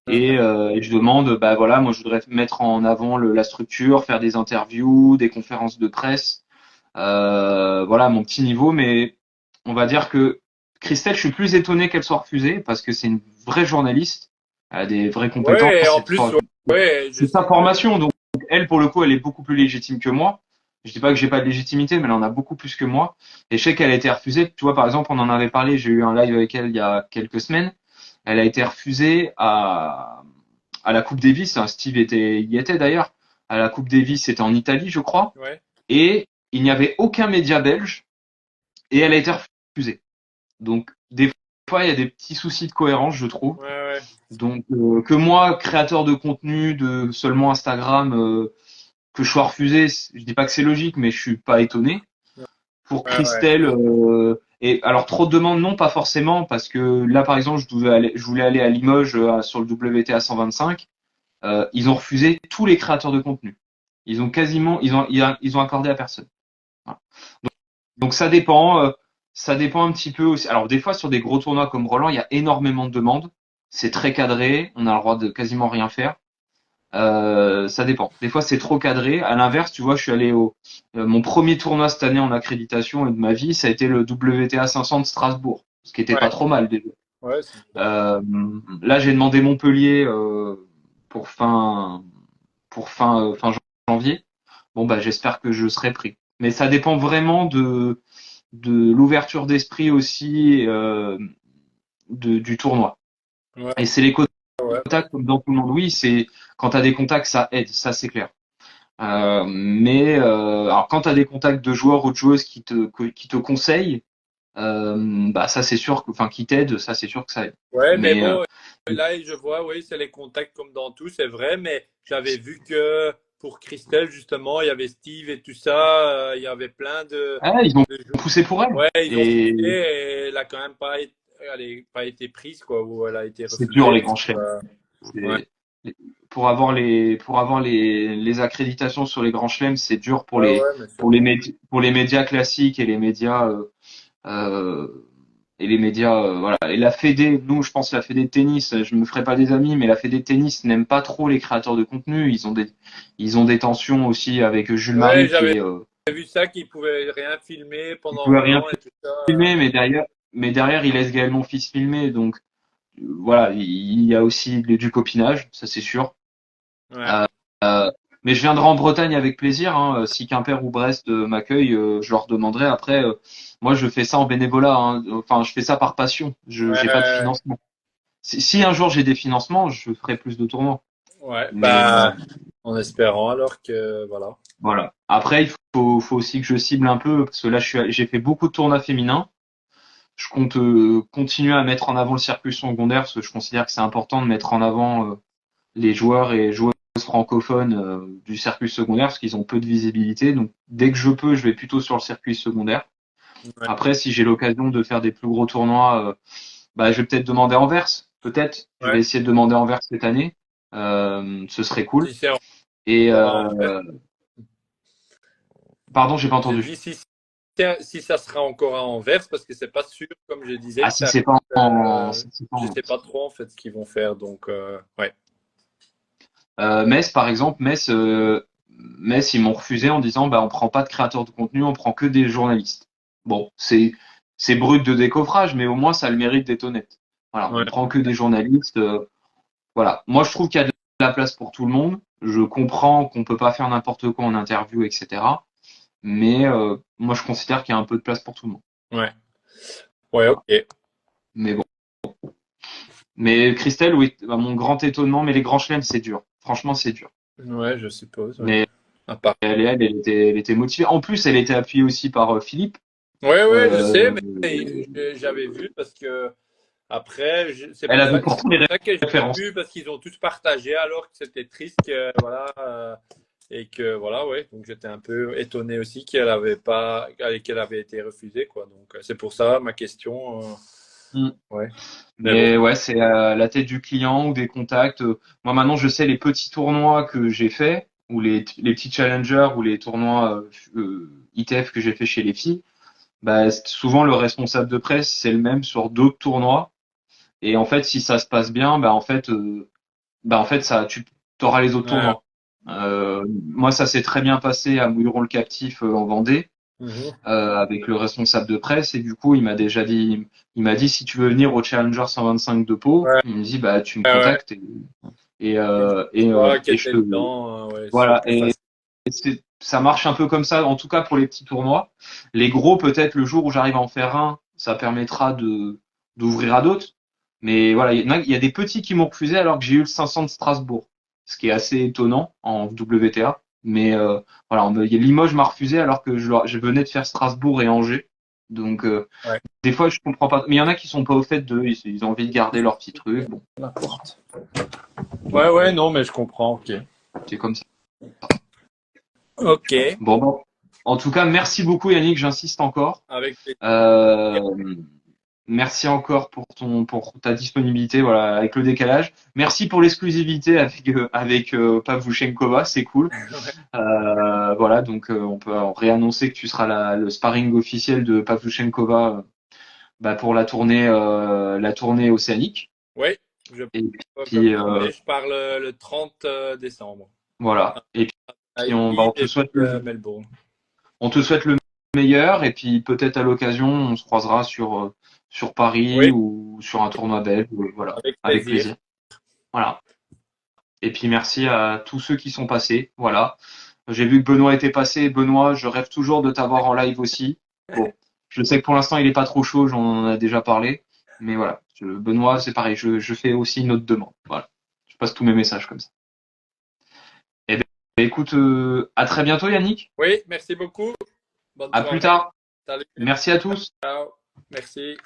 et je demande, bah voilà, moi, je voudrais mettre en avant la structure, faire des interviews, des conférences de presse, voilà, mon petit niveau. Mais on va dire que Christelle, je suis plus étonné qu'elle soit refusée parce que c'est une vraie journaliste, elle a des vraies compétences, Ouais, et en plus, ouais, je c'est sa sais que. formation, donc elle, pour le coup, elle est beaucoup plus légitime que moi. Je dis pas que j'ai pas de légitimité, mais elle en a beaucoup plus que moi. Et je sais qu'elle a été refusée. Tu vois, par exemple, on en avait parlé, j'ai eu un live avec elle il y a quelques semaines. Elle a été refusée à la Coupe Davis. Hein, Steve y était d'ailleurs. À la Coupe Davis, c'était en Italie, je crois. Ouais, Et il n'y avait aucun média belge. Et elle a été refusée. Donc, des fois, il y a des petits soucis de cohérence, je trouve. ouais, ouais. Donc, que moi, créateur de contenu de seulement Instagram, que je sois refusé, je dis pas que c'est logique, mais je suis pas étonné. Pour Ouais, ouais. Christelle, et alors trop de demandes, non, pas forcément, parce que là, par exemple, je voulais aller à Limoges sur le WTA 125. Ils ont refusé tous les créateurs de contenu. Ils ont quasiment, ils ont accordé à personne. Voilà. Donc ça dépend un petit peu aussi. Alors des fois sur des gros tournois comme Roland, il y a énormément de demandes. C'est très cadré, on a le droit de quasiment rien faire. Ça dépend. Des fois, c'est trop cadré. À l'inverse, tu vois, je suis allé au mon premier tournoi cette année en accréditation et de ma vie, ça a été le WTA 500 de Strasbourg, ce qui était pas Ouais, trop mal déjà. ouais, c'est bien. Euh, Là, j'ai demandé Montpellier pour fin janvier. Bon, bah, j'espère que je serai pris. Mais ça dépend vraiment de l'ouverture d'esprit aussi du tournoi. Ouais, Et c'est les ouais. contacts comme dans tout le monde. Oui, c'est quand tu as des contacts, ça aide, ça c'est clair. Alors quand tu as des contacts de joueurs ou de joueuses qui te conseillent, bah ça c'est sûr que, enfin, qui t'aide, ça c'est sûr que ça aide. Ouais, mais Mais bon, là, je vois, oui, c'est les contacts comme dans tout, c'est vrai, mais j'avais vu que pour Christelle, justement, il y avait Steve et tout ça, il y avait plein ils ont de joueurs. poussé pour elle. Ouais, ils ont poussé Et et elle a quand même pas été prise, quoi, ou elle a été c'est dur refusée. les grands chelems. Ouais, C'est pour avoir les accréditations sur les grands chelems, c'est dur ouais, ouais, mais sûrement. pour les médias classiques et les médias euh, voilà. Et la Fédé, nous, je pense la Fédé de tennis, je me ferai pas des amis, mais la Fédé de tennis n'aime pas trop les créateurs de contenu. Ils ont des tensions aussi avec Jules Ouais, Marie j'avais vu ça, qu'ils pouvaient rien filmer il pendant pouvait un rien an et tout ça. filmer, mais derrière, il laisse Gaël Monfils filmer, donc voilà, il y a aussi du copinage, ça c'est sûr. Ouais, Euh, mais je viendrai en Bretagne avec plaisir, hein. Si Quimper ou Brest m'accueillent, je leur demanderai. Après, moi, je fais ça en bénévolat, hein. Enfin, je fais ça par passion. Je ouais, j'ai pas de financement. Si un jour j'ai des financements, je ferai plus de tournois. ouais, Mais bah, en espérant alors que, voilà. voilà. Après, faut aussi que je cible un peu parce que là, j'ai fait beaucoup de tournois féminins. Je compte continuer à mettre en avant le circuit secondaire parce que je considère que c'est important de mettre en avant les joueurs et joueuses francophones du circuit secondaire parce qu'ils ont peu de visibilité. Donc dès que je peux, je vais plutôt sur le circuit secondaire. Ouais, Après, si j'ai l'occasion de faire des plus gros tournois, bah, je vais peut-être demander Anvers. Peut-être. Je vais ouais. essayer de demander Anvers cette année. Ce serait cool. Si c'est Et encore en fait, pardon, j'ai pas j'ai entendu. dit si ça sera encore à Anvers, parce que c'est pas sûr, comme je disais, Ah, que si ça, c'est pas si c'est pas je en sais pas trop en fait ce qu'ils vont faire, donc ouais. Metz, par exemple, Metz, ils m'ont refusé en disant, bah, on prend pas de créateurs de contenu, on prend que des journalistes. Bon, c'est brut de décoffrage, mais au moins ça a le mérite d'être honnête. Voilà, on Ouais, prend que des journalistes. Voilà. Moi, je trouve qu'il y a de la place pour tout le monde. Je comprends qu'on peut pas faire n'importe quoi en interview, etc. Mais moi, je considère qu'il y a un peu de place pour tout le monde. ouais, ouais, Voilà. ok. Mais bon. Mais Christelle, oui, à mon grand étonnement, mais les grands chelems, c'est dur. Franchement, c'est dur. Ouais, je suppose, ouais. Mais À part. elle était motivée. En plus, elle était appuyée aussi par Philippe. Ouais, ouais, je sais, Euh, mais j'avais vu parce que après, Elle avait c'est pourtant pour les ça que je l'ai références. vu parce qu'ils ont tous partagé alors que c'était triste que voilà et que voilà, ouais. Donc j'étais un peu étonné aussi qu'elle avait été refusée, quoi. Donc c'est pour ça ma question. Mm. Ouais. Mais bon. Mais ouais, c'est à la tête du client ou des contacts. Moi maintenant, je sais les petits tournois que j'ai faits ou les petits challengers ou les tournois ITF que j'ai fait chez les filles. Bah, souvent le responsable de presse c'est le même sur d'autres tournois. Et en fait, si ça se passe bien, bah en fait ça, tu auras les autres Ouais. tournois. Moi, ça s'est très bien passé à Mouilleron le Captif en Vendée. Mhm. Avec le responsable de presse et du coup il m'a dit si tu veux venir au Challenger 125 de Pau, Ouais. il me dit bah tu me Ouais, ouais. contactes Une fois qu'elle et je était te dedans, ouais, c'est voilà plus facile. ça marche un peu comme ça en tout cas pour les petits tournois. Les gros peut-être le jour où j'arrive à en faire un, ça permettra de d'ouvrir à d'autres. Mais voilà, il y a des petits qui m'ont refusé alors que j'ai eu le 500 de Strasbourg, ce qui est assez étonnant en WTA. Mais voilà, Limoges m'a refusé alors que je venais de faire Strasbourg et Angers. Donc Ouais. des fois je comprends pas. Mais il y en a qui sont pas au fait ils ont envie de garder leur petit truc. Bon, N'importe. Ouais, ouais, non, mais je comprends. Ok. c'est comme ça. Ok. Bon. En tout cas, merci beaucoup Yannick, j'insiste encore. Avec plaisir. Euh, Merci encore pour ta disponibilité, voilà, avec le décalage. Merci pour l'exclusivité avec Pavlyuchenkova, c'est cool. Voilà, donc on peut réannoncer que tu seras le sparring officiel de Pavlyuchenkova bah, pour la tournée océanique. Oui, je Et peux puis confirmer. Je parle le 30 décembre. voilà. Et puis Haïti et puis Melbourne. on te souhaite le meilleur. Et puis peut-être à l'occasion, on se croisera sur Paris Oui, ou sur un tournoi belge. Voilà, avec avec plaisir. plaisir. Voilà. Et puis merci à tous ceux qui sont passés. Voilà. J'ai vu que Benoît était passé. Benoît, je rêve toujours de t'avoir en live aussi. Bon, je sais que pour l'instant il est pas trop chaud, j'en ai déjà parlé. Mais voilà, Benoît, c'est pareil. Je fais aussi une autre demande. Voilà. Je passe tous mes messages comme ça. Eh ben, écoute, à très bientôt Yannick. Oui, merci beaucoup. Bonne À plus soirée. tard. Salut. Merci à tous. Ciao. Merci.